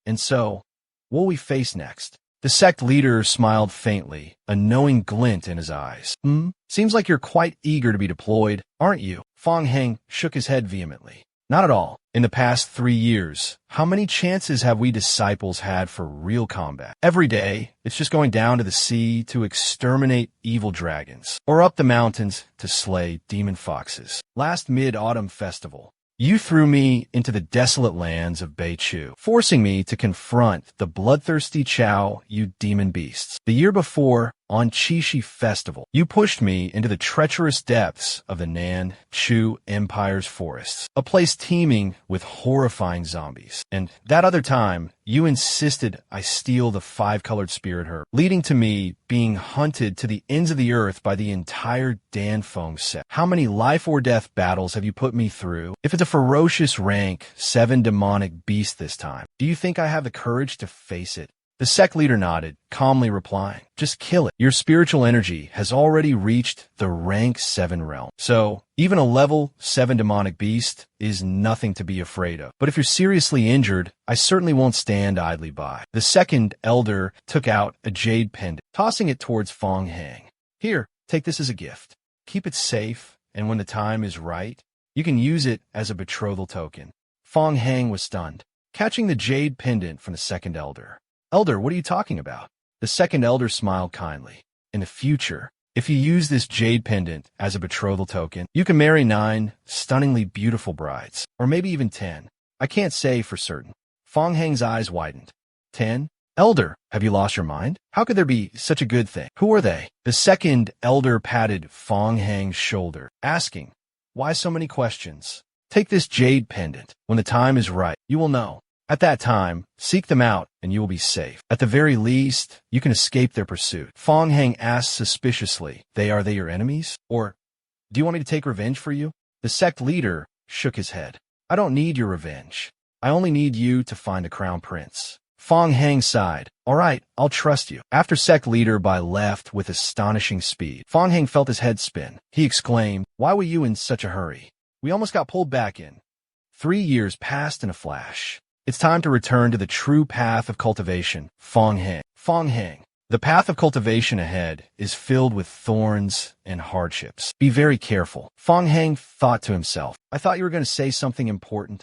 And so, what will we face next? The sect leader smiled faintly, a knowing glint in his eyes. Seems like you're quite eager to be deployed, aren't you? Fong Heng shook his head vehemently. Not at all. In the past 3 years, how many chances have we disciples had for real combat? Every day, it's just going down to the sea to exterminate evil dragons, or up the mountains to slay demon foxes. Last Mid-Autumn Festival, you threw me into the desolate lands of Beichu, forcing me to confront the bloodthirsty Chao, you demon beasts. The year before, on Qixi Festival, you pushed me into the treacherous depths of the Nan Chu Empire's forests, a place teeming with horrifying zombies. And that other time, you insisted I steal the 5-colored spirit herb, leading to me being hunted to the ends of the earth by the entire Danfeng sect. How many life or death battles have you put me through? If it's a ferocious rank 7 demonic beast this time, do you think I have the courage to face it? The sect leader nodded, calmly replying, just kill it. Your spiritual energy has already reached the rank 7 realm. So, even a level 7 demonic beast is nothing to be afraid of. But if you're seriously injured, I certainly won't stand idly by. The second elder took out a jade pendant, tossing it towards Fong Heng. Here, take this as a gift. Keep it safe, and when the time is right, you can use it as a betrothal token. Fong Heng was stunned, catching the jade pendant from the second elder. Elder, what are you talking about? The second elder smiled kindly. In the future, if you use this jade pendant as a betrothal token, you can marry 9 stunningly beautiful brides, or maybe even 10. I can't say for certain. Fong Heng's eyes widened. 10? Elder, have you lost your mind? How could there be such a good thing? Who are they? The second elder patted Fong Heng's shoulder, asking, why so many questions? Take this jade pendant. When the time is right, you will know. At that time, seek them out, and you will be safe. At the very least, you can escape their pursuit. Fong Heng asked suspiciously, are they your enemies? Or, do you want me to take revenge for you? The sect leader shook his head. I don't need your revenge. I only need you to find the crown prince. Fong Heng sighed. All right, I'll trust you. After sect leader Bai left with astonishing speed, Fong Heng felt his head spin. He exclaimed, why were you in such a hurry? We almost got pulled back in. 3 years passed in a flash. It's time to return to the true path of cultivation, Fong Heng. Fong Heng, the path of cultivation ahead is filled with thorns and hardships. Be very careful. Fong Heng thought to himself, I thought you were going to say something important.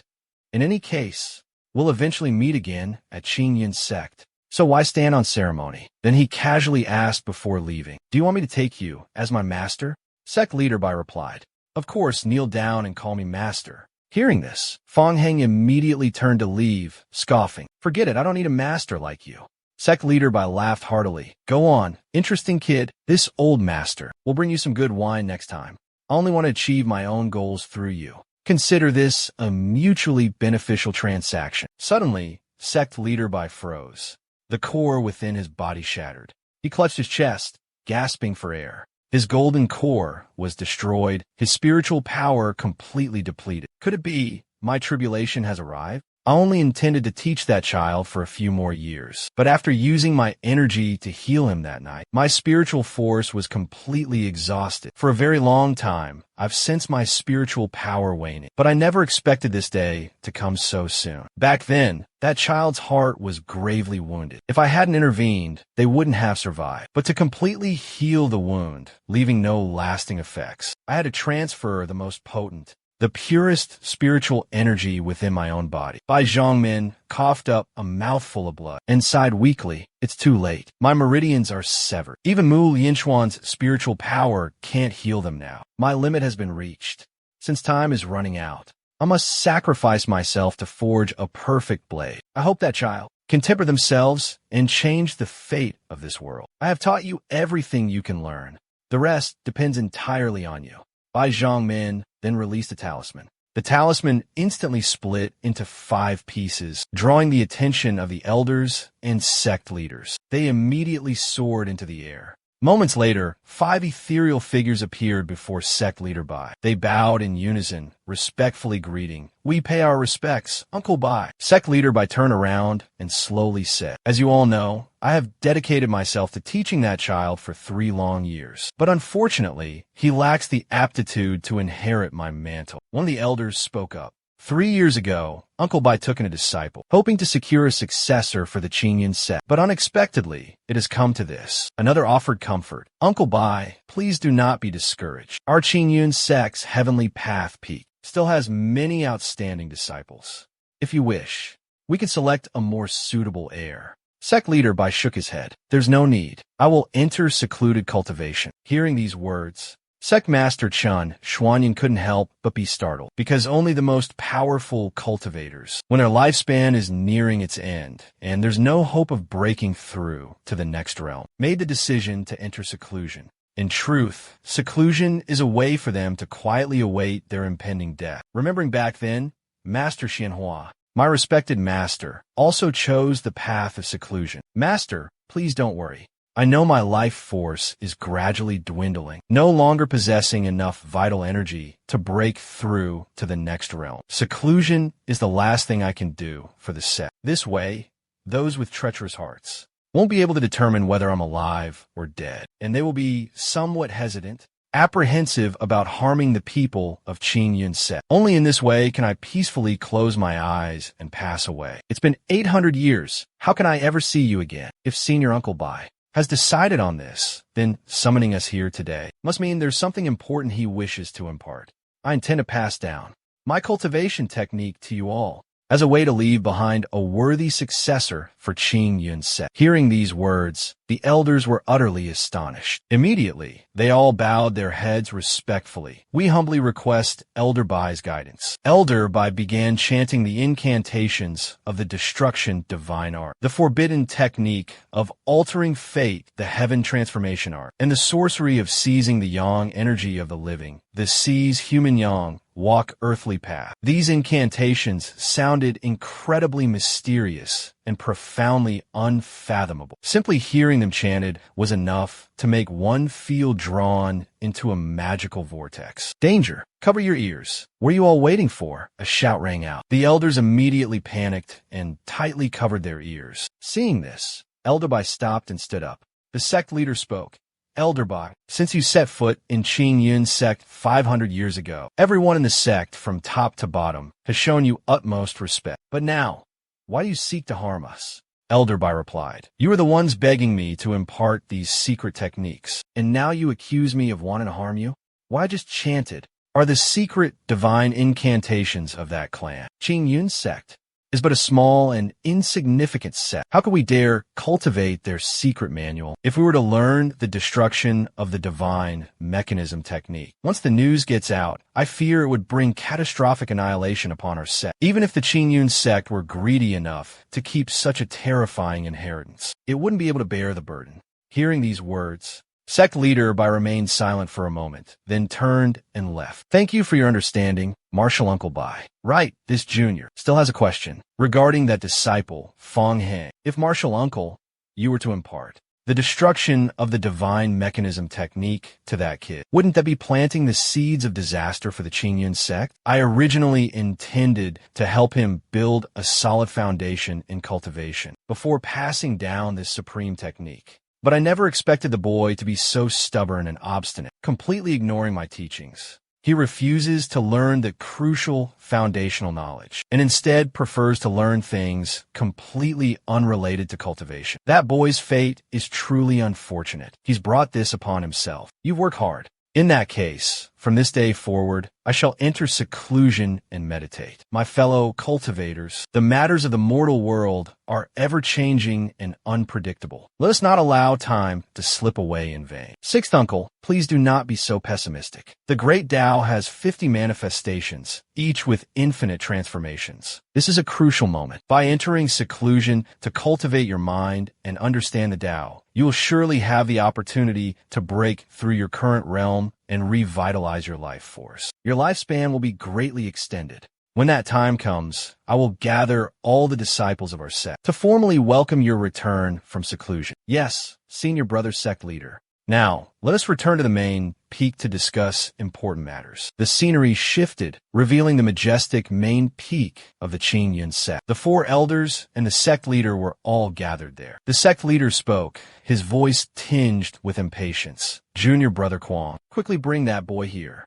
In any case, we'll eventually meet again at Qingyin's sect. So why stand on ceremony? Then he casually asked before leaving, do you want me to take you as my master? Sect leader Bai replied, of course, kneel down and call me master. Hearing this, Fong Heng immediately turned to leave, scoffing. Forget it, I don't need a master like you. Sect leader Bai laughed heartily. Go on, interesting kid. This old master will bring you some good wine next time. I only want to achieve my own goals through you. Consider this a mutually beneficial transaction. Suddenly, sect leader Bai froze. The core within his body shattered. He clutched his chest, gasping for air. His golden core was destroyed, his spiritual power completely depleted. Could it be my tribulation has arrived? I only intended to teach that child for a few more years. But after using my energy to heal him that night, my spiritual force was completely exhausted. For a very long time, I've sensed my spiritual power waning. But I never expected this day to come so soon. Back then, that child's heart was gravely wounded. If I hadn't intervened, they wouldn't have survived. But to completely heal the wound, leaving no lasting effects, I had to transfer the most potent, the purest spiritual energy within my own body. Bai Zhongmin coughed up a mouthful of blood and sighed weakly. It's too late. My meridians are severed. Even Mu Yinchuan's spiritual power can't heal them now. My limit has been reached. Since time is running out, I must sacrifice myself to forge a perfect blade. I hope that child can temper themselves and change the fate of this world. I have taught you everything you can learn. The rest depends entirely on you. Bai Zhongmin then released the talisman. The talisman instantly split into 5 pieces, drawing the attention of the elders and sect leaders. They immediately soared into the air. Moments later, 5 ethereal figures appeared before sect leader Bai. They bowed in unison, respectfully greeting, "We pay our respects, Uncle Bai." Sect leader Bai turned around and slowly said, "As you all know, I have dedicated myself to teaching that child for 3 long years. But unfortunately, he lacks the aptitude to inherit my mantle." One of the elders spoke up. 3 years ago, Uncle Bai took in a disciple, hoping to secure a successor for the Qingyun sect. But unexpectedly, it has come to this. Another offered comfort. Uncle Bai, please do not be discouraged. Our Qingyun sect's heavenly path peak still has many outstanding disciples. If you wish, we can select a more suitable heir. Sect leader Bai shook his head. There's no need. I will enter secluded cultivation. Hearing these words, Sect Master Chun Xuanyan couldn't help but be startled, because only the most powerful cultivators, when their lifespan is nearing its end, and there's no hope of breaking through to the next realm, made the decision to enter seclusion. In truth, seclusion is a way for them to quietly await their impending death. Remembering back then, Master Xianhua, my respected master, also chose the path of seclusion. Master, please don't worry. I know my life force is gradually dwindling, no longer possessing enough vital energy to break through to the next realm. Seclusion is the last thing I can do for the sect. This way, those with treacherous hearts won't be able to determine whether I'm alive or dead, and they will be somewhat hesitant, apprehensive about harming the people of Qingyun sect. Only in this way can I peacefully close my eyes and pass away. It's been 800 years. How can I ever see you again? If Senior Uncle Bai has decided on this, then summoning us here today must mean there's something important he wishes to impart. I intend to pass down my cultivation technique to you all as a way to leave behind a worthy successor for Qingyun sect. Hearing these words, the elders were utterly astonished. Immediately, they all bowed their heads respectfully. We humbly request Elder Bai's guidance. Elder Bai began chanting the incantations of the destruction divine art, the forbidden technique of altering fate, the heaven transformation art, and the sorcery of seizing the yang energy of the living, the seize human yang, walk earthly path. These incantations sounded incredibly mysterious and profoundly unfathomable. Simply hearing them chanted was enough to make one feel drawn into a magical vortex. Danger! Cover your ears. What are you all waiting for? A shout rang out. The elders immediately panicked and tightly covered their ears. Seeing this, Elder Bai stopped and stood up. The sect leader spoke. Elder Bai, since you set foot in Qingyun sect 500 years ago, everyone in the sect from top to bottom has shown you utmost respect. But now, why do you seek to harm us? Elder Bai replied, you are the ones begging me to impart these secret techniques, and now you accuse me of wanting to harm you? Why, I just chanted are the secret divine incantations of that clan. Qingyun sect is but a small and insignificant sect. How could we dare cultivate their secret manual if we were to learn the destruction of the divine mechanism technique? Once the news gets out, I fear it would bring catastrophic annihilation upon our sect. Even if the Qingyun sect were greedy enough to keep such a terrifying inheritance, it wouldn't be able to bear the burden. Hearing these words, sect leader Bai remained silent for a moment, then turned and left. Thank you for your understanding, Marshal Uncle Bai. Right, this junior still has a question regarding that disciple, Fong Heng. If Marshal Uncle, you were to impart the destruction of the divine mechanism technique to that kid, wouldn't that be planting the seeds of disaster for the Qingyun sect? I originally intended to help him build a solid foundation in cultivation before passing down this supreme technique. But I never expected the boy to be so stubborn and obstinate, completely ignoring my teachings. He refuses to learn the crucial foundational knowledge, and instead prefers to learn things completely unrelated to cultivation. That boy's fate is truly unfortunate. He's brought this upon himself. You've worked hard. In that case, from this day forward, I shall enter seclusion and meditate. My fellow cultivators, the matters of the mortal world are ever-changing and unpredictable. Let us not allow time to slip away in vain. Sixth uncle, please do not be so pessimistic. The great Tao has 50 manifestations, each with infinite transformations. This is a crucial moment. By entering seclusion to cultivate your mind and understand the Tao, you will surely have the opportunity to break through your current realm and revitalize your life force. Your lifespan will be greatly extended. When that time comes, I will gather all the disciples of our sect to formally welcome your return from seclusion. Yes, senior brother sect leader. Now, let us return to the main peak to discuss important matters. The scenery shifted, revealing the majestic main peak of the Qingyun sect. The four elders and the sect leader were all gathered there. The sect leader spoke, his voice tinged with impatience. Junior brother Kwong, quickly bring that boy here.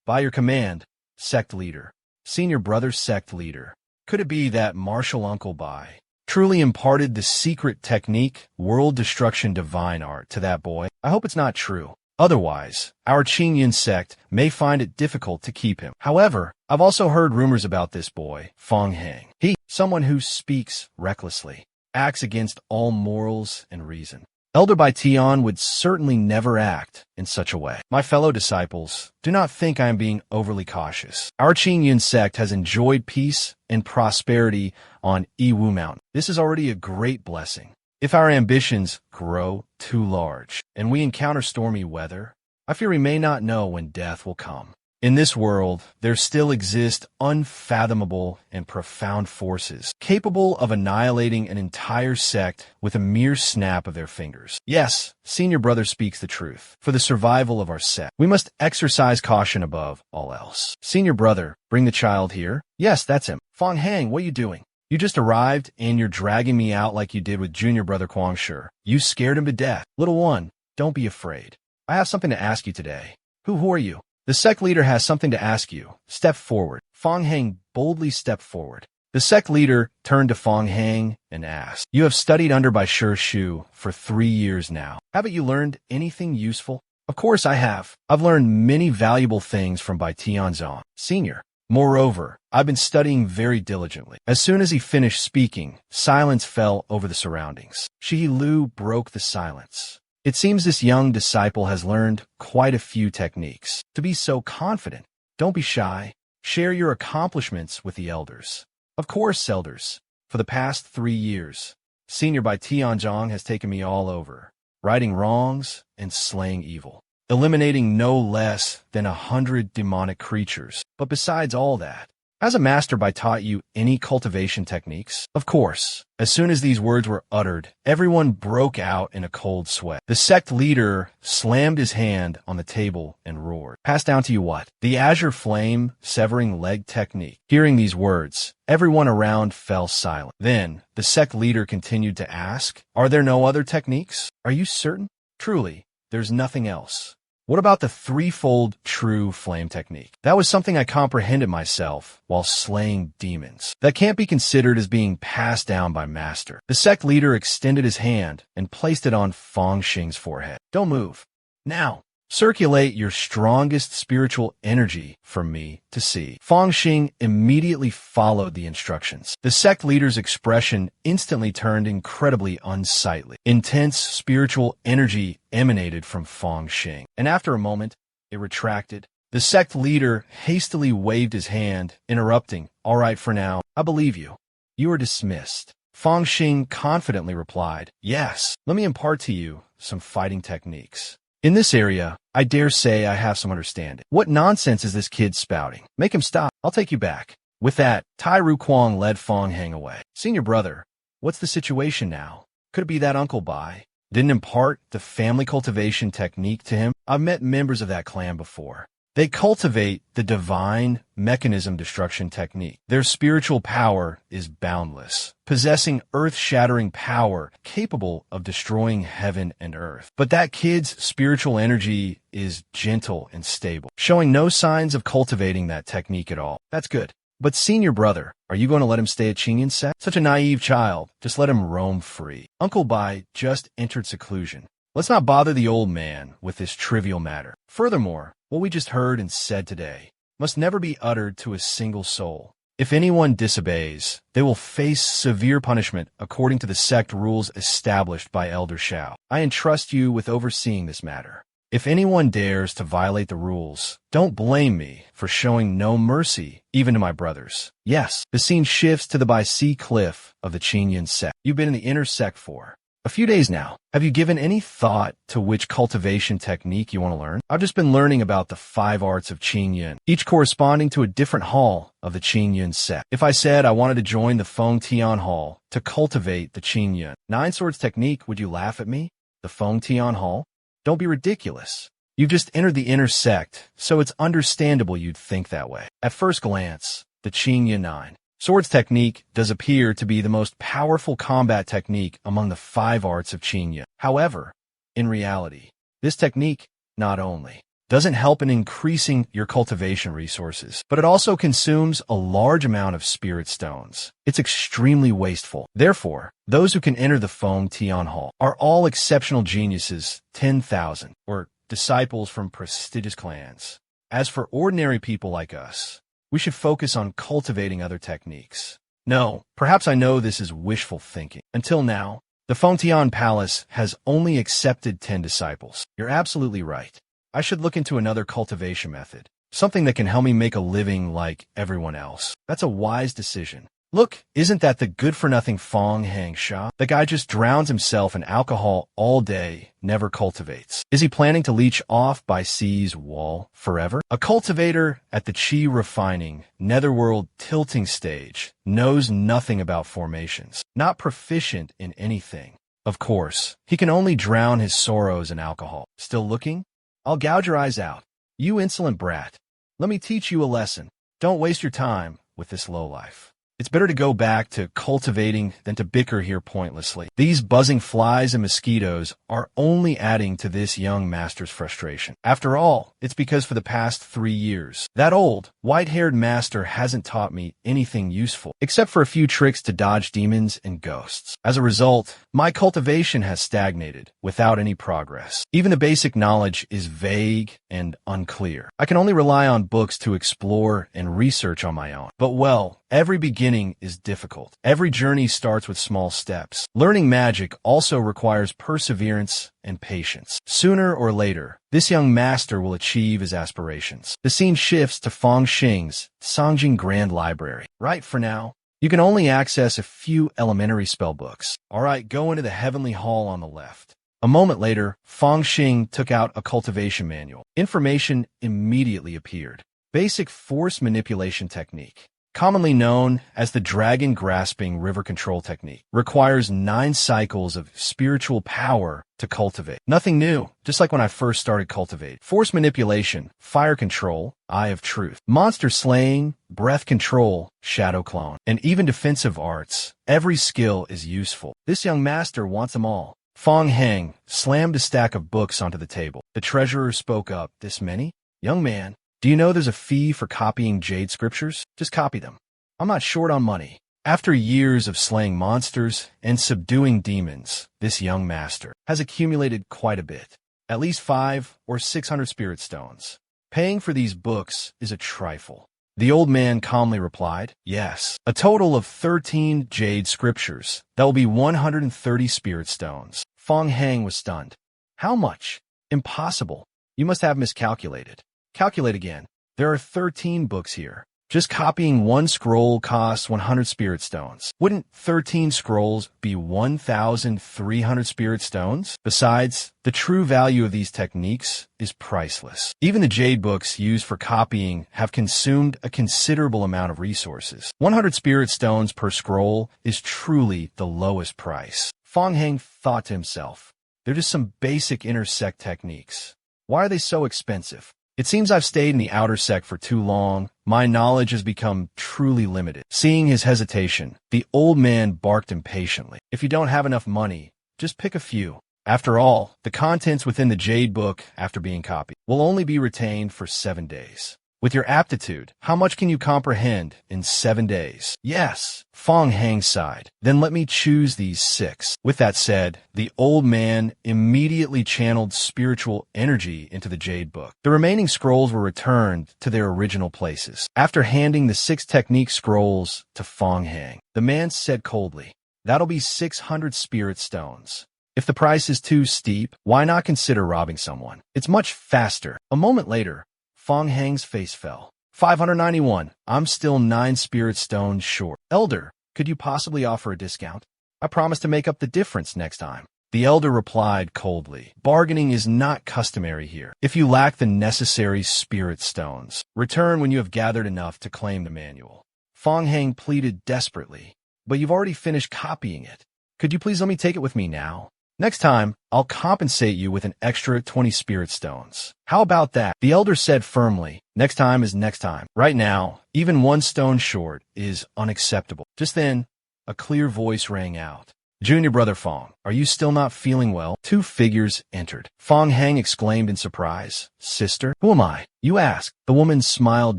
By your command, sect leader. Senior brother sect leader. Could it be that martial Uncle Bai truly imparted the secret technique, world destruction divine art, to that boy? I hope it's not true. Otherwise, our Qingyun sect may find it difficult to keep him. However, I've also heard rumors about this boy, Fong Heng. Someone who speaks recklessly, acts against all morals and reason. Elder Bai Tian would certainly never act in such a way. My fellow disciples, do not think I am being overly cautious. Our Qingyun sect has enjoyed peace and prosperity on Yiwu Mountain. This is already a great blessing. If our ambitions grow too large and we encounter stormy weather, I fear we may not know when death will come. In this world, there still exist unfathomable and profound forces capable of annihilating an entire sect with a mere snap of their fingers. Yes, senior brother speaks the truth. For the survival of our sect, we must exercise caution above all else. Senior brother, bring the child here. Yes, that's him. Fong Heng, what are you doing? You just arrived and you're dragging me out like you did with junior brother Guangshi. You scared him to death. Little one, don't be afraid. I have something to ask you today. Who are you? The sect leader has something to ask you. Step forward. Fong Heng boldly stepped forward. The sect leader turned to Fong Heng and asked, You have studied under Bai Shu for 3 years now. Haven't you learned anything useful? Of course I have. I've learned many valuable things from Bai Tianzong, Senior. Moreover, I've been studying very diligently. As soon as he finished speaking, silence fell over the surroundings. Shi Lu broke the silence. It seems this young disciple has learned quite a few techniques. To be so confident, don't be shy. Share your accomplishments with the elders. Of course, elders. For the past 3 years, Senior Bai Tianzong has taken me all over, righting wrongs and slaying evil, eliminating no less than 100 demonic creatures. But besides all that, has a master Bai taught you any cultivation techniques? Of course. As soon as these words were uttered, everyone broke out in a cold sweat. The sect leader slammed his hand on the table and roared. Pass down to you what? The azure flame severing leg technique. Hearing these words, everyone around fell silent. Then, the sect leader continued to ask, Are there no other techniques? Are you certain? Truly, there's nothing else. What about the threefold true flame technique? That was something I comprehended myself while slaying demons. That can't be considered as being passed down by master. The sect leader extended his hand and placed it on Fong Xing's forehead. Don't move. Now, circulate your strongest spiritual energy for me to see. Fong Xing immediately followed the instructions. The sect leader's expression instantly turned incredibly unsightly. Intense spiritual energy emanated from Fong Xing, and after a moment, it retracted. The sect leader hastily waved his hand, interrupting, All right for now, I believe you. You are dismissed. Fong Xing confidently replied, Yes, let me impart to you some fighting techniques. In this area, I dare say I have some understanding. What nonsense is this kid spouting? Make him stop. I'll take you back. With that, Tai Ruquang led Fong Heng away. Senior brother, what's the situation now? Could it be that Uncle Bai didn't impart the family cultivation technique to him? I've met members of that clan before. They cultivate the divine mechanism destruction technique. Their spiritual power is boundless, possessing earth-shattering power capable of destroying heaven and earth. But that kid's spiritual energy is gentle and stable, showing no signs of cultivating that technique at all. That's good. But senior brother, are you going to let him stay at Qingyun sect? Such a naive child. Just let him roam free. Uncle Bai just entered seclusion. Let's not bother the old man with this trivial matter. Furthermore, what we just heard and said today must never be uttered to a single soul. If anyone disobeys, they will face severe punishment according to the sect rules established by Elder Shao. I entrust you with overseeing this matter. If anyone dares to violate the rules, don't blame me for showing no mercy, even to my brothers. Yes, the scene shifts to the Bai Si cliff of the Qingyun sect. You've been in the inner sect for a few days now. Have you given any thought to which cultivation technique you want to learn? I've just been learning about the 5 arts of Qingyun, each corresponding to a different hall of the Qingyun sect. If I said I wanted to join the Feng Tian Hall to cultivate the Qingyun 9 swords technique, would you laugh at me? The Feng Tian Hall? Don't be ridiculous. You've just entered the inner sect, so it's understandable you'd think that way. At first glance, the Qingyun 9 swords technique does appear to be the most powerful combat technique among the 5 arts of Qingyun. However, in reality, this technique not only doesn't help in increasing your cultivation resources, but it also consumes a large amount of spirit stones. It's extremely wasteful. Therefore, those who can enter the Feng Tian Hall are all exceptional geniuses, 10,000, or disciples from prestigious clans. As for ordinary people like us, we should focus on cultivating other techniques. No, perhaps I know this is wishful thinking. Until now, the Feng Tian Palace has only accepted 10 disciples. You're absolutely right. I should look into another cultivation method, something that can help me make a living like everyone else. That's a wise decision. Look, isn't that the good-for-nothing Fong Hang Sha? The guy just drowns himself in alcohol all day, never cultivates. Is he planning to leech off by C's wall forever? A cultivator at the Qi refining, netherworld tilting stage knows nothing about formations, not proficient in anything. Of course, he can only drown his sorrows in alcohol. Still looking? I'll gouge your eyes out. You insolent brat. Let me teach you a lesson. Don't waste your time with this lowlife. It's better to go back to cultivating than to bicker here pointlessly. These buzzing flies and mosquitoes are only adding to this young master's frustration. After all, it's because for the past 3 years, that old, white-haired master hasn't taught me anything useful, except for a few tricks to dodge demons and ghosts. As a result, my cultivation has stagnated, without any progress. Even the basic knowledge is vague and unclear. I can only rely on books to explore and research on my own. But well, every beginning is difficult. Every journey starts with small steps. Learning magic also requires perseverance and patience. Sooner or later, this young master will achieve his aspirations. The scene shifts to Feng Xing's Songjing Grand Library. Right for now, you can only access a few elementary spellbooks. All right, go into the Heavenly Hall on the left. A moment later, Feng Xing took out a cultivation manual. Information immediately appeared. Basic force manipulation technique, commonly known as the dragon grasping river control technique, requires 9 cycles of spiritual power to cultivate. Nothing new, just like when I first started cultivating. Force manipulation, fire control, eye of truth, monster slaying, breath control, shadow clone, and even defensive arts. Every skill is useful. This young master wants them all. Fong Hang slammed a stack of books onto the table. The treasurer spoke up. This many? Young man, do you know there's a fee for copying jade scriptures? Just copy them. I'm not short on money. After years of slaying monsters and subduing demons, this young master has accumulated quite a bit. At least 500 or 600 spirit stones. Paying for these books is a trifle. The old man calmly replied, yes, a total of 13 jade scriptures. That will be 130 spirit stones. Fong Hang was stunned. How much? Impossible. You must have miscalculated. Calculate again. There are 13 books here. Just copying one scroll costs 100 spirit stones. Wouldn't 13 scrolls be 1,300 spirit stones? Besides, the true value of these techniques is priceless. Even the jade books used for copying have consumed a considerable amount of resources. 100 spirit stones per scroll is truly the lowest price. Fong Hang thought to himself, they're just some basic inner sect techniques. Why are they so expensive? It seems I've stayed in the outer sect for too long. My knowledge has become truly limited. Seeing his hesitation, the old man barked impatiently. If you don't have enough money, just pick a few. After all, the contents within the jade book, after being copied, will only be retained for 7 days. With your aptitude, how much can you comprehend in 7 days? Yes, Fong Hang sighed. Then let me choose these 6. With that said, the old man immediately channeled spiritual energy into the jade book. The remaining scrolls were returned to their original places. After handing the 6 technique scrolls to Fong Hang, the man said coldly, that'll be 600 spirit stones. If the price is too steep, why not consider robbing someone? It's much faster. A moment later, Fong Hang's face fell. 591. I'm still 9 spirit stones short. Elder, could you possibly offer a discount? I promise to make up the difference next time. The elder replied coldly, bargaining is not customary here. If you lack the necessary spirit stones, return when you have gathered enough to claim the manual. Fong Hang pleaded desperately, but you've already finished copying it. Could you please let me take it with me now? Next time, I'll compensate you with an extra 20 spirit stones. How about that? The elder said firmly. Next time is next time. Right now, even 1 stone short is unacceptable. Just then, a clear voice rang out. Junior brother Fong, are you still not feeling well? Two figures entered. Fong Heng exclaimed in surprise. Sister? Who am I? You asked. The woman smiled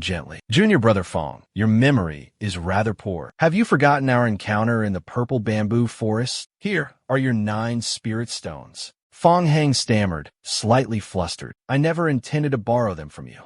gently. Junior brother Fong, your memory is rather poor. Have you forgotten our encounter in the purple bamboo forest? Here are your 9 spirit stones. Fong Heng stammered, slightly flustered. I never intended to borrow them from you.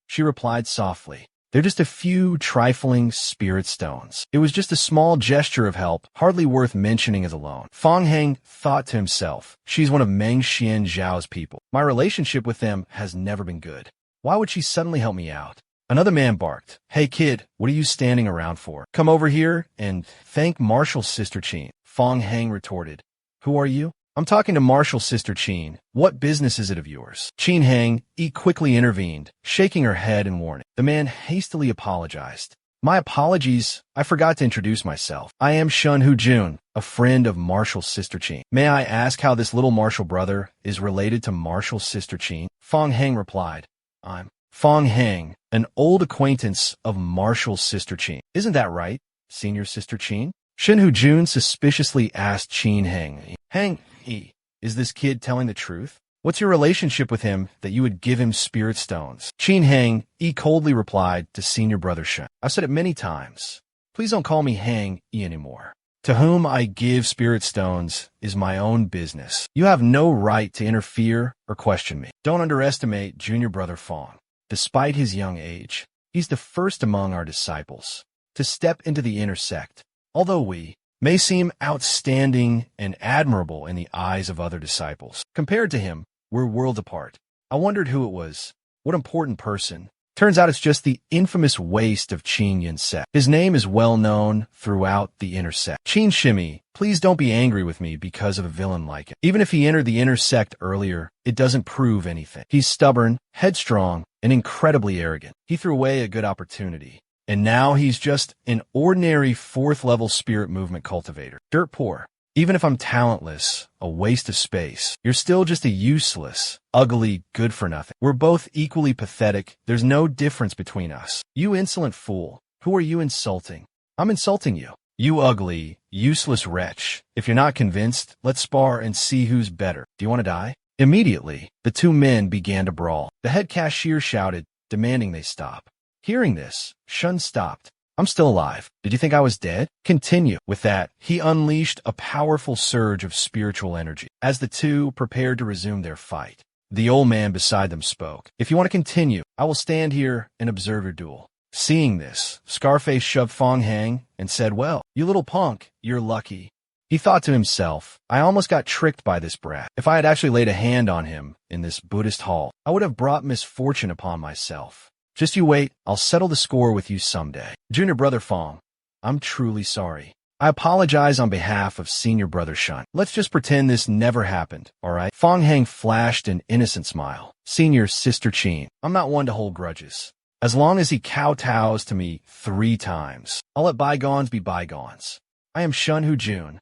She replied softly. They're just a few trifling spirit stones. It was just a small gesture of help, hardly worth mentioning as a loan. Fong Heng thought to himself, she's one of Meng Xian Zhao's people. My relationship with them has never been good. Why would she suddenly help me out? Another man barked. Hey kid, what are you standing around for? Come over here and thank Marshall's sister Qin. Fong Heng retorted. Who are you? I'm talking to Marshall's sister Qin. What business is it of yours? Qin Heng quickly intervened, shaking her head in warning. The man hastily apologized. My apologies. I forgot to introduce myself. I am Shun Hu Jun, a friend of Marshall's sister Qin. May I ask how this little Marshall brother is related to Marshall's sister Qin? Fong Heng replied. I'm Fong Heng, an old acquaintance of Marshall's sister Qin. Isn't that right, senior sister Qin? Shin Hu Jun suspiciously asked Qin Heng. Heng, is this kid telling the truth? What's your relationship with him that you would give him spirit stones? Qin Heng coldly replied to senior brother Shun. I've said it many times. Please don't call me Heng anymore. To whom I give spirit stones is my own business. You have no right to interfere or question me. Don't underestimate junior brother Fong. Despite his young age, he's the first among our disciples to step into the inner sect. Although we may seem outstanding and admirable in the eyes of other disciples, compared to him, we're worlds apart. I wondered who it was. What important person. Turns out it's just the infamous waste of Qin Yin sect. His name is well known throughout the inner sect. Qin Shimi, please don't be angry with me because of a villain like him. Even if he entered the inner sect earlier, it doesn't prove anything. He's stubborn, headstrong, and incredibly arrogant. He threw away a good opportunity. And now he's just an ordinary 4th-level spirit movement cultivator. Dirt poor. Even if I'm talentless, a waste of space, you're still just a useless, ugly, good-for-nothing. We're both equally pathetic. There's no difference between us. You insolent fool. Who are you insulting? I'm insulting you. You ugly, useless wretch. If you're not convinced, let's spar and see who's better. Do you want to die? Immediately, the 2 men began to brawl. The head cashier shouted, demanding they stop. Hearing this, Shun stopped. I'm still alive. Did you think I was dead? Continue. With that, he unleashed a powerful surge of spiritual energy. As the 2 prepared to resume their fight, the old man beside them spoke. If you want to continue, I will stand here and observe your duel. Seeing this, Scarface shoved Fong Heng and said, well, you little punk, you're lucky. He thought to himself, I almost got tricked by this brat. If I had actually laid a hand on him in this Buddhist hall, I would have brought misfortune upon myself. Just you wait, I'll settle the score with you someday. Junior brother Fong, I'm truly sorry. I apologize on behalf of senior brother Shun. Let's just pretend this never happened, alright? Fong Heng flashed an innocent smile. Senior sister Qin, I'm not one to hold grudges. As long as he kowtows to me 3 times, I'll let bygones be bygones. I am Shun Hu Jun,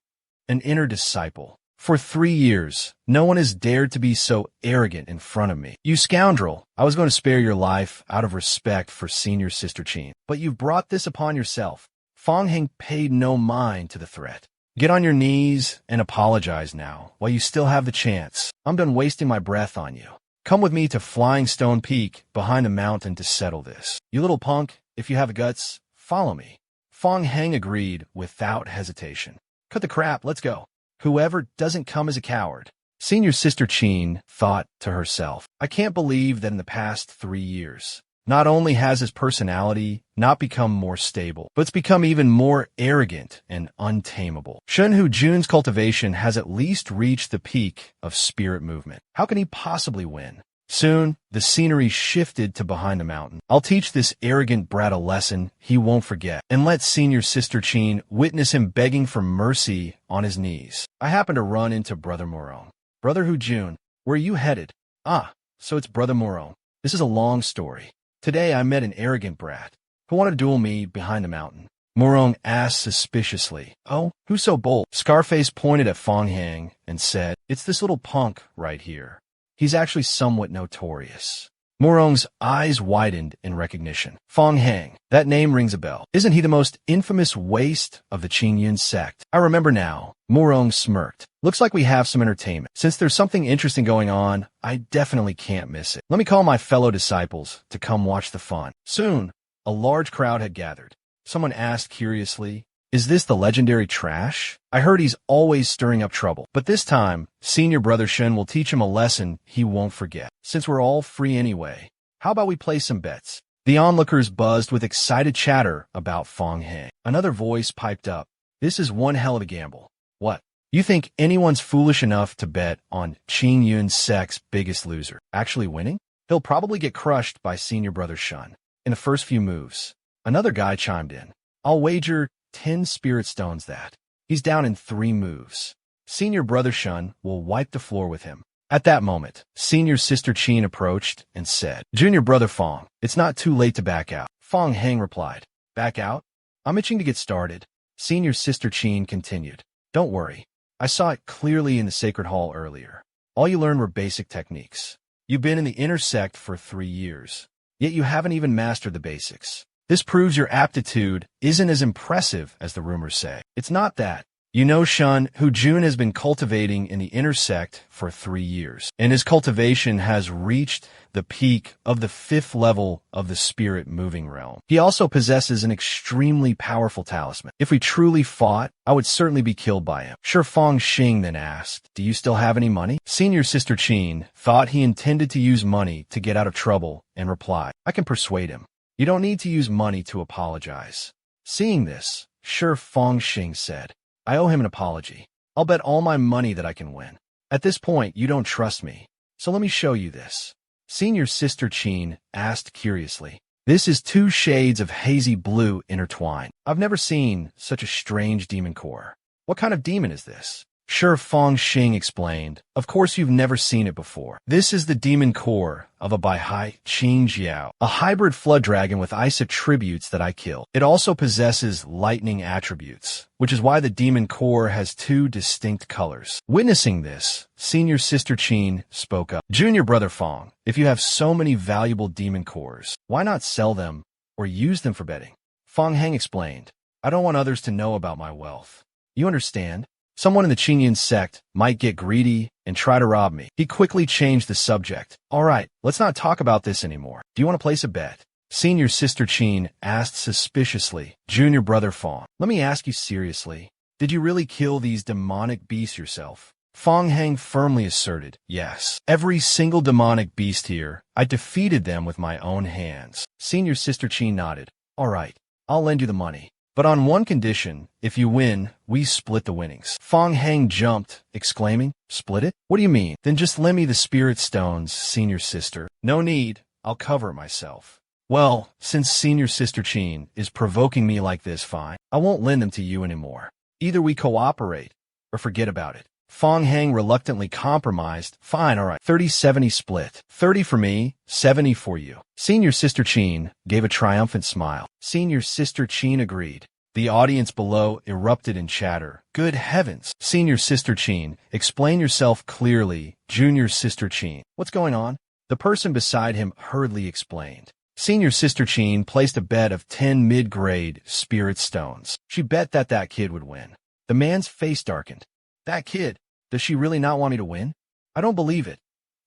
an inner disciple. For 3 years, no one has dared to be so arrogant in front of me. You scoundrel, I was going to spare your life out of respect for senior sister Qin, but you've brought this upon yourself. Fong Heng paid no mind to the threat. Get on your knees and apologize now, while you still have the chance. I'm done wasting my breath on you. Come with me to Flying Stone Peak behind the mountain to settle this. You little punk, if you have guts, follow me. Fong Heng agreed without hesitation. Cut the crap, let's go. Whoever doesn't come as a coward. Senior sister Qin thought to herself, I can't believe that in the past 3 years, not only has his personality not become more stable, but it's become even more arrogant and untamable. Shun Hu Jun's cultivation has at least reached the peak of spirit movement. How can he possibly win? Soon, the scenery shifted to behind the mountain. I'll teach this arrogant brat a lesson he won't forget, and let senior sister Qin witness him begging for mercy on his knees. I happened to run into Brother Morone. Brother Hu Jun, where are you headed? Ah, so it's Brother Morone. This is a long story. Today I met an arrogant brat who wanted to duel me behind the mountain. Morone asked suspiciously, oh, who's so bold? Scarface pointed at Fong Heng and said, it's this little punk right here. He's actually somewhat notorious. Murong's eyes widened in recognition. Fong Hang. That name rings a bell. Isn't he the most infamous waste of the Qingyun sect? I remember now. Murong smirked. Looks like we have some entertainment. Since there's something interesting going on, I definitely can't miss it. Let me call my fellow disciples to come watch the fun. Soon, a large crowd had gathered. Someone asked curiously, "Is this the legendary Trash? I heard he's always stirring up trouble. But this time, Senior Brother Shen will teach him a lesson he won't forget. Since we're all free anyway, how about we play some bets?" The onlookers buzzed with excited chatter about Fong Hang. Another voice piped up. "This is one hell of a gamble." "What? You think anyone's foolish enough to bet on Qingyun sect's biggest loser actually winning? He'll probably get crushed by Senior Brother Shen in the first few moves." Another guy chimed in. "I'll wager 10 spirit stones that he's down in 3 moves. Senior Brother Shun will wipe the floor with him." At that moment, Senior Sister Qin approached and said, "Junior Brother Fong, it's not too late to back out." Fong Hang replied, "Back out? I'm itching to get started." Senior Sister Qin continued, "Don't worry. I saw it clearly in the Sacred Hall earlier. All you learned were basic techniques. You've been in the inner sect for 3 years, yet you haven't even mastered the basics. This proves your aptitude isn't as impressive as the rumors say. It's not that. You know Shun, who Jun has been cultivating in the inner sect for 3 years, and his cultivation has reached the peak of the 5th level of the spirit moving realm. He also possesses an extremely powerful talisman. If we truly fought, I would certainly be killed by him." Sure Fong Xing then asked, "Do you still have any money?" Senior Sister Qin thought he intended to use money to get out of trouble and replied, "I can persuade him. You don't need to use money to apologize." Seeing this, Sure Fong Xing said, "I owe him an apology. I'll bet all my money that I can win. At this point, you don't trust me, so let me show you this." Senior Sister Qin asked curiously, "This is 2 shades of hazy blue intertwined. I've never seen such a strange demon core. What kind of demon is this?" Sure Fong Xing explained, "Of course you've never seen it before. This is the demon core of a Baihai Qing Jiao, a hybrid flood dragon with ice attributes that I killed. It also possesses lightning attributes, which is why the demon core has 2 distinct colors." Witnessing this, Senior Sister Qin spoke up, "Junior Brother Fong, if you have so many valuable demon cores, why not sell them or use them for betting?" Fong Hang explained, "I don't want others to know about my wealth. You understand? Someone in the Qingyun sect might get greedy and try to rob me." He quickly changed the subject. "All right, let's not talk about this anymore. Do you want to place a bet?" Senior Sister Qin asked suspiciously, "Junior Brother Fong, let me ask you seriously. Did you really kill these demonic beasts yourself?" Fong Hang firmly asserted, "Yes. Every single demonic beast here, I defeated them with my own hands." Senior Sister Qin nodded. "All right, I'll lend you the money. But on one condition, if you win, we split the winnings." Fong Hang jumped, exclaiming, "Split it? What do you mean?" "Then just lend me the spirit stones, Senior Sister." "No need. I'll cover it myself." "Well, since Senior Sister Qin is provoking me like this, fine. I won't lend them to you anymore. Either we cooperate, or forget about it." Fong Hang reluctantly compromised. "Fine, all right. 30-70 split. 30 for me, 70 for you." Senior Sister Qin gave a triumphant smile. Senior Sister Qin agreed. The audience below erupted in chatter. "Good heavens! Senior Sister Qin, explain yourself clearly." Junior Sister Qin, "What's going on?" The person beside him hurriedly explained. Senior Sister Qin placed a bet of 10 mid-grade spirit stones. She bet that kid would win. The man's face darkened. "That kid? Does she really not want me to win? I don't believe it.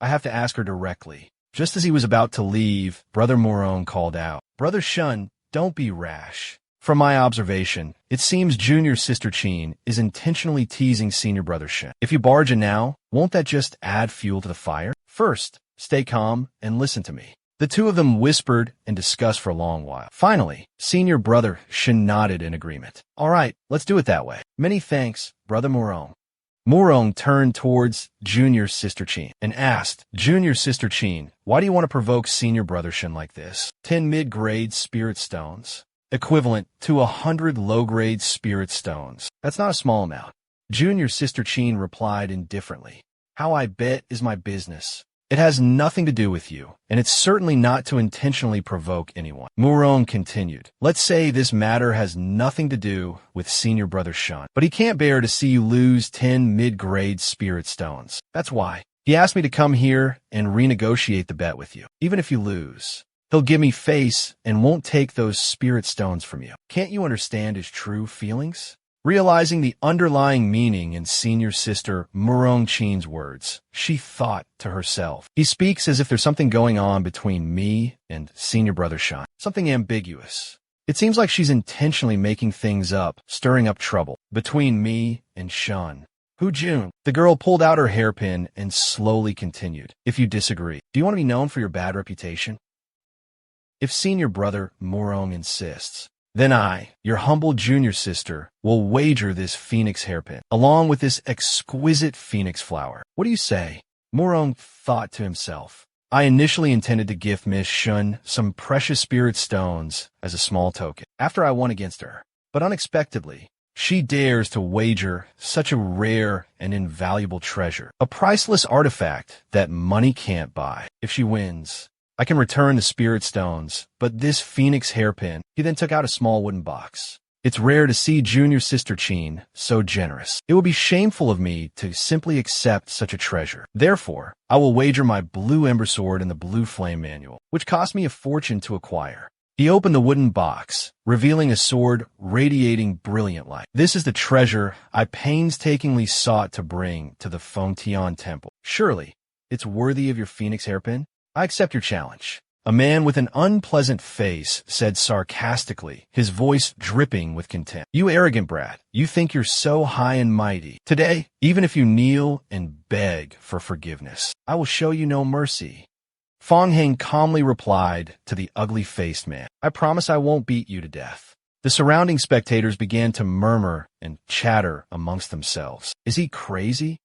I have to ask her directly." Just as he was about to leave, Brother Morone called out, "Brother Shun, don't be rash. From my observation, it seems Junior Sister Qin is intentionally teasing Senior Brother Shen. If you barge in now, won't that just add fuel to the fire? First, stay calm and listen to me." The two of them whispered and discussed for a long while. Finally, Senior Brother Shen nodded in agreement. "All right, let's do it that way. Many thanks, Brother Morone." Morong turned towards Junior Sister Qin and asked, "Junior Sister Qin, why do you want to provoke Senior Brother Shen like this? 10 mid-grade spirit stones, equivalent to 100 low-grade spirit stones. That's not a small amount." Junior Sister Qin replied indifferently, "How I bet is my business. It has nothing to do with you, and it's certainly not to intentionally provoke anyone." Murong continued, "Let's say this matter has nothing to do with Senior Brother Shun, but he can't bear to see you lose 10 mid-grade spirit stones. That's why. He asked me to come here and renegotiate the bet with you. Even if you lose, he'll give me face and won't take those spirit stones from you. Can't you understand his true feelings? Realizing the underlying meaning in senior sister Murong-chin's words, she thought to herself, he speaks as if there's something going on between me and senior brother Shun. Something ambiguous. It seems like she's intentionally making things up, stirring up trouble between me and Shun. Jun. The girl pulled out her hairpin and slowly continued. If you disagree, do you want to be known for your bad reputation? If senior brother Murong insists, then I, your humble junior sister, will wager this phoenix hairpin, along with this exquisite phoenix flower. What do you say? Murong thought to himself. I initially intended to gift Miss Shun some precious spirit stones as a small token, after I won against her. But unexpectedly, she dares to wager such a rare and invaluable treasure, a priceless artifact that money can't buy. If she wins, I can return the spirit stones, but this phoenix hairpin. He then took out a small wooden box. It's rare to see junior sister Chin so generous. It would be shameful of me to simply accept such a treasure. Therefore, I will wager my blue ember sword in the blue flame manual, which cost me a fortune to acquire. He opened the wooden box, revealing a sword radiating brilliant light. This is the treasure I painstakingly sought to bring to the Fengtian temple. Surely, it's worthy of your phoenix hairpin? I accept your challenge. A man with an unpleasant face said sarcastically, his voice dripping with contempt. You arrogant brat, you think you're so high and mighty. Today, even if you kneel and beg for forgiveness, I will show you no mercy. Fong Heng calmly replied to the ugly-faced man, I promise I won't beat you to death. The surrounding spectators began to murmur and chatter amongst themselves. Is he crazy?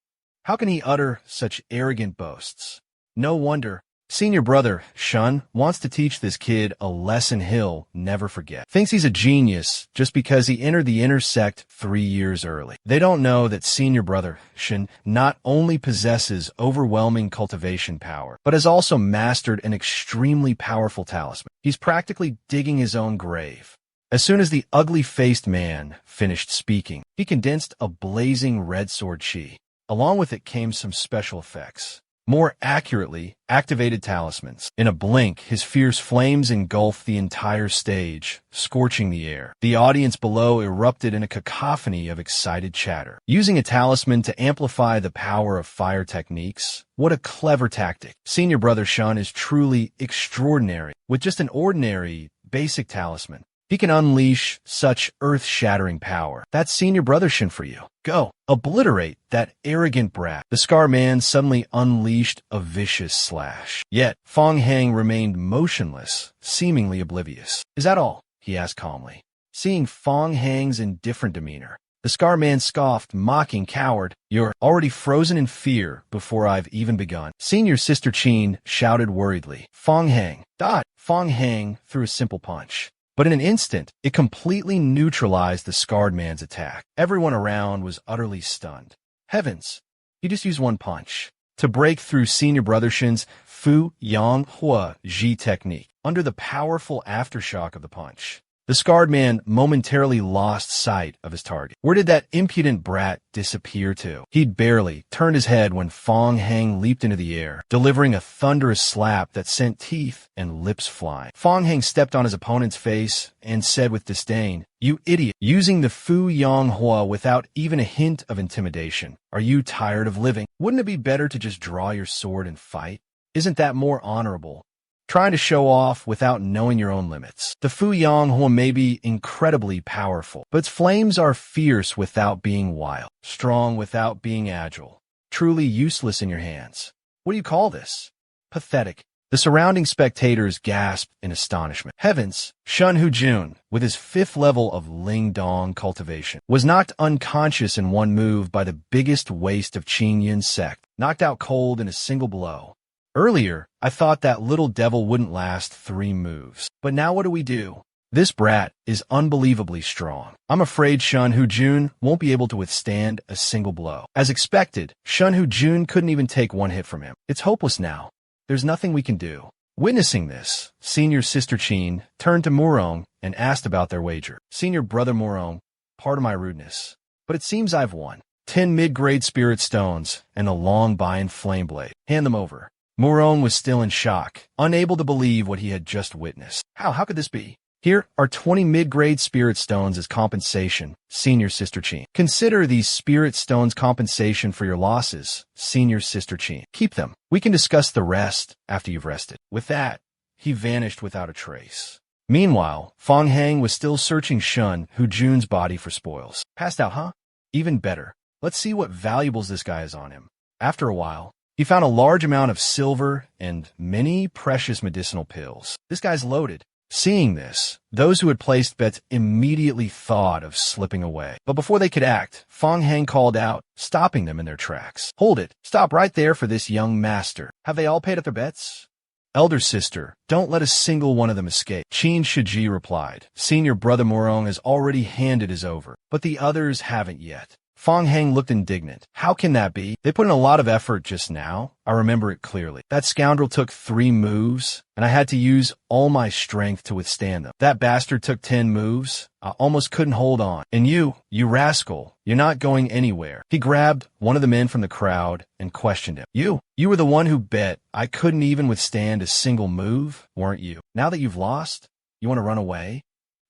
How can he utter such arrogant boasts? No wonder. Senior brother, Shun, wants to teach this kid a lesson he'll never forget. Thinks he's a genius just because he entered the inner sect 3 years early. They don't know that senior brother, Shun, not only possesses overwhelming cultivation power, but has also mastered an extremely powerful talisman. He's practically digging his own grave. As soon as the ugly-faced man finished speaking, he condensed a blazing red sword chi. Along with it came some special effects. More accurately, activated talismans. In a blink, his fierce flames engulfed the entire stage, scorching the air. The audience below erupted in a cacophony of excited chatter. Using a talisman to amplify the power of fire techniques? What a clever tactic. Senior brother Shun is truly extraordinary. With just an ordinary, basic talisman, he can unleash such earth-shattering power. That's senior brother Shun for you. Go, obliterate that arrogant brat. The Scar Man suddenly unleashed a vicious slash. Yet, Fong Heng remained motionless, seemingly oblivious. Is that all? He asked calmly. Seeing Fong Heng's indifferent demeanor, the Scar Man scoffed, mocking, coward. You're already frozen in fear before I've even begun. Senior sister Chin shouted worriedly. Fong Heng. Dot. Fong Heng threw a simple punch. But in an instant, it completely neutralized the scarred man's attack. Everyone around was utterly stunned. Heavens, he just used one punch to break through senior brother Shin's Fu Yang Hua Ji technique. Under the powerful aftershock of the punch, the scarred man momentarily lost sight of his target. Where did that impudent brat disappear to? He'd barely turned his head when Fong Heng leaped into the air, delivering a thunderous slap that sent teeth and lips flying. Fong Heng stepped on his opponent's face and said with disdain, You idiot, using the Fu Yang Hua without even a hint of intimidation. Are you tired of living? Wouldn't it be better to just draw your sword and fight? Isn't that more honorable? Trying to show off without knowing your own limits. The Fu Yang Hua may be incredibly powerful, but its flames are fierce without being wild, strong without being agile, truly useless in your hands. What do you call this? Pathetic. The surrounding spectators gasped in astonishment. Heavens, Shun Hujun, with his 5th level of Ling Dong cultivation, was knocked unconscious in one move by the biggest waste of Qin Yin's sect, knocked out cold in a single blow. Earlier, I thought that little devil wouldn't last 3 moves. But now what do we do? This brat is unbelievably strong. I'm afraid Shun Hujun won't be able to withstand a single blow. As expected, Shun Hujun couldn't even take 1 hit from him. It's hopeless now. There's nothing we can do. Witnessing this, senior sister Chin turned to Murong and asked about their wager. Senior brother Murong, pardon my rudeness, but it seems I've won. 10 mid-grade spirit stones, and a long Bayan flame blade. Hand them over. Morong was still in shock, unable to believe what he had just witnessed. How could this be? Here are 20 mid-grade spirit stones as compensation, Senior Sister Chin. Consider these spirit stones compensation for your losses, Senior Sister Chin. Keep them. We can discuss the rest after you've rested. With that, he vanished without a trace. Meanwhile, Fong Hang was still searching Shun Hu Jun's body for spoils. Passed out, huh? Even better. Let's see what valuables this guy has on him. After a while, he found a large amount of silver and many precious medicinal pills. This guy's loaded. Seeing this, those who had placed bets immediately thought of slipping away. But before they could act, Fong Hang called out, stopping them in their tracks. Hold it. Stop right there for this young master. Have they all paid up their bets? Elder sister, don't let a single one of them escape. Qin Shiji replied. Senior brother Morong has already handed his over, but the others haven't yet. Fong Hang looked indignant. How can that be? They put in a lot of effort just now. I remember it clearly. That scoundrel took 3 moves, and I had to use all my strength to withstand them. That bastard took 10 moves. I almost couldn't hold on. And you rascal, you're not going anywhere. He grabbed one of the men from the crowd and questioned him. You were the one who bet I couldn't even withstand a single move, weren't you? Now that you've lost, you want to run away?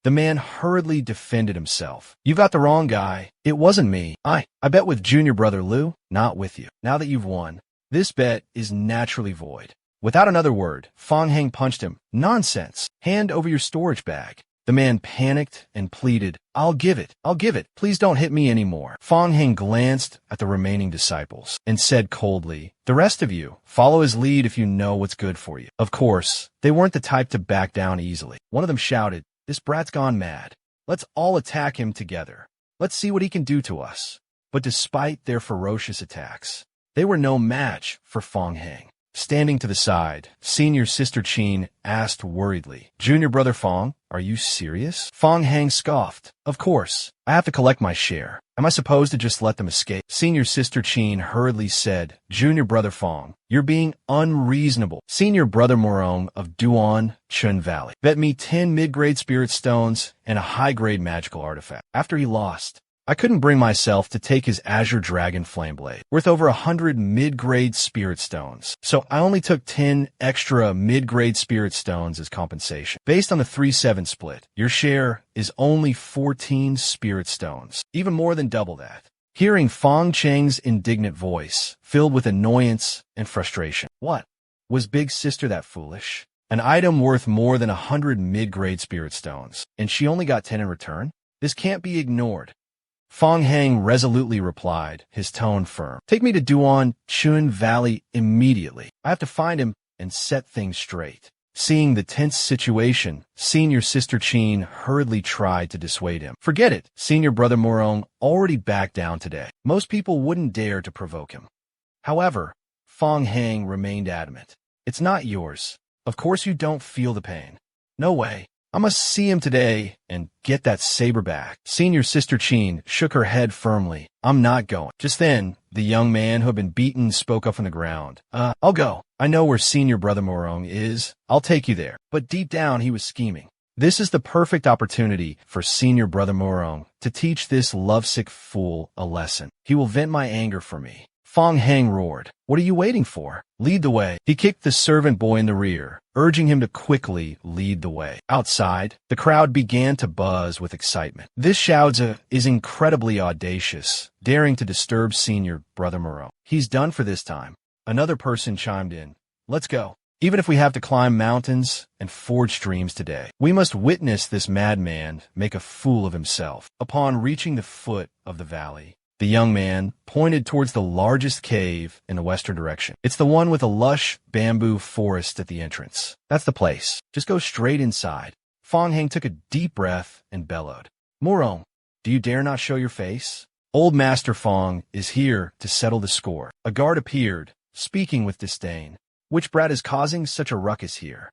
The man hurriedly defended himself. You got the wrong guy. It wasn't me. I bet with junior brother Liu, not with you. Now that you've won, this bet is naturally void. Without another word, Fong Hang punched him. Nonsense. Hand over your storage bag. The man panicked and pleaded, I'll give it. Please don't hit me anymore. Fong Hang glanced at the remaining disciples and said coldly, the rest of you, follow his lead if you know what's good for you. Of course, they weren't the type to back down easily. One of them shouted, this brat's gone mad. Let's all attack him together. Let's see what he can do to us. But despite their ferocious attacks, they were no match for Fong Hang. Standing to the side, Senior Sister Chin asked worriedly, Junior Brother Fong, are you serious? Fong Hang scoffed. Of course. I have to collect my share. Am I supposed to just let them escape? Senior Sister Chin hurriedly said, Junior Brother Fong, you're being unreasonable. Senior Brother Morong of Duan, Chun Valley, bet me 10 mid-grade spirit stones and a high-grade magical artifact. After he lost, I couldn't bring myself to take his Azure Dragon Flame Blade, worth over 100 mid-grade spirit stones. So I only took 10 extra mid-grade spirit stones as compensation. Based on the 3-7 split, your share is only 14 spirit stones, even more than double that. Hearing Fong Cheng's indignant voice, filled with annoyance and frustration. What? Was Big Sister that foolish? An item worth more than 100 mid-grade spirit stones, and she only got 10 in return? This can't be ignored. Fong Hang resolutely replied, his tone firm. Take me to Duan Chun Valley immediately. I have to find him and set things straight. Seeing the tense situation, Senior Sister Chin hurriedly tried to dissuade him. Forget it. Senior Brother Morong already backed down today. Most people wouldn't dare to provoke him. However, Fong Hang remained adamant. It's not yours. Of course you don't feel the pain. No way. I must see him today and get that saber back. Senior Sister Chin shook her head firmly. I'm not going. Just then, the young man who had been beaten spoke up from the ground. I'll go. I know where Senior Brother Morong is. I'll take you there. But deep down, he was scheming. This is the perfect opportunity for Senior Brother Morong to teach this lovesick fool a lesson. He will vent my anger for me. Fong Hang roared. What are you waiting for? Lead the way. He kicked the servant boy in the rear, urging him to quickly lead the way. Outside, the crowd began to buzz with excitement. This Xiaozi is incredibly audacious, daring to disturb Senior Brother Morong. He's done for this time. Another person chimed in. Let's go. Even if we have to climb mountains and forge streams today, we must witness this madman make a fool of himself. Upon reaching the foot of the valley, the young man pointed towards the largest cave in the western direction. It's the one with a lush bamboo forest at the entrance. That's the place. Just go straight inside. Fong Hang took a deep breath and bellowed. Morong, do you dare not show your face? Old Master Fong is here to settle the score. A guard appeared, speaking with disdain. Which brat is causing such a ruckus here?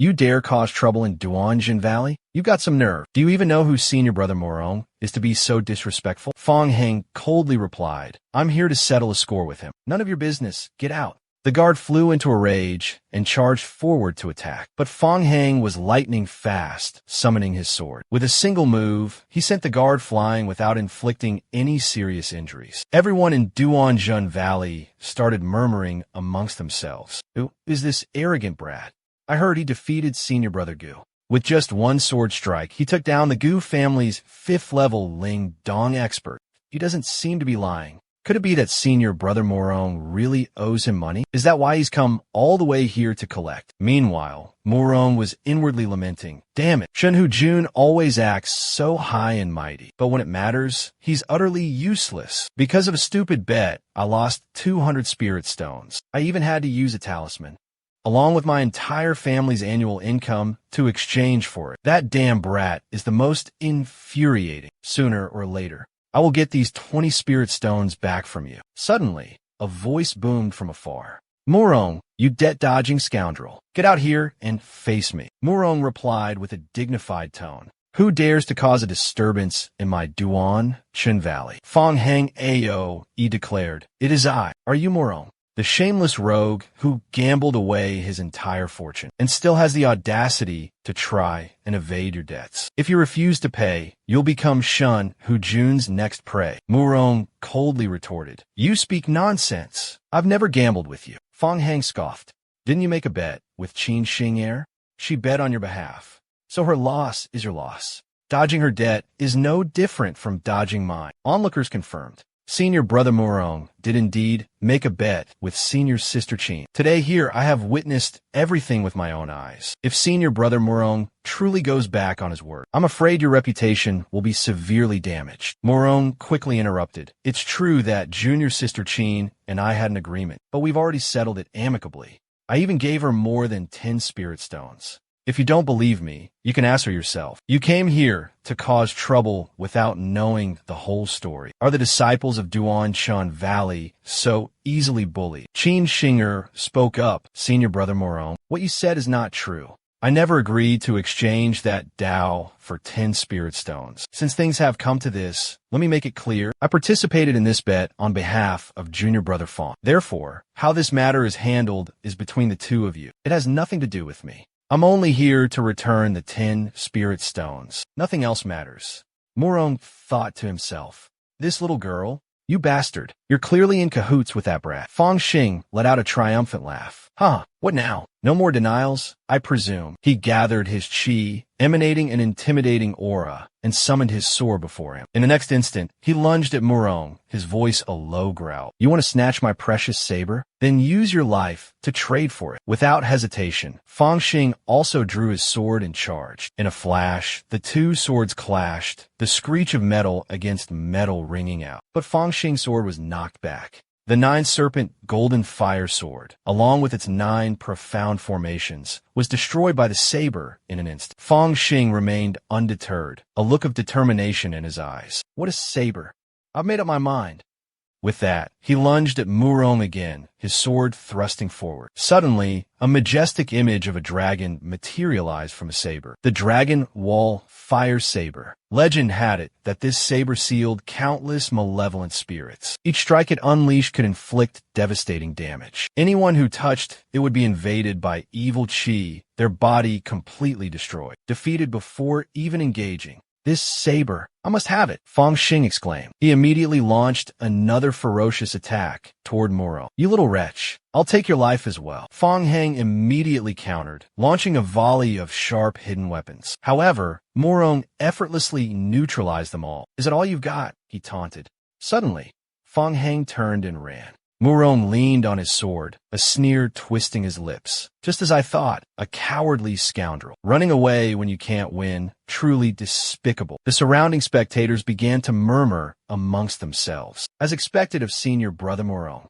You dare cause trouble in Duanjin Valley? You've got some nerve. Do you even know who Senior Brother Morong is to be so disrespectful? Fong Hang coldly replied, I'm here to settle a score with him. None of your business. Get out. The guard flew into a rage and charged forward to attack, but Fong Hang was lightning fast, summoning his sword. With a single move, he sent the guard flying without inflicting any serious injuries. Everyone in Duanjun Valley started murmuring amongst themselves, "Who is this arrogant brat? I heard he defeated Senior Brother Gu." With just one sword strike, he took down the Gu family's 5th-level Ling Dong expert. He doesn't seem to be lying. Could it be that Senior Brother Morong really owes him money? Is that why he's come all the way here to collect? Meanwhile, Morong was inwardly lamenting, "Damn it, Shenhu Jun always acts so high and mighty, but when it matters, he's utterly useless. Because of a stupid bet, I lost 200 spirit stones. I even had to use a talisman, along with my entire family's annual income, to exchange for it. That damn brat is the most infuriating. Sooner or later, I will get these 20 spirit stones back from you." Suddenly, a voice boomed from afar. "Morong, you debt-dodging scoundrel. Get out here and face me." Morong replied with a dignified tone. "Who dares to cause a disturbance in my Duan Chun Valley?" Fong Hang Ao, he declared. "It is I. Are you Morong, the shameless rogue who gambled away his entire fortune and still has the audacity to try and evade your debts? If you refuse to pay, you'll become Shun Hu Jun's next prey." Murong coldly retorted, "You speak nonsense. I've never gambled with you." Fong Hang scoffed. "Didn't you make a bet with Qin Xing Er? She bet on your behalf, so her loss is your loss. Dodging her debt is no different from dodging mine." Onlookers confirmed. Senior Brother Morong did indeed make a bet with Senior Sister Qin. Today here I have witnessed everything with my own eyes. If Senior Brother Morong truly goes back on his word, I'm afraid your reputation will be severely damaged. Morong quickly interrupted. "It's true that Junior Sister Qin and I had an agreement, but we've already settled it amicably. I even gave her more than 10 spirit stones. If you don't believe me, you can ask her yourself. You came here to cause trouble without knowing the whole story. Are the disciples of Duan Chun Valley so easily bullied?" Qin Shinger spoke up. "Senior Brother Morong, what you said is not true. I never agreed to exchange that Dao for 10 spirit stones. Since things have come to this, let me make it clear. I participated in this bet on behalf of Junior Brother Fong. Therefore, how this matter is handled is between the two of you. It has nothing to do with me. I'm only here to return the 10 spirit stones. Nothing else matters." Morong thought to himself, "This little girl? You bastard. You're clearly in cahoots with that brat." Fong Xing let out a triumphant laugh. "Huh, what now? No more denials, I presume." He gathered his chi, emanating an intimidating aura, and summoned his sword before him. In the next instant, he lunged at Morong, his voice a low growl. "You want to snatch my precious saber? Then use your life to trade for it." Without hesitation, Fong Xing also drew his sword and charged. In a flash, the two swords clashed, the screech of metal against metal ringing out. But Fong Xing's sword was knocked back. The 9-serpent golden fire sword, along with its 9 profound formations, was destroyed by the saber in an instant. Fong Xing remained undeterred, a look of determination in his eyes. "What a saber! I've made up my mind." With that, he lunged at Murong again, his sword thrusting forward. Suddenly, a majestic image of a dragon materialized from a saber. The Dragon Wall Fire Saber. Legend had it that this saber sealed countless malevolent spirits. Each strike it unleashed could inflict devastating damage. Anyone who touched it would be invaded by evil chi, their body completely destroyed, defeated before even engaging. "This saber, I must have it," Fong Xing exclaimed. He immediately launched another ferocious attack toward Moro. "You little wretch, I'll take your life as well." Fong Hang immediately countered, launching a volley of sharp hidden weapons. However, Morong effortlessly neutralized them all. "Is it all you've got?" he taunted. Suddenly, Fong Hang turned and ran. Murong leaned on his sword, a sneer twisting his lips. "Just as I thought, a cowardly scoundrel. Running away when you can't win, truly despicable." The surrounding spectators began to murmur amongst themselves. As expected of Senior Brother Murong,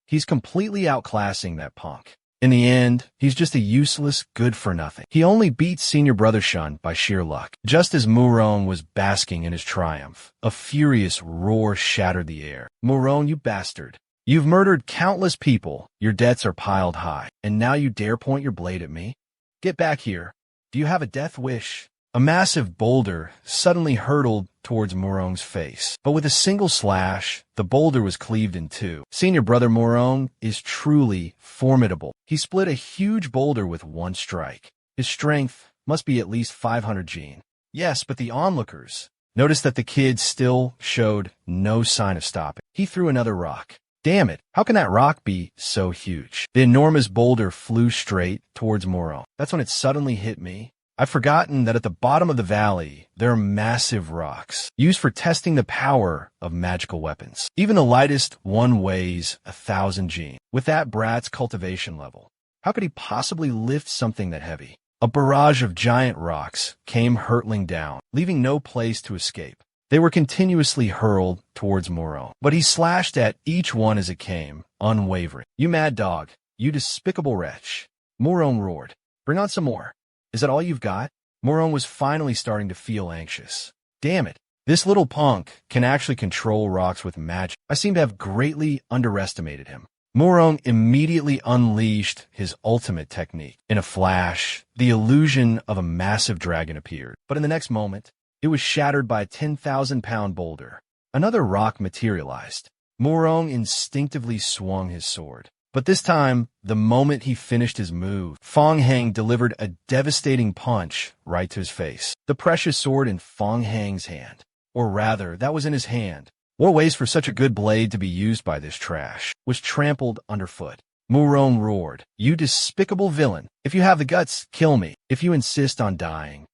he's completely outclassing that punk. In the end, he's just a useless good-for-nothing. He only beat Senior Brother Shun by sheer luck. Just as Murong was basking in his triumph, a furious roar shattered the air. "Murong, you bastard. You've murdered countless people, your debts are piled high, and now you dare point your blade at me? Get back here. Do you have a death wish? A massive boulder suddenly hurtled towards Morong's face. But with a single slash, the boulder was cleaved in two. Senior brother Morong is truly formidable. He split a huge boulder with one strike. His strength must be at least 500 gene. Yes, but the onlookers noticed that the kid still showed no sign of stopping. He threw another rock. Damn it, how can that rock be so huge? The enormous boulder flew straight towards Morong. That's when it suddenly hit me. I've forgotten that at the bottom of the valley, there are massive rocks used for testing the power of magical weapons. Even the lightest one weighs 1,000 gene. With that brat's cultivation level, how could he possibly lift something that heavy? A barrage of giant rocks came hurtling down, leaving no place to escape. They were continuously hurled towards Morong, but he slashed at each one as it came, unwavering. You mad dog, you despicable wretch. Morong roared. Bring on some more. Is that all you've got? Morong was finally starting to feel anxious. Damn it, this little punk can actually control rocks with magic. I seem to have greatly underestimated him. Morong immediately unleashed his ultimate technique. In a flash, the illusion of a massive dragon appeared, but in the next moment, it was shattered by a 10,000-pound boulder. Another rock materialized. Morong instinctively swung his sword. But this time, the moment he finished his move, Fong Heng delivered a devastating punch right to his face. The precious sword in Fong Heng's hand. Or rather, that was in his hand. What ways for such a good blade to be used by this trash? Was trampled underfoot. Morong roared. You despicable villain. If you have the guts, kill me. If you insist on dying,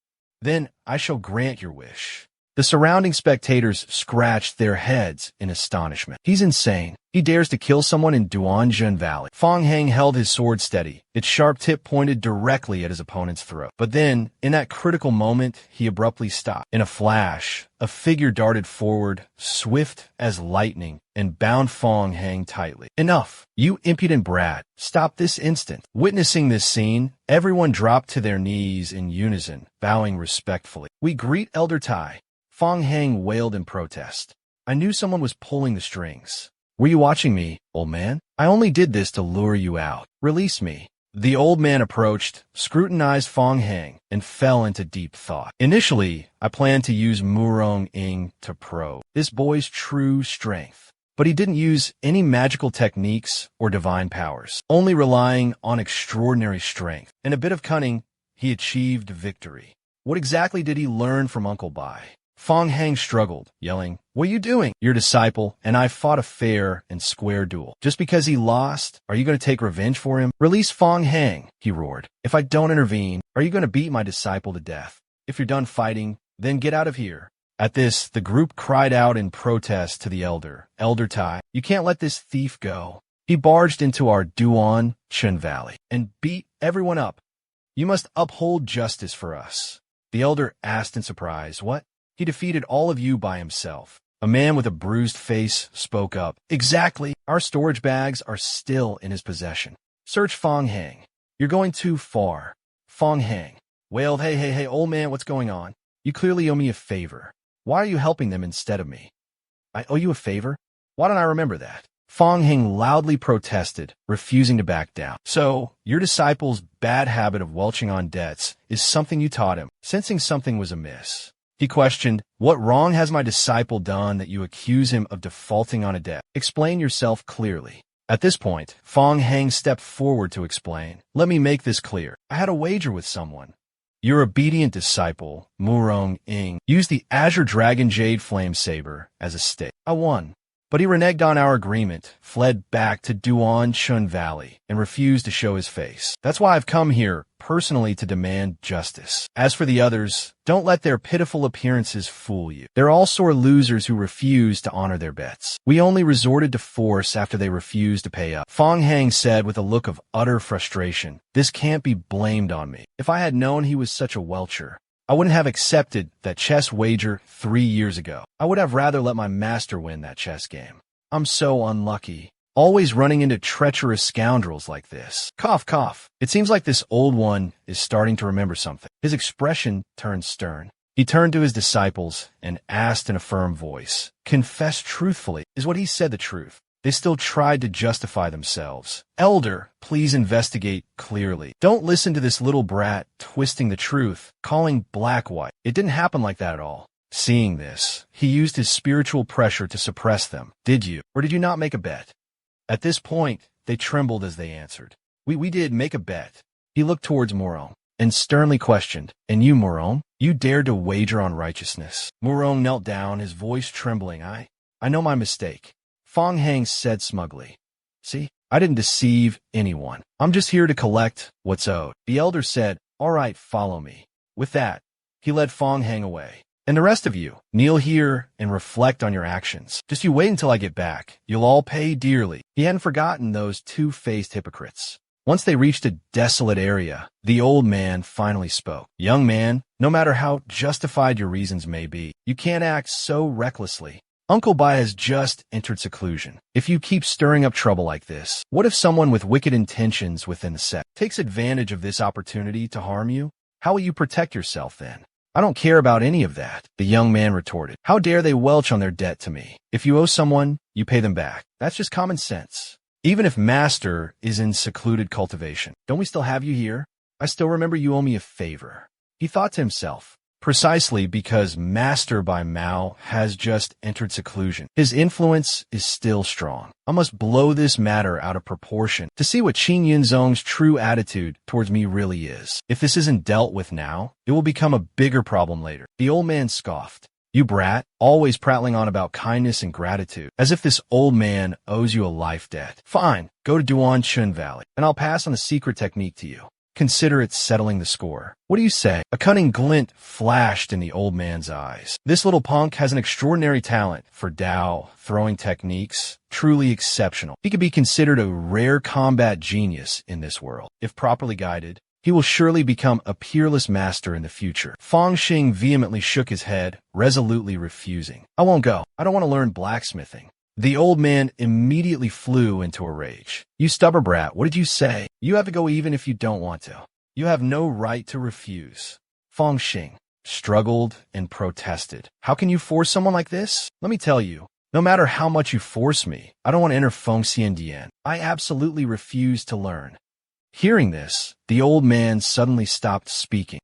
then I shall grant your wish. The surrounding spectators scratched their heads in astonishment. He's insane. He dares to kill someone in Duanjun Valley. Fong Heng held his sword steady, its sharp tip pointed directly at his opponent's throat. But then, in that critical moment, he abruptly stopped. In a flash, a figure darted forward, swift as lightning, and bound Fong Heng tightly. Enough! You impudent brat! Stop this instant! Witnessing this scene, everyone dropped to their knees in unison, bowing respectfully. We greet Elder Tai. Fong Heng wailed in protest. I knew someone was pulling the strings. Were you watching me, old man? I only did this to lure you out. Release me. The old man approached, scrutinized Fong Heng, and fell into deep thought. Initially, I planned to use Murong Ing to probe this boy's true strength. But he didn't use any magical techniques or divine powers. Only relying on extraordinary strength and a bit of cunning, he achieved victory. What exactly did he learn from Uncle Bai? Fong Heng struggled, yelling, What are you doing? Your disciple and I fought a fair and square duel. Just because he lost, are you going to take revenge for him? Release Fong Heng, he roared. If I don't intervene, are you going to beat my disciple to death? If you're done fighting, then get out of here. At this, the group cried out in protest to the elder. Elder Tai, you can't let this thief go. He barged into our Duan Chun Valley and beat everyone up. You must uphold justice for us. The elder asked in surprise, What? He defeated all of you by himself. A man with a bruised face spoke up. Exactly. Our storage bags are still in his possession. Search Fong Heng. You're going too far. Fong Heng wailed, Hey, old man, what's going on? You clearly owe me a favor. Why are you helping them instead of me? I owe you a favor? Why don't I remember that? Fong Heng loudly protested, refusing to back down. So, your disciple's bad habit of welching on debts is something you taught him. Sensing something was amiss, he questioned, What wrong has my disciple done that you accuse him of defaulting on a debt? Explain yourself clearly. At this point, Fong Heng stepped forward to explain. Let me make this clear. I had a wager with someone. Your obedient disciple, Murong Ing, used the Azure Dragon Jade Flame Saber as a stake. I won. But he reneged on our agreement, fled back to Duan Chun Valley, and refused to show his face. That's why I've come here, personally, to demand justice. As for the others, don't let their pitiful appearances fool you. They're all sore losers who refuse to honor their bets. We only resorted to force after they refused to pay up. Fong Heng said with a look of utter frustration, This can't be blamed on me. If I had known he was such a welcher, I wouldn't have accepted that chess wager 3 years ago. I would have rather let my master win that chess game. I'm so unlucky. Always running into treacherous scoundrels like this. Cough, cough. It seems like this old one is starting to remember something. His expression turned stern. He turned to his disciples and asked in a firm voice, Confess truthfully. Is what he said the truth? They still tried to justify themselves. Elder, please investigate clearly. Don't listen to this little brat twisting the truth, calling black white. It didn't happen like that at all. Seeing this, he used his spiritual pressure to suppress them. Did you, or did you not make a bet? At this point, they trembled as they answered. We did make a bet. He looked towards Morong and sternly questioned, and you, Morong? You dared to wager on righteousness. Morong knelt down, his voice trembling. I know my mistake. Fong Hang said smugly. See, I didn't deceive anyone. I'm just here to collect what's owed. The elder said, all right, follow me. With that, he led Fong Hang away. And the rest of you, kneel here and reflect on your actions. Just you wait until I get back. You'll all pay dearly. He hadn't forgotten those two-faced hypocrites. Once they reached a desolate area, the old man finally spoke. Young man, no matter how justified your reasons may be, you can't act so recklessly. Uncle Bai has just entered seclusion. If you keep stirring up trouble like this, what if someone with wicked intentions within the sect takes advantage of this opportunity to harm you? How will you protect yourself then? I don't care about any of that, the young man retorted. How dare they welch on their debt to me? If you owe someone, you pay them back. That's just common sense. Even if Master is in secluded cultivation, don't we still have you here? I still remember you owe me a favor. He thought to himself, precisely because Master by Mao has just entered seclusion. His influence is still strong. I must blow this matter out of proportion to see what Qin Yunzong's true attitude towards me really is. If this isn't dealt with now, it will become a bigger problem later. The old man scoffed. You brat, always prattling on about kindness and gratitude, as if this old man owes you a life debt. Fine, go to Duanchun Valley, and I'll pass on the secret technique to you. Consider it settling the score. What do you say? A cunning glint flashed in the old man's eyes. This little punk has an extraordinary talent for Dao throwing techniques, truly exceptional. He could be considered a rare combat genius in this world. If properly guided, he will surely become a peerless master in the future. Fong Xing vehemently shook his head, resolutely refusing. I won't go. I don't want to learn blacksmithing. The old man immediately flew into a rage. You stubborn brat, what did you say? You have to go even if you don't want to. You have no right to refuse. Fong Xing struggled and protested. How can you force someone like this? Let me tell you, no matter how much you force me, I don't want to enter Feng Xiandian. I absolutely refuse to learn. Hearing this, the old man suddenly stopped speaking.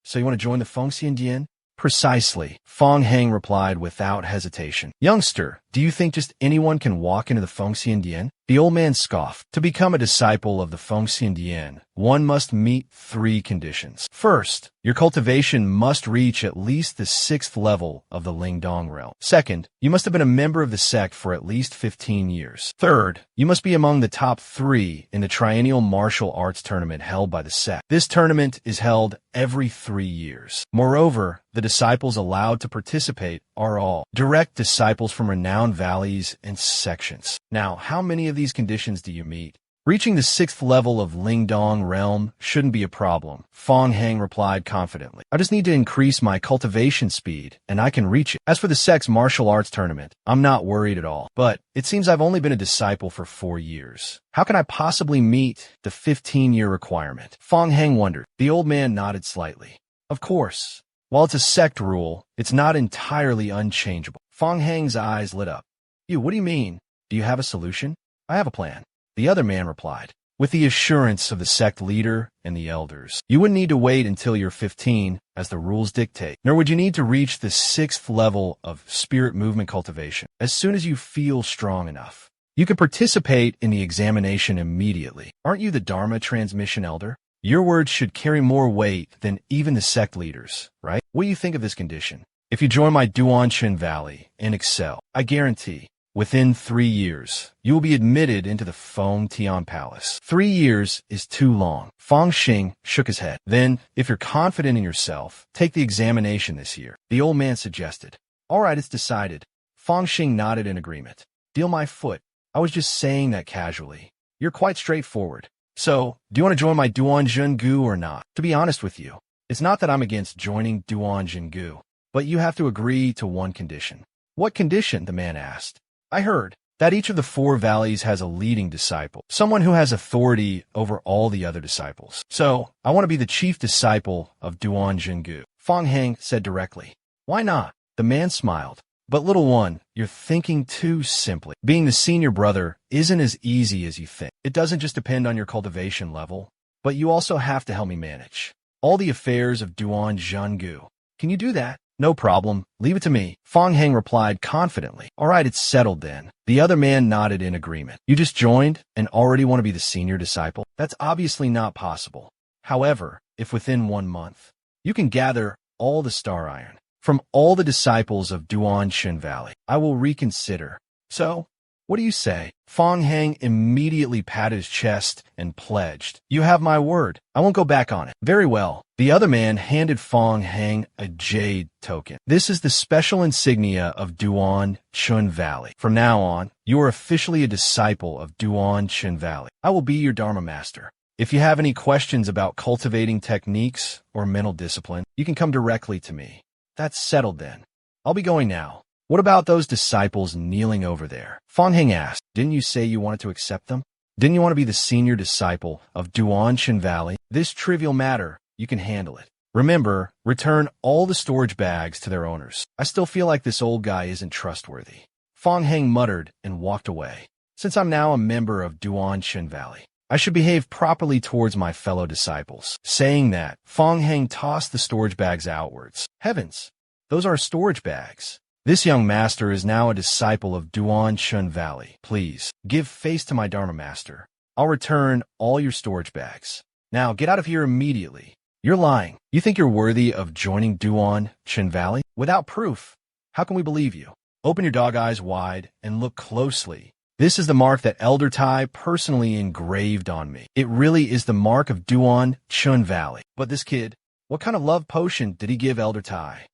So you want to join the Feng Xiandian? Precisely, Fong Hang replied without hesitation. Youngster, do you think just anyone can walk into the Feng Xiandian? The old man scoffed. To become a disciple of the Feng Xiandian, one must meet 3 conditions. First, your cultivation must reach at least the 6th level of the Lingdong realm. Second, you must have been a member of the sect for at least 15 years. Third, you must be among the top 3 in the triennial martial arts tournament held by the sect. This tournament is held every 3 years. Moreover, the disciples allowed to participate are all direct disciples from renowned valleys and sections. Now, how many of these conditions do you meet? Reaching the 6th level of Lingdong realm shouldn't be a problem, Fong Hang replied confidently. I just need to increase my cultivation speed, and I can reach it. As for the sect's martial arts tournament, I'm not worried at all. But it seems I've only been a disciple for 4 years. How can I possibly meet the 15-year requirement? Fong Hang wondered. The old man nodded slightly. Of course. While it's a sect rule, it's not entirely unchangeable. Fong Hang's eyes lit up. What do you mean? Do you have a solution? I have a plan. The other man replied, with the assurance of the sect leader and the elders. You wouldn't need to wait until you're 15, as the rules dictate, nor would you need to reach the 6th level of spirit movement cultivation. As soon as you feel strong enough, you could participate in the examination immediately. Aren't you the Dharma transmission elder? Your words should carry more weight than even the sect leaders, right? What do you think of this condition? If you join my Duanchun Valley and excel, I guarantee, within 3 years, you will be admitted into the Feng Tian Palace. 3 years is too long. Fong Xing shook his head. Then, if you're confident in yourself, take the examination this year, the old man suggested. All right, it's decided. Fong Xing nodded in agreement. Deal my foot. I was just saying that casually. You're quite straightforward. So, do you want to join my Duanjun Gu or not? To be honest with you, it's not that I'm against joining Duanjun Gu, but you have to agree to one condition. What condition? The man asked. I heard that each of the 4 valleys has a leading disciple, someone who has authority over all the other disciples. So, I want to be the chief disciple of Duanjun Gu. Fong Hang said directly. Why not? The man smiled. But little one, you're thinking too simply. Being the senior brother isn't as easy as you think. It doesn't just depend on your cultivation level, but you also have to help me manage all the affairs of Duan Zhenggu. Can you do that? No problem. Leave it to me. Fong Heng replied confidently. All right, it's settled then. The other man nodded in agreement. You just joined and already want to be the senior disciple? That's obviously not possible. However, if within 1 month, you can gather all the star iron from all the disciples of Duanshan Valley, I will reconsider. So, what do you say? Fong Heng immediately patted his chest and pledged. You have my word. I won't go back on it. Very well. The other man handed Fong Heng a jade token. This is the special insignia of Duanshan Valley. From now on, you are officially a disciple of Duanshan Valley. I will be your Dharma master. If you have any questions about cultivating techniques or mental discipline, you can come directly to me. That's settled then. I'll be going now. What about those disciples kneeling over there? Fong Heng asked. Didn't you say you wanted to accept them? Didn't you want to be the senior disciple of Duanshan Valley? This trivial matter, you can handle it. Remember, return all the storage bags to their owners. I still feel like this old guy isn't trustworthy. Fong Heng muttered and walked away. Since I'm now a member of Duanshan Valley, I should behave properly towards my fellow disciples. Saying that, Fong Heng tossed the storage bags outwards. Heavens, those are storage bags. This young master is now a disciple of Duanshan Valley. Please, give face to my Dharma master. I'll return all your storage bags. Now, get out of here immediately. You're lying. You think you're worthy of joining Duanshan Valley? Without proof, how can we believe you? Open your dog eyes wide and look closely. This is the mark that Elder Tai personally engraved on me. It really is the mark of Duanshan Valley. But this kid, what kind of love potion did he give Elder Tai?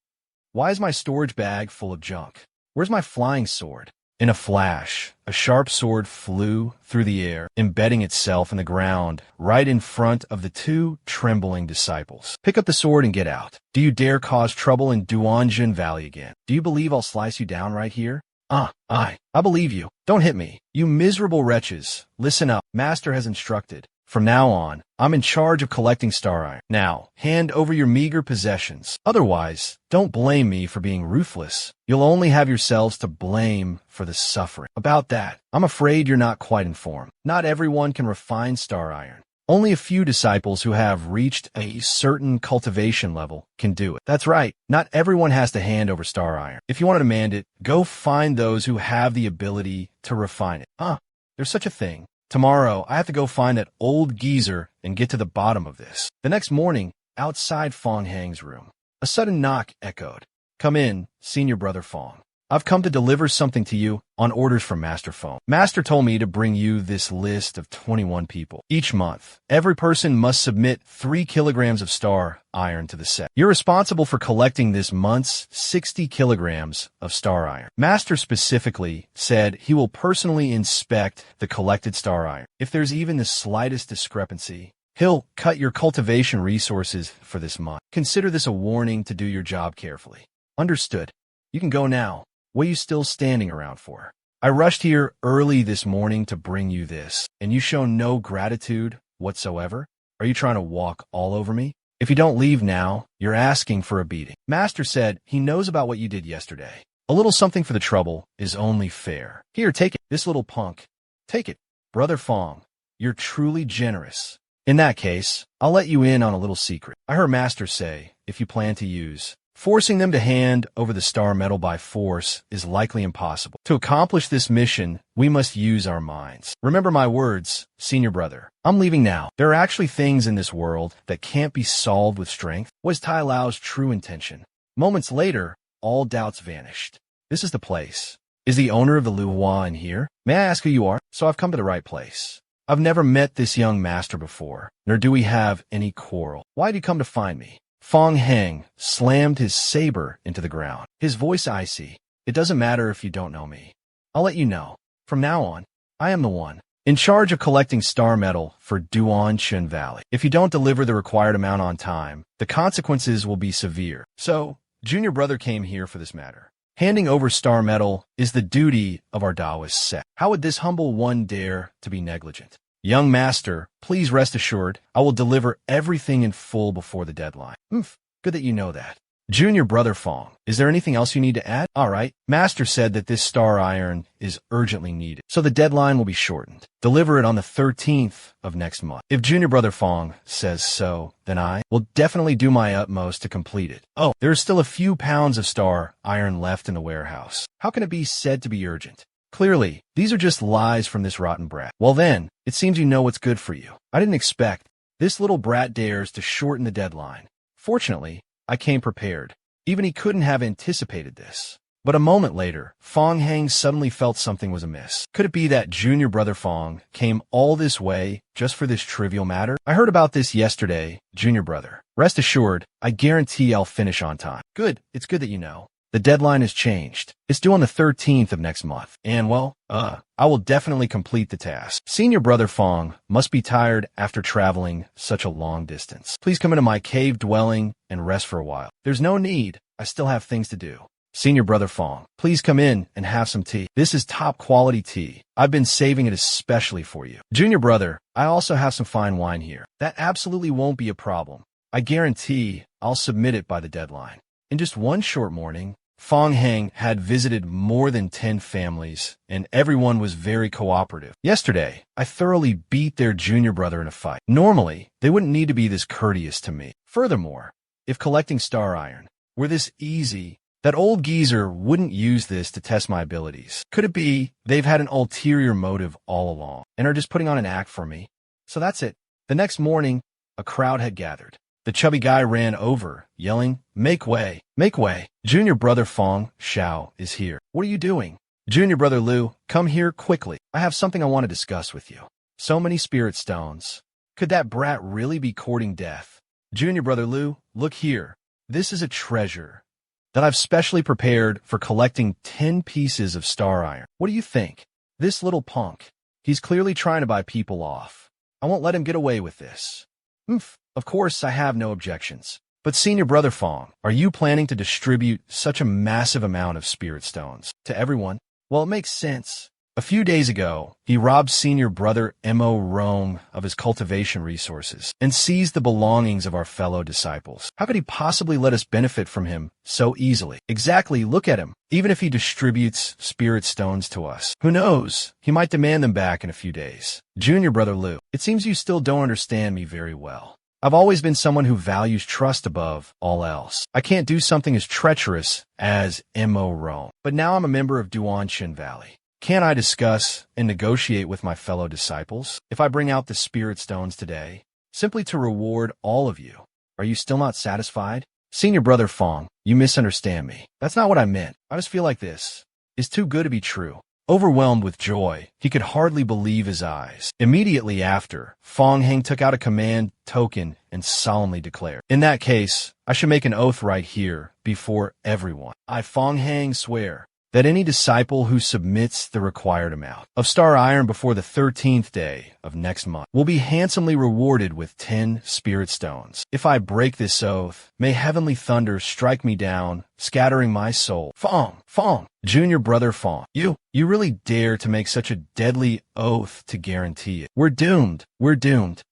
Why is my storage bag full of junk? Where's my flying sword? In a flash, a sharp sword flew through the air, embedding itself in the ground right in front of the two trembling disciples. Pick up the sword and get out. Do you dare cause trouble in Duanshan Valley again? Do you believe I'll slice you down right here? I believe you. Don't hit me. You miserable wretches. Listen up. Master has instructed. From now on, I'm in charge of collecting star iron. Now, hand over your meager possessions. Otherwise, don't blame me for being ruthless. You'll only have yourselves to blame for the suffering. About that, I'm afraid you're not quite informed. Not everyone can refine star iron. Only a few disciples who have reached a certain cultivation level can do it. That's right. Not everyone has to hand over star iron. If you want to demand it, go find those who have the ability to refine it. There's such a thing. Tomorrow, I have to go find that old geezer and get to the bottom of this. The next morning, outside Fong Heng's room, a sudden knock echoed. Come in, senior brother Fong. I've come to deliver something to you on orders from Master Fong. Master told me to bring you this list of 21 people. Each month, every person must submit 3 kilograms of star iron to the set. You're responsible for collecting this month's 60 kilograms of star iron. Master specifically said he will personally inspect the collected star iron. If there's even the slightest discrepancy, he'll cut your cultivation resources for this month. Consider this a warning to do your job carefully. Understood. You can go now. What are you still standing around for? I rushed here early this morning to bring you this, and you show no gratitude whatsoever? Are you trying to walk all over me? If you don't leave now, you're asking for a beating. Master said he knows about what you did yesterday. A little something for the trouble is only fair. Here, take it. This little punk. Take it. Brother Fong, you're truly generous. In that case, I'll let you in on a little secret. I heard Master say, if you plan to use forcing them to hand over the star metal by force is likely impossible. To accomplish this mission, we must use our minds. Remember my words, senior brother. I'm leaving now. There are actually things in this world that can't be solved with strength. Was Tai Lao's true intention? Moments later, all doubts vanished. This is the place. Is the owner of the Luhua in here? May I ask who you are? So I've come to the right place. I've never met this young master before, nor do we have any quarrel. Why did you come to find me? Fong Heng slammed his saber into the ground, his voice icy. It doesn't matter if you don't know me. I'll let you know. From now on, I am the one in charge of collecting star metal for Duanshan Valley. If you don't deliver the required amount on time, the consequences will be severe. So, junior brother came here for this matter. Handing over star metal is the duty of our Taoist sect. How would this humble one dare to be negligent? Young master, please rest assured, I will deliver everything in full before the deadline. Good that you know that. Junior brother Fong, is there anything else you need to add? All right. Master said that this star iron is urgently needed, so the deadline will be shortened. Deliver it on the 13th of next month. If Junior brother Fong says so, then I will definitely do my utmost to complete it. Oh, there are still a few pounds of star iron left in the warehouse. How can it be said to be urgent? Clearly, these are just lies from this rotten brat. Well then, it seems you know what's good for you. I didn't expect. This little brat dares to shorten the deadline. Fortunately, I came prepared. Even he couldn't have anticipated this. But a moment later, Fong Hang suddenly felt something was amiss. Could it be that Junior brother Fong came all this way just for this trivial matter? I heard about this yesterday, Junior brother. Rest assured, I guarantee I'll finish on time. Good, it's good that you know. The deadline has changed. It's due on the 13th of next month. And well, I will definitely complete the task. Senior brother Fong must be tired after traveling such a long distance. Please come into my cave dwelling and rest for a while. There's no need. I still have things to do. Senior brother Fong, please come in and have some tea. This is top quality tea. I've been saving it especially for you. Junior brother, I also have some fine wine here. That absolutely won't be a problem. I guarantee I'll submit it by the deadline. In just one short morning, Fong Hang had visited more than 10 families, and everyone was very cooperative. Yesterday, I thoroughly beat their junior brother in a fight. Normally, they wouldn't need to be this courteous to me. Furthermore, if collecting star iron were this easy, that old geezer wouldn't use this to test my abilities. Could it be they've had an ulterior motive all along and are just putting on an act for me? So that's it. The next morning, a crowd had gathered. The chubby guy ran over, yelling, "Make way! Make way! Junior brother Fong Xiao is here. What are you doing? Junior brother Liu, come here quickly. I have something I want to discuss with you." So many spirit stones. Could that brat really be courting death? Junior brother Liu, look here. This is a treasure that I've specially prepared for collecting 10 pieces of star iron. What do you think? This little punk. He's clearly trying to buy people off. I won't let him get away with this. Of course, I have no objections. But Senior Brother Fong, are you planning to distribute such a massive amount of spirit stones to everyone? Well, it makes sense. A few days ago, he robbed Senior Brother Mo Rong of his cultivation resources and seized the belongings of our fellow disciples. How could he possibly let us benefit from him so easily? Exactly, look at him. Even if he distributes spirit stones to us, who knows? He might demand them back in a few days. Junior Brother Liu, it seems you still don't understand me very well. I've always been someone who values trust above all else. I can't do something as treacherous as Mo Rong, but now I'm a member of Duanshin Valley. Can't I discuss and negotiate with my fellow disciples if I bring out the spirit stones today, simply to reward all of you? Are you still not satisfied? Senior Brother Fong, you misunderstand me. That's not what I meant. I just feel like this is too good to be true. Overwhelmed with joy, he could hardly believe his eyes. Immediately after, Fong Hang took out a command token and solemnly declared, "In that case, I should make an oath right here before everyone. I, Fong Hang, swear that any disciple who submits the required amount of star iron before the 13th day of next month will be handsomely rewarded with 10 spirit stones. If I break this oath, may heavenly thunder strike me down, scattering my soul." Fong, Junior Brother Fong, you really dare to make such a deadly oath to guarantee it. We're doomed.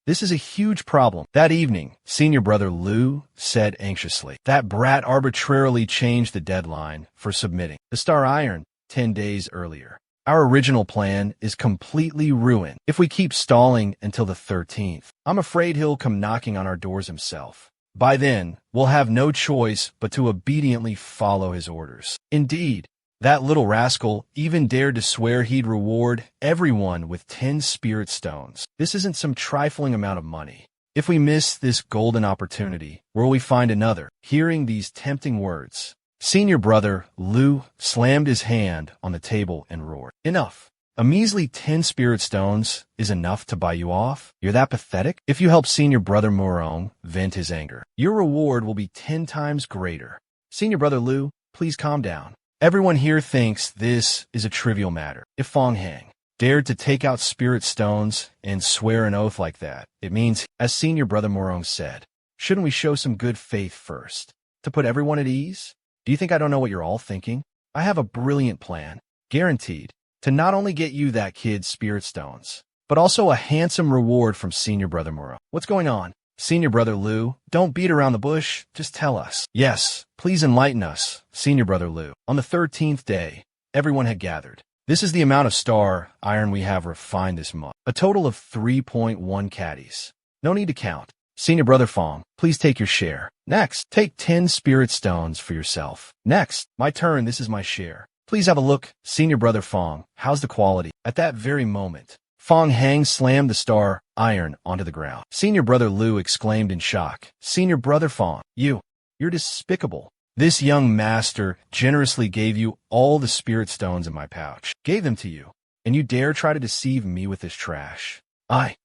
This is a huge problem. That evening, Senior Brother Liu said anxiously, "That brat arbitrarily changed the deadline for submitting the star iron 10 days earlier. Our original plan is completely ruined if we keep stalling until the 13th. I'm afraid he'll come knocking on our doors himself. By then, we'll have no choice but to obediently follow his orders." Indeed, that little rascal even dared to swear he'd reward everyone with 10 spirit stones. This isn't some trifling amount of money. If we miss this golden opportunity, where will we find another? Hearing these tempting words, Senior Brother Liu slammed his hand on the table and roared, "Enough! A measly 10 spirit stones is enough to buy you off? You're that pathetic? If you help Senior Brother Morong vent his anger, your reward will be 10 times greater." Senior Brother Liu, please calm down. Everyone here thinks this is a trivial matter. If Fong Hang dared to take out spirit stones and swear an oath like that, it means, as Senior Brother Morong said, shouldn't we show some good faith first, to put everyone at ease? Do you think I don't know what you're all thinking? I have a brilliant plan, guaranteed, to not only get you that kid's spirit stones, but also a handsome reward from Senior Brother Morong. What's going on? Senior Brother Liu, don't beat around the bush, just tell us. Yes, please enlighten us, Senior Brother Liu. On the 13th day, everyone had gathered. This is the amount of star iron we have refined this month. A total of 3.1 caddies. No need to count. Senior Brother Fong, please take your share. Next, take 10 spirit stones for yourself. Next, my turn, this is my share. Please have a look, Senior Brother Fong, how's the quality? At that very moment, Fong Hang slammed the star iron onto the ground. Senior Brother Liu exclaimed in shock, Senior Brother Fong, you're despicable. This young master generously gave you all the spirit stones in my pouch, gave them to you, and you dare try to deceive me with this trash.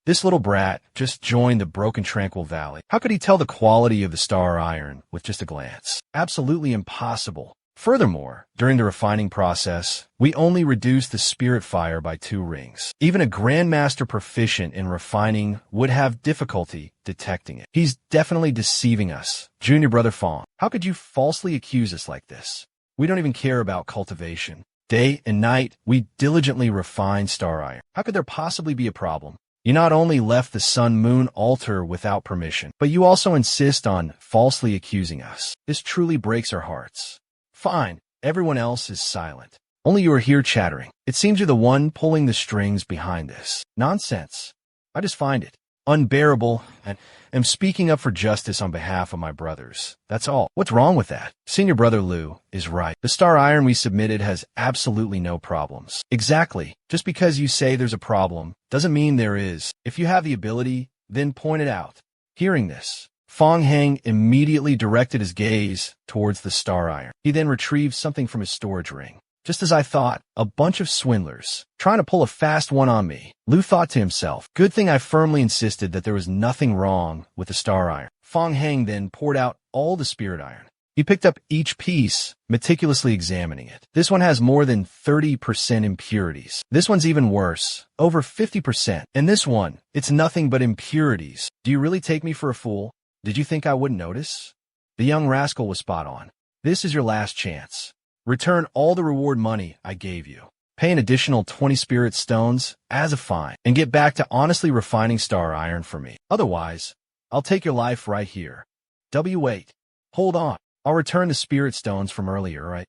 This little brat just joined the broken tranquil valley. How could he tell the quality of the star iron with just a glance? Absolutely impossible. Furthermore, during the refining process, we only reduced the spirit fire by 2 rings. Even a grandmaster proficient in refining would have difficulty detecting it. He's definitely deceiving us. Junior Brother Fong, how could you falsely accuse us like this? We don't even care about cultivation. Day and night, we diligently refine star iron. How could there possibly be a problem? You not only left the sun-moon altar without permission, but you also insist on falsely accusing us. This truly breaks our hearts. Fine, everyone else is silent. Only you are here chattering. It seems you're the one pulling the strings behind this. Nonsense. I just find it unbearable and am speaking up for justice on behalf of my brothers. That's all. What's wrong with that? Senior Brother Liu is right. The star iron we submitted has absolutely no problems. Exactly. Just because you say there's a problem doesn't mean there is. If you have the ability, then point it out. Hearing this, Fong Hang immediately directed his gaze towards the star iron. He then retrieved something from his storage ring. Just as I thought, a bunch of swindlers, trying to pull a fast one on me. Liu thought to himself, good thing I firmly insisted that there was nothing wrong with the star iron. Fong Hang then poured out all the spirit iron. He picked up each piece, meticulously examining it. This one has more than 30% impurities. This one's even worse, over 50%. And this one, it's nothing but impurities. Do you really take me for a fool? Did you think I wouldn't notice? The young rascal was spot on. This is your last chance. Return all the reward money I gave you. Pay an additional 20 spirit stones as a fine, and get back to honestly refining star iron for me. Otherwise, I'll take your life right here. Wait. Hold on. I'll return the spirit stones from earlier, right?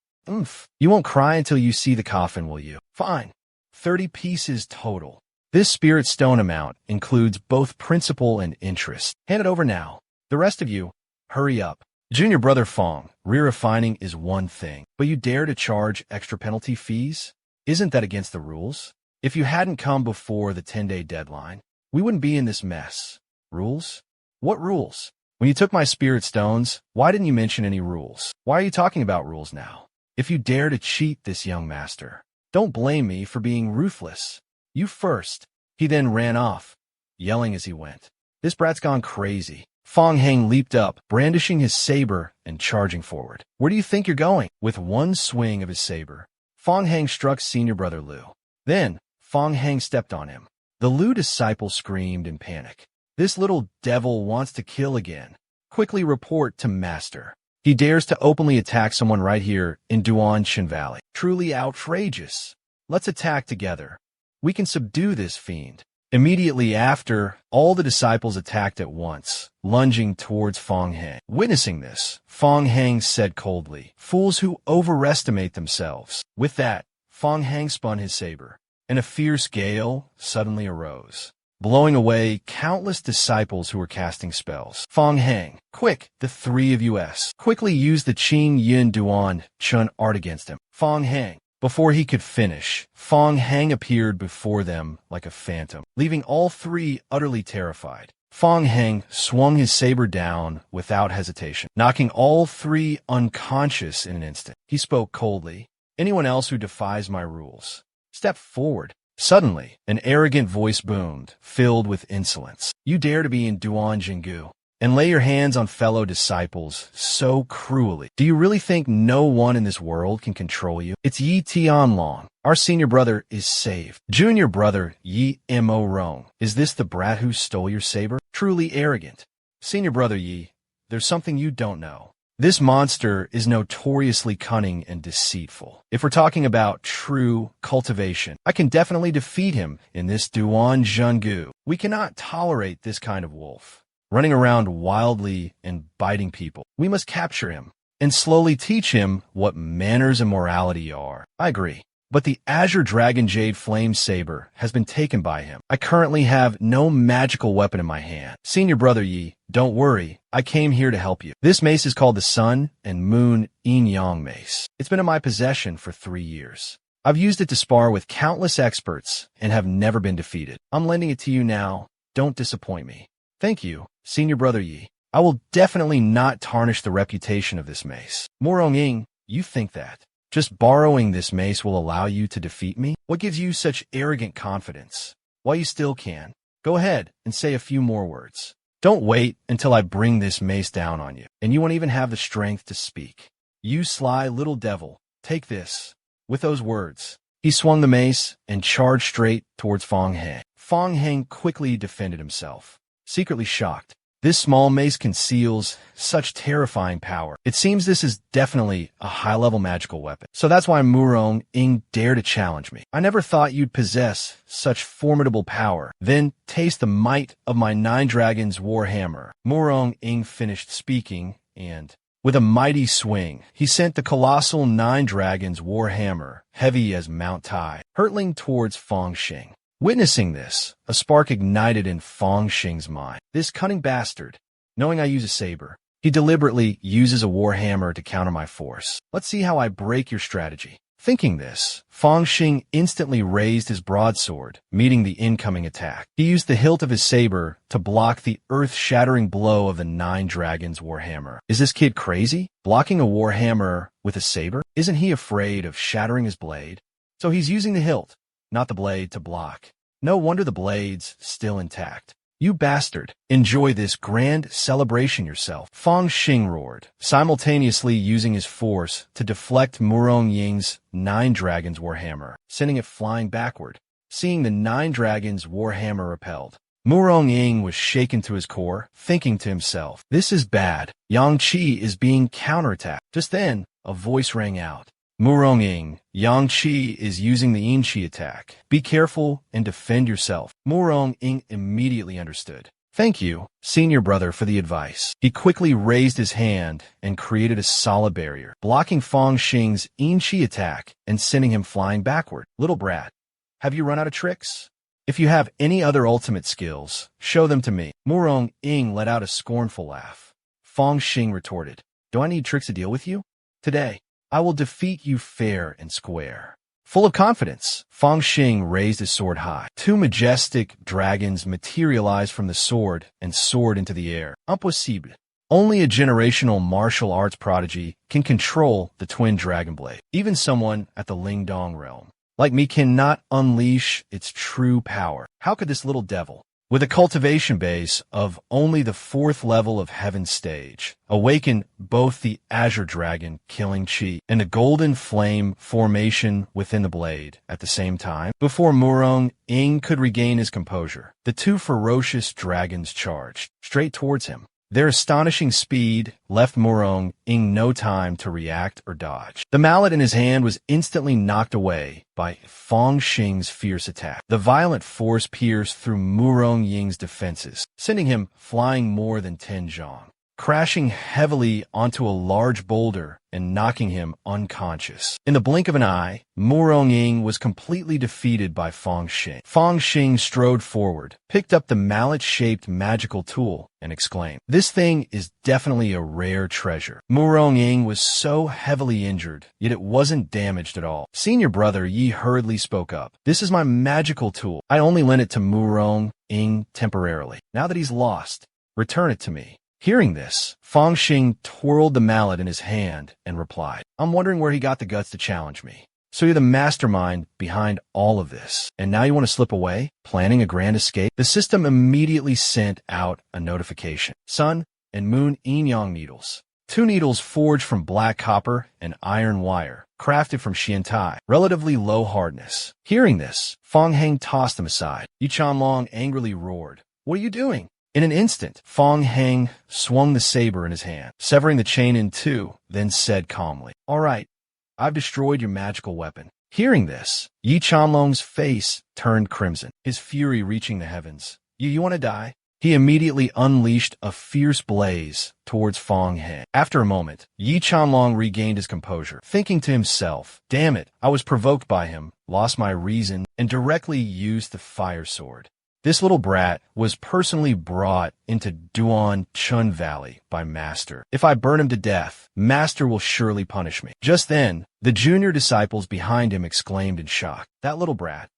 You won't cry until you see the coffin, will you? Fine. 30 pieces total. This spirit stone amount includes both principal and interest. Hand it over now. The rest of you, hurry up. Junior Brother Fong, re-refining is one thing, but you dare to charge extra penalty fees? Isn't that against the rules? If you hadn't come before the 10-day deadline, we wouldn't be in this mess. Rules? What rules? When you took my spirit stones, why didn't you mention any rules? Why are you talking about rules now? If you dare to cheat this young master, don't blame me for being ruthless. You first. He then ran off, yelling as he went. This brat's gone crazy. Fong Hang leaped up, brandishing his saber and charging forward. Where do you think you're going? With one swing of his saber, Fong Hang struck Senior Brother Liu. Then, Fong Hang stepped on him. The Liu disciple screamed in panic. This little devil wants to kill again. Quickly report to Master. He dares to openly attack someone right here in Duanshan Valley. Truly outrageous. Let's attack together. We can subdue this fiend. Immediately after, all the disciples attacked at once, lunging towards Fong Hang. Witnessing this, Fong Hang said coldly, "Fools who overestimate themselves." With that, Fong Hang spun his saber, and a fierce gale suddenly arose, blowing away countless disciples who were casting spells. Fong Hang, quick, the 3 of us, quickly used the Qing Yin Duan Chun art against him. Fong Hang. Before he could finish, Fong Hang appeared before them like a phantom, leaving all 3 utterly terrified. Fong Hang swung his saber down without hesitation, knocking all 3 unconscious in an instant. He spoke coldly. Anyone else who defies my rules, step forward. Suddenly, an arrogant voice boomed, filled with insolence. You dare to be in Duan Jinggu and lay your hands on fellow disciples so cruelly. Do you really think no one in this world can control you? It's Yi Tianlong. Our senior brother is saved. Junior brother Yi Mo Rong. Is this the brat who stole your saber? Truly arrogant. Senior brother Yi, there's something you don't know. This monster is notoriously cunning and deceitful. If we're talking about true cultivation, I can definitely defeat him in this Duan Zhenggu. We cannot tolerate this kind of wolf. running around wildly and biting people. We must capture him and slowly teach him what manners and morality are. I agree. But the Azure Dragon Jade Flame Saber has been taken by him. I currently have no magical weapon in my hand. Senior Brother Yi, don't worry. I came here to help you. This mace is called the Sun and Moon Yin-Yang Mace. It's been in my possession for 3 years. I've used it to spar with countless experts and have never been defeated. I'm lending it to you now. Don't disappoint me. Thank you, Senior Brother Yi. I will definitely not tarnish the reputation of this mace. Morong-ing, you think that just borrowing this mace will allow you to defeat me? What gives you such arrogant confidence? While you still can, go ahead and say a few more words. Don't wait until I bring this mace down on you, and you won't even have the strength to speak. You sly little devil, take this. With those words, he swung the mace and charged straight towards Fong Heng. Fong Heng quickly defended himself, secretly shocked. This small mace conceals such terrifying power. It seems this is definitely a high-level magical weapon. So that's why Morong-ing dared to challenge me. I never thought you'd possess such formidable power. Then taste the might of my 9 Dragons Warhammer. Morong-ing finished speaking, and with a mighty swing, he sent the colossal 9 Dragons Warhammer, heavy as Mount Tai, hurtling towards Fong Shing. Witnessing this, a spark ignited in Fong Shing's mind. This cunning bastard, knowing I use a saber, he deliberately uses a warhammer to counter my force. Let's see how I break your strategy. Thinking this, Fong Shing instantly raised his broadsword, meeting the incoming attack. He used the hilt of his saber to block the earth-shattering blow of the 9 Dragons Warhammer. Is this kid crazy? Blocking a warhammer with a saber? Isn't he afraid of shattering his blade? So he's using the hilt, not the blade, to block. No wonder the blade's still intact. You bastard, enjoy this grand celebration yourself. Fong Shing roared, simultaneously using his force to deflect Morong-ing's 9 Dragons Warhammer, sending it flying backward. Seeing the 9 Dragons Warhammer repelled, Morong-ing was shaken to his core, thinking to himself, this is bad. Yang Qi is being counterattacked. Just then, a voice rang out. Morong-ing, Yang Qi is using the Yin Qi attack. Be careful and defend yourself. Morong-ing immediately understood. Thank you, Senior Brother, for the advice. He quickly raised his hand and created a solid barrier, blocking Fong Shing's Yin Qi attack and sending him flying backward. Little brat, have you run out of tricks? If you have any other ultimate skills, show them to me. Morong-ing let out a scornful laugh. Fong Shing retorted, do I need tricks to deal with you? Today, I will defeat you fair and square. Full of confidence, Fong Shing raised his sword high. 2 majestic dragons materialized from the sword and soared into the air. Impossible. Only a generational martial arts prodigy can control the twin dragon blade. Even someone at the Lingdong realm like me cannot unleash its true power. How could this little devil, with a cultivation base of only the 4th level of Heaven's stage, awaken both the Azure Dragon killing Qi and the Golden Flame formation within the blade at the same time? Before Morong-ing could regain his composure, the 2 ferocious dragons charged straight towards him. Their astonishing speed left Morong-ing no time to react or dodge. The mallet in his hand was instantly knocked away by Fong Shing's fierce attack. The violent force pierced through Morong-ing's defenses, sending him flying more than 10 zhong, crashing heavily onto a large boulder and knocking him unconscious. In the blink of an eye, Morong-ing was completely defeated by Fong Shing. Fong Shing strode forward, picked up the mallet-shaped magical tool, and exclaimed, this thing is definitely a rare treasure. Morong-ing was so heavily injured, yet it wasn't damaged at all. Senior Brother Yi hurriedly spoke up. This is my magical tool. I only lent it to Morong-ing temporarily. Now that he's lost, return it to me. Hearing this, Fong Shing twirled the mallet in his hand and replied, I'm wondering where he got the guts to challenge me. So you're the mastermind behind all of this, and now you want to slip away, planning a grand escape? The system immediately sent out a notification. Sun and Moon Yin-Yang needles. 2 needles forged from black copper and iron wire, crafted from Xiantai, relatively low hardness. Hearing this, Fong Heng tossed them aside. Yi Chanlong angrily roared, what are you doing? In an instant, Fong Heng swung the saber in his hand, severing the chain in 2, then said calmly, all right, I've destroyed your magical weapon. Hearing this, Yi Chanlong's face turned crimson, his fury reaching the heavens. You want to die? He immediately unleashed a fierce blaze towards Fong Heng. After a moment, Yi Chanlong regained his composure, thinking to himself, damn it, I was provoked by him, lost my reason, and directly used the fire sword. This little brat was personally brought into Duan Chun Valley by Master. If I burn him to death, Master will surely punish me. Just then, the junior disciples behind him exclaimed in shock, that little brat,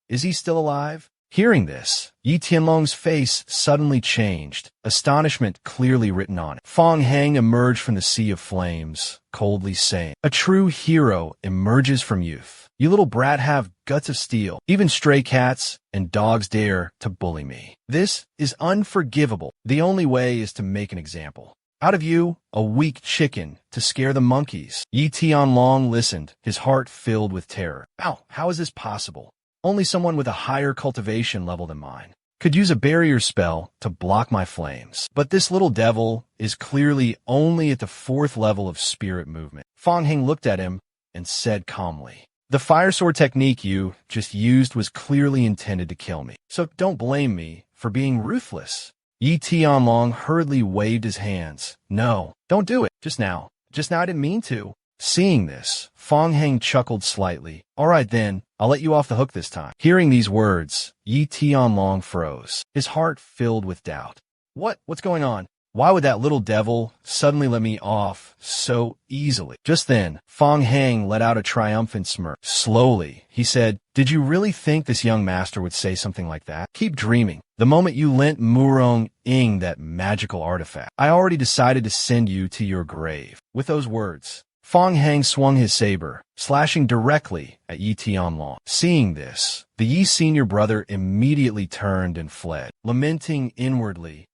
is he still alive? Hearing this, Yi Tianlong's face suddenly changed, astonishment clearly written on it. Fong Heng emerged from the sea of flames, coldly saying, a true hero emerges from youth. You little brat have guts of steel. Even stray cats and dogs dare to bully me. This is unforgivable. The only way is to make an example. Out of you, a weak chicken, to scare the monkeys. Yi Tianlong listened, his heart filled with terror. Ow, how is this possible? Only someone with a higher cultivation level than mine could use a barrier spell to block my flames. But this little devil is clearly only at the 4th level of spirit movement. Fong Heng looked at him and said calmly, the fire sword technique you just used was clearly intended to kill me. So don't blame me for being ruthless. Yi Tianlong hurriedly waved his hands. No, don't do it. Just now I didn't mean to. Seeing this, Fong Heng chuckled slightly. All right then, I'll let you off the hook this time. Hearing these words, Yi Tianlong froze, his heart filled with doubt. What's going on? Why would that little devil suddenly let me off so easily? Just then, Fong Heng let out a triumphant smirk. Slowly, he said, did you really think this young master would say something like that? Keep dreaming. The moment you lent Murong Ing that magical artifact, I already decided to send you to your grave. With those words, Fong Heng swung his saber, slashing directly at Yi Tianlong. Seeing this, the Yi senior brother immediately turned and fled, lamenting inwardly,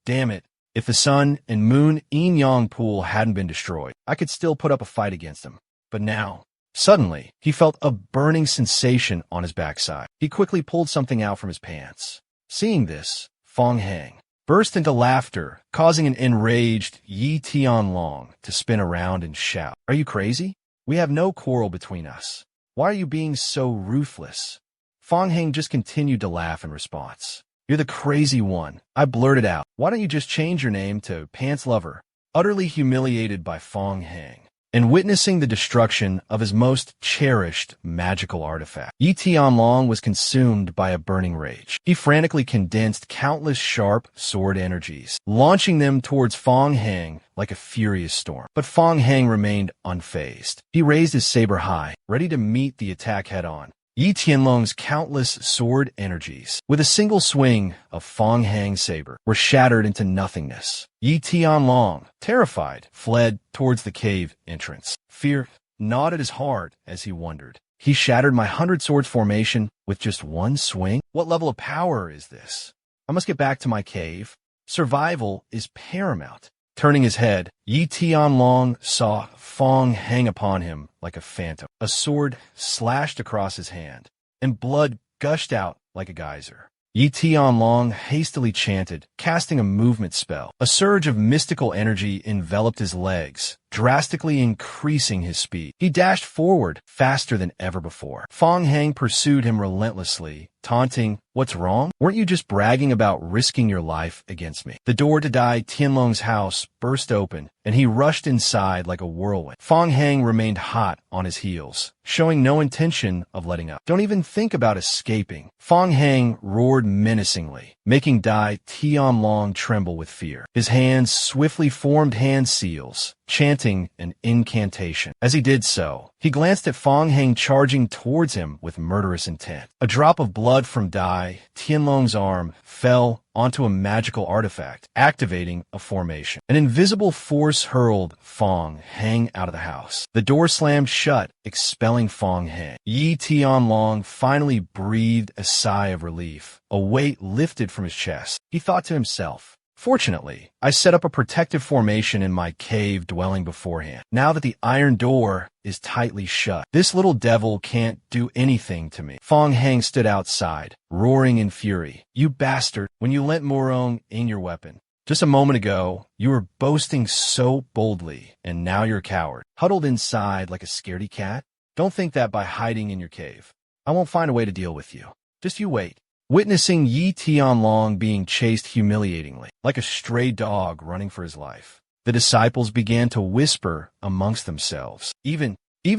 damn it, if the sun and moon yin yang pool hadn't been destroyed, I could still put up a fight against him. But now, suddenly, he felt a burning sensation on his backside. He quickly pulled something out from his pants. Seeing this, Fong Heng burst into laughter, causing an enraged Yi Tianlong to spin around and shout, are you crazy? We have no quarrel between us. Why are you being so ruthless? Fong Heng just continued to laugh in response. You're the crazy one. I blurted out, why don't you just change your name to Pants Lover? Utterly humiliated by Fong Heng and witnessing the destruction of his most cherished magical artifact, Yi Tianlong was consumed by a burning rage. He frantically condensed countless sharp sword energies, launching them towards Fong Heng like a furious storm. But Fong Heng remained unfazed. He raised his saber high, ready to meet the attack head-on. Yi Tianlong's countless sword energies, with a single swing of Fong Heng's saber, were shattered into nothingness. Yi Tianlong, terrified, fled towards the cave entrance. Fear gnawed at his heart as he wondered. He shattered my 100 swords formation with just one swing? What level of power is this? I must get back to my cave. Survival is paramount. Turning his head, Yi Tianlong saw Fong Heng upon him like a phantom. A sword slashed across his hand, and blood gushed out like a geyser. Yi Tianlong hastily chanted, casting a movement spell. A surge of mystical energy enveloped his legs, drastically increasing his speed. He dashed forward faster than ever before. Fong Heng pursued him relentlessly, taunting, what's wrong? Weren't you just bragging about risking your life against me? The door to Dai Tianlong's house burst open, and he rushed inside like a whirlwind. Fong Heng remained hot on his heels, showing no intention of letting up. Don't even think about escaping. Fong Heng roared menacingly, making Dai Tianlong tremble with fear. His hands swiftly formed hand seals, chanting an incantation. As he did so, he glanced at Fong Heng charging towards him with murderous intent. A drop of blood from Dai Tianlong's arm fell onto a magical artifact, activating a formation. An invisible force hurled Fong Heng out of the house. The door slammed shut, expelling Fong Heng. Yi Tianlong finally breathed a sigh of relief. A weight lifted from his chest. He thought to himself, fortunately, I set up a protective formation in my cave dwelling beforehand. Now that the iron door is tightly shut, this little devil can't do anything to me. Fong Heng stood outside, roaring in fury. You bastard, when you lent Murong in your weapon. Just a moment ago, you were boasting so boldly, and now you're a coward, huddled inside like a scaredy cat. Don't think that by hiding in your cave, I won't find a way to deal with you. Just you wait. witnessing Yi Tianlong being chased humiliatingly, like a stray dog running for his life. The disciples began to whisper amongst themselves. Even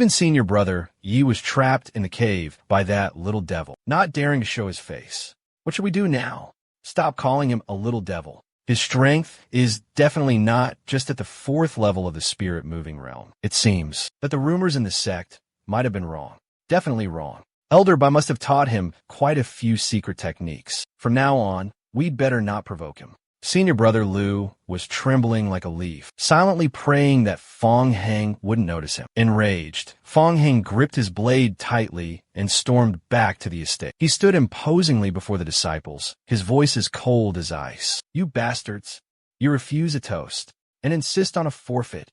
senior brother Yi was trapped in the cave by that little devil, not daring to show his face. What should we do now? Stop calling him a little devil. His strength is definitely not just at the 4th level of the spirit-moving realm. It seems that the rumors in the sect might have been wrong. Definitely wrong. Elder Bai must have taught him quite a few secret techniques. From now on, we'd better not provoke him. Senior brother Lu was trembling like a leaf, silently praying that Fong Heng wouldn't notice him. Enraged, Fong Heng gripped his blade tightly and stormed back to the estate. He stood imposingly before the disciples, his voice as cold as ice. "You bastards, you refuse a toast and insist on a forfeit.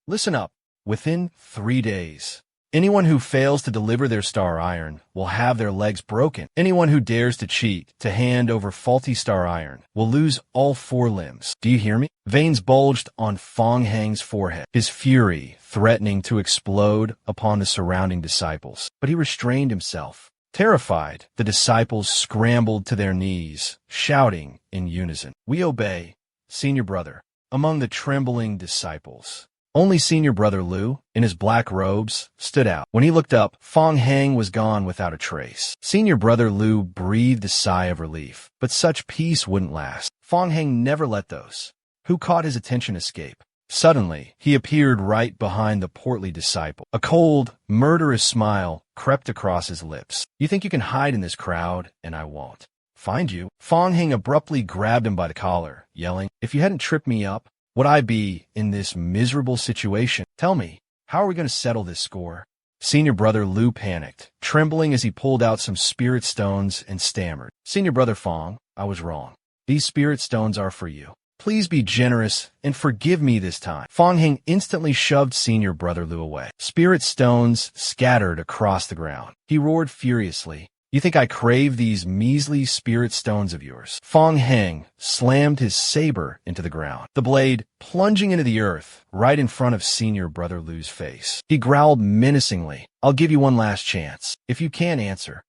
Listen up. Within 3 days, anyone who fails to deliver their star iron will have their legs broken. Anyone who dares to cheat to hand over faulty star iron will lose all 4 limbs. Do you hear me?" Veins bulged on Fong Heng's forehead, his fury threatening to explode upon the surrounding disciples. But he restrained himself. Terrified, the disciples scrambled to their knees, shouting in unison, "We obey, senior brother." Among the trembling disciples, only senior brother Lu, in his black robes, stood out. When he looked up, Fong Heng was gone without a trace. Senior brother Lu breathed a sigh of relief, but such peace wouldn't last. Fong Heng never let those who caught his attention escape. Suddenly, he appeared right behind the portly disciple. A cold, murderous smile crept across his lips. "You think you can hide in this crowd, and I won't find you." Fong Heng abruptly grabbed him by the collar, yelling, "If you hadn't tripped me up, would I be in this miserable situation? Tell me, how are we going to settle this score?" Senior brother Lu panicked, trembling as he pulled out some spirit stones and stammered, "Senior brother Fong, I was wrong. These spirit stones are for you. Please be generous and forgive me this time." Fong Heng instantly shoved senior brother Lu away. Spirit stones scattered across the ground. He roared furiously, "You think I crave these measly spirit stones of yours?" Fong Heng slammed his saber into the ground, the blade plunging into the earth right in front of senior brother Lu's face. He growled menacingly, "I'll give you one last chance. If you can't answer,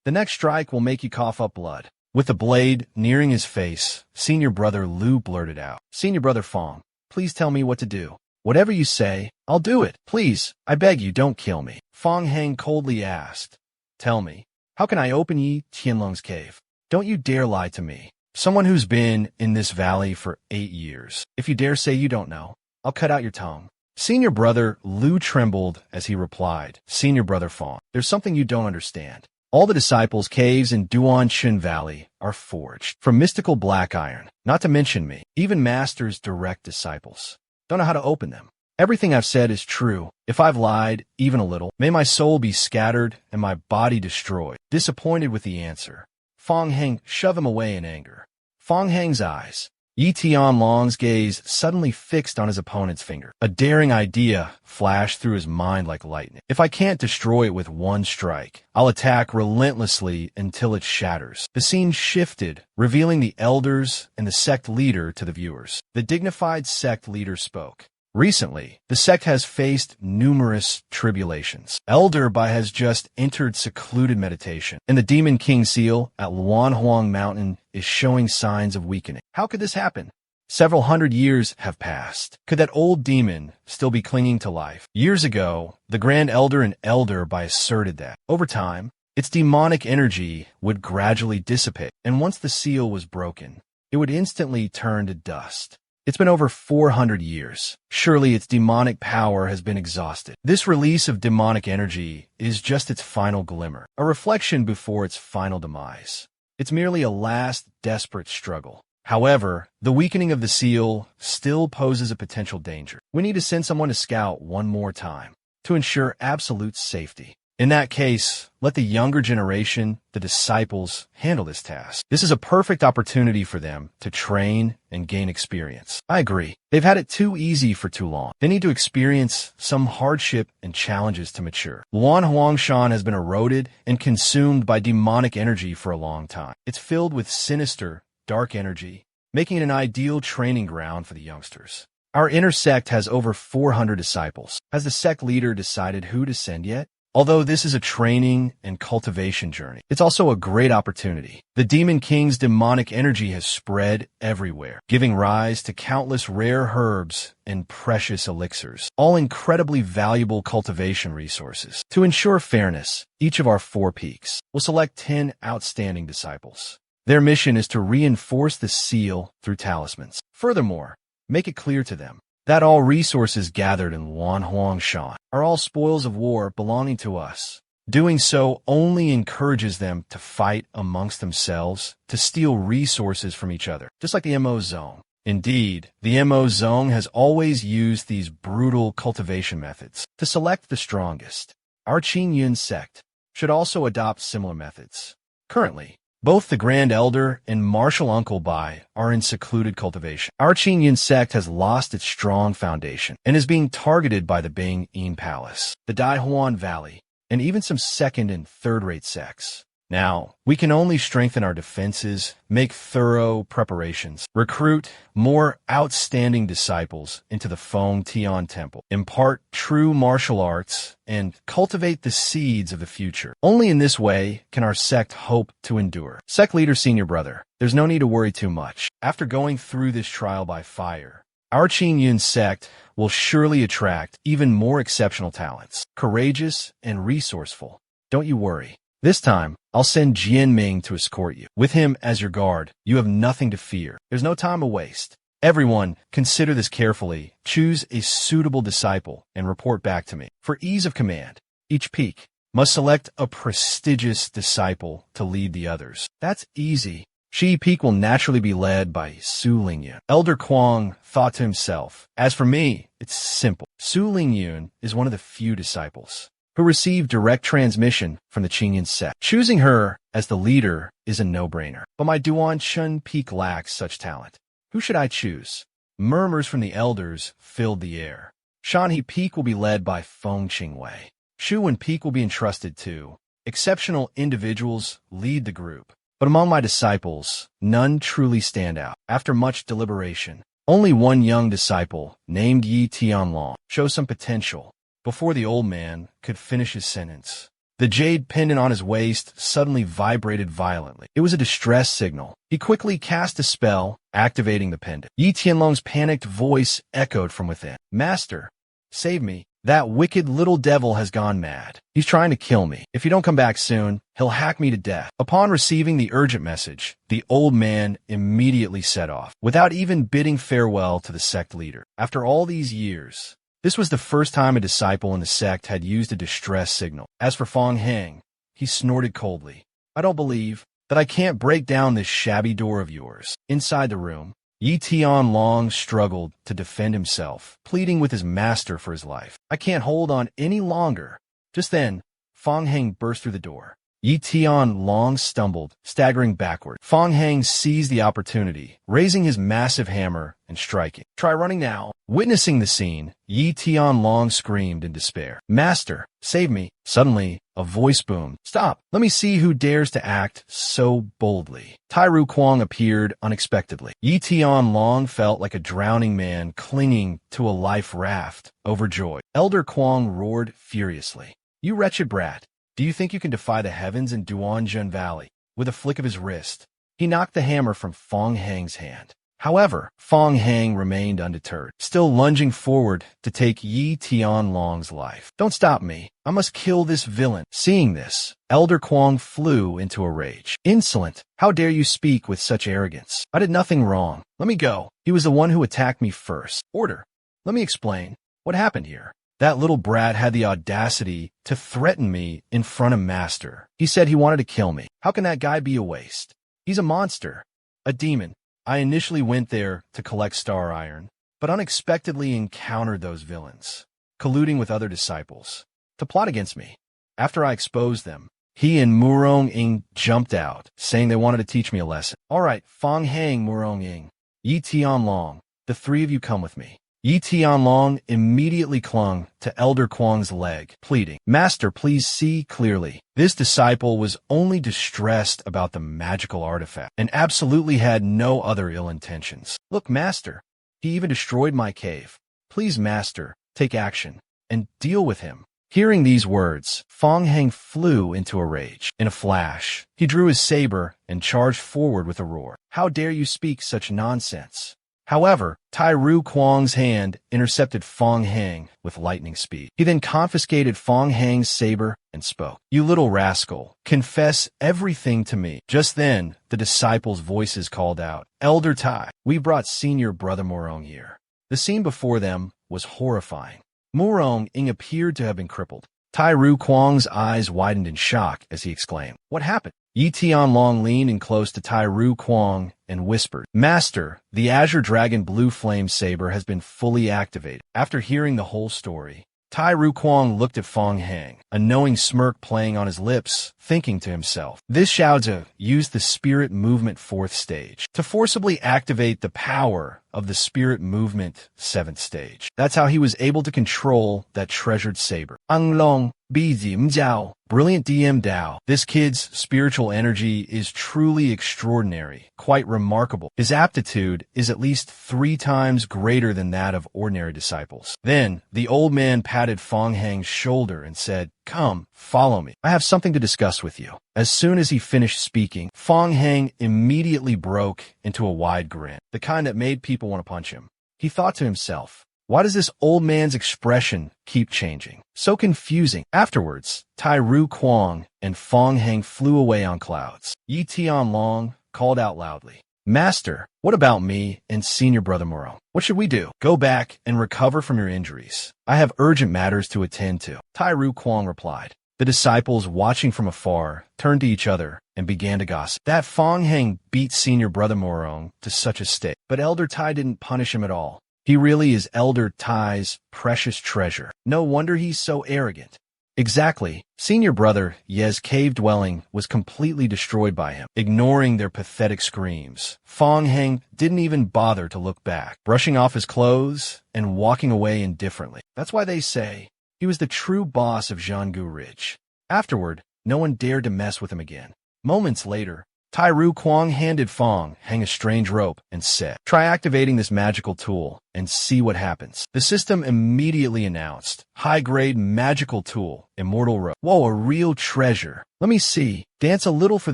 the next strike will make you cough up blood." With the blade nearing his face, senior brother Lu blurted out, "Senior brother Fong, please tell me what to do. Whatever you say, I'll do it. Please, I beg you, don't kill me." Fong Heng coldly asked, "Tell me, how can I open Yi Tianlong's cave? Don't you dare lie to me, someone who's been in this valley for 8 years. If you dare say you don't know, I'll cut out your tongue." Senior brother Lu trembled as he replied, "Senior brother Fong, there's something you don't understand. All the disciples' caves in Duanshin Valley are forged from mystical black iron, not to mention me. Even Master's direct disciples don't know how to open them. Everything I've said is true. If I've lied, even a little, may my soul be scattered and my body destroyed." Disappointed with the answer, Fong Heng shoved him away in anger. Fong Heng's eyes, Yi Tianlong's gaze suddenly fixed on his opponent's finger. A daring idea flashed through his mind like lightning. "If I can't destroy it with one strike, I'll attack relentlessly until it shatters." The scene shifted, revealing the elders and the sect leader to the viewers. The dignified sect leader spoke. "Recently, the sect has faced numerous tribulations. Elder Bai has just entered secluded meditation, and the Demon King seal at Luanhuang Mountain is showing signs of weakening. How could this happen? Several hundred years have passed. Could that old demon still be clinging to life? Years ago, the Grand Elder and Elder Bai asserted that, over time, its demonic energy would gradually dissipate, and once the seal was broken, it would instantly turn to dust. It's been over 400 years. Surely its demonic power has been exhausted. This release of demonic energy is just its final glimmer, a reflection before its final demise. It's merely a last desperate struggle. However, the weakening of the seal still poses a potential danger. We need to send someone to scout one more time to ensure absolute safety. In that case, let the younger generation, the disciples, handle this task. This is a perfect opportunity for them to train and gain experience. I agree. They've had it too easy for too long. They need to experience some hardship and challenges to mature. Luan Huangshan has been eroded and consumed by demonic energy for a long time. It's filled with sinister, dark energy, making it an ideal training ground for the youngsters. Our inner sect has over 400 disciples. Has the sect leader decided who to send yet? Although this is a training and cultivation journey, it's also a great opportunity. The Demon King's demonic energy has spread everywhere, giving rise to countless rare herbs and precious elixirs, all incredibly valuable cultivation resources. To ensure fairness, each of our 4 peaks will select 10 outstanding disciples. Their mission is to reinforce the seal through talismans. Furthermore, make it clear to them that all resources gathered in Wanhuangshan are all spoils of war belonging to us. Doing so only encourages them to fight amongst themselves, to steal resources from each other, just like the Mo Zone. Indeed, the Mo Zone has always used these brutal cultivation methods to select the strongest. Our Qin Yun sect should also adopt similar methods. Currently, both the Grand Elder and Martial Uncle Bai are in secluded cultivation. Our Qin Yun sect has lost its strong foundation and is being targeted by the Bing Yin Palace, the Daihuan Valley, and even some second and third-rate sects. Now, we can only strengthen our defenses, make thorough preparations, recruit more outstanding disciples into the Feng Tian Temple, impart true martial arts, and cultivate the seeds of the future. Only in this way can our sect hope to endure. Sect leader, senior brother, there's no need to worry too much. After going through this trial by fire, our Qin Yun sect will surely attract even more exceptional talents, courageous and resourceful. Don't you worry. This time, I'll send Jian Ming to escort you. With him as your guard, you have nothing to fear. There's no time to waste. Everyone, consider this carefully. Choose a suitable disciple and report back to me. For ease of command, each peak must select a prestigious disciple to lead the others. That's easy. Shi Peak will naturally be led by Su Lingyun. Elder Kuang thought to himself, as for me, it's simple. Su Lingyun is one of the few disciples who received direct transmission from the Qingyun sect. Choosing her as the leader is a no-brainer. But my Duan Chun Peak lacks such talent. Who should I choose? Murmurs from the elders filled the air. Shanhe Peak will be led by Feng Qingwei. Shuwen Peak will be entrusted to exceptional individuals lead the group. But among my disciples, none truly stand out. After much deliberation, only one young disciple, named Yi Tianlong, shows some potential. Before the old man could finish his sentence, the jade pendant on his waist suddenly vibrated violently. It was a distress signal. He quickly cast a spell, activating the pendant. Yi Tianlong's panicked voice echoed from within. Master, save me. That wicked little devil has gone mad. He's trying to kill me. If you don't come back soon, he'll hack me to death. Upon receiving the urgent message, the old man immediately set off, without even bidding farewell to the sect leader. After all these years, this was the first time a disciple in the sect had used a distress signal. As for Fong Heng, he snorted coldly. I don't believe that I can't break down this shabby door of yours. Inside the room, Yi Tianlong struggled to defend himself, pleading with his master for his life. I can't hold on any longer. Just then, Fong Heng burst through the door. Yi Tianlong stumbled, staggering backward. Fong Heng seized the opportunity, raising his massive hammer and striking. Try running now. Witnessing the scene, Yi Tianlong screamed in despair. Master, save me. Suddenly, a voice boomed. Stop. Let me see who dares to act so boldly. Tairu Kuang appeared unexpectedly. Yi Tianlong felt like a drowning man clinging to a life raft, overjoyed. Elder Kuang roared furiously. You wretched brat. Do you think you can defy the heavens in Duanjun Valley? With a flick of his wrist, he knocked the hammer from Fong Heng's hand. However, Fong Heng remained undeterred, still lunging forward to take Yi Tianlong's life. Don't stop me. I must kill this villain. Seeing this, Elder Kuang flew into a rage. Insolent! How dare you speak with such arrogance? I did nothing wrong. Let me go. He was the one who attacked me first. Order. Let me explain. What happened here? That little brat had the audacity to threaten me in front of Master. He said he wanted to kill me. How can that guy be a waste? He's a monster. A demon. I initially went there to collect star iron, but unexpectedly encountered those villains, colluding with other disciples, to plot against me. After I exposed them, he and Murong Ying jumped out, saying they wanted to teach me a lesson. All right, Fong Heng, Murong Ying, Yi Tianlong, the 3 of you come with me. Yi Tianlong immediately clung to Elder Kuang's leg, pleading, Master, please see clearly. This disciple was only distressed about the magical artifact and absolutely had no other ill intentions. Look, Master, he even destroyed my cave. Please, Master, take action and deal with him. Hearing these words, Fong Heng flew into a rage. In a flash, he drew his saber and charged forward with a roar. How dare you speak such nonsense? However, Tai Ru Kwang's hand intercepted Fong Heng with lightning speed. He then confiscated Fong Heng's saber and spoke. You little rascal, confess everything to me. Just then, the disciples' voices called out, Elder Tai, we brought senior brother Morong here. The scene before them was horrifying. Morong Ing appeared to have been crippled. Tai Ru Kwang's eyes widened in shock as he exclaimed, What happened? Yi Tianlong leaned in close to Tai Ru Kwang and whispered, Master, the Azure Dragon Blue Flame Saber has been fully activated. After hearing the whole story, Tai Ru Kwang looked at Fong Heng, a knowing smirk playing on his lips, thinking to himself, This Xiaozhe used the Spirit Movement 4th stage to forcibly activate the power of the Spirit Movement 7th stage. That's how he was able to control that treasured saber. Anglong, Bizim Jiao, brilliant DM Dao. This kid's spiritual energy is truly extraordinary, quite remarkable. His aptitude is at least 3 times greater than that of ordinary disciples. Then, the old man patted Fong Heng's shoulder and said, Come, follow me. I have something to discuss with you. As soon as he finished speaking, Fong Heng immediately broke into a wide grin, the kind that made people want to punch him. He thought to himself, why does this old man's expression keep changing? So confusing. Afterwards, Tai Ru Kwang and Fong Heng flew away on clouds. Yi Tianlong called out loudly, Master, what about me and senior brother Morong? What should we do? Go back and recover from your injuries. I have urgent matters to attend to. Tai Ru Kwang replied. The disciples, watching from afar, turned to each other and began to gossip. That Fong Heng beat senior brother Morong to such a state. But Elder Tai didn't punish him at all. He really is Elder Tai's precious treasure. No wonder he's so arrogant. Exactly. Senior brother Ye's cave dwelling was completely destroyed by him. Ignoring their pathetic screams, Fong Heng didn't even bother to look back, brushing off his clothes and walking away indifferently. That's why they say he was the true boss of Jianggu Ridge. Afterward, no one dared to mess with him again. Moments later, Tai Ru Kwang handed Fong Heng a strange rope and said, Try activating this magical tool and see what happens. The system immediately announced, High-grade magical tool, immortal rope. Whoa, a real treasure. Let me see. Dance a little for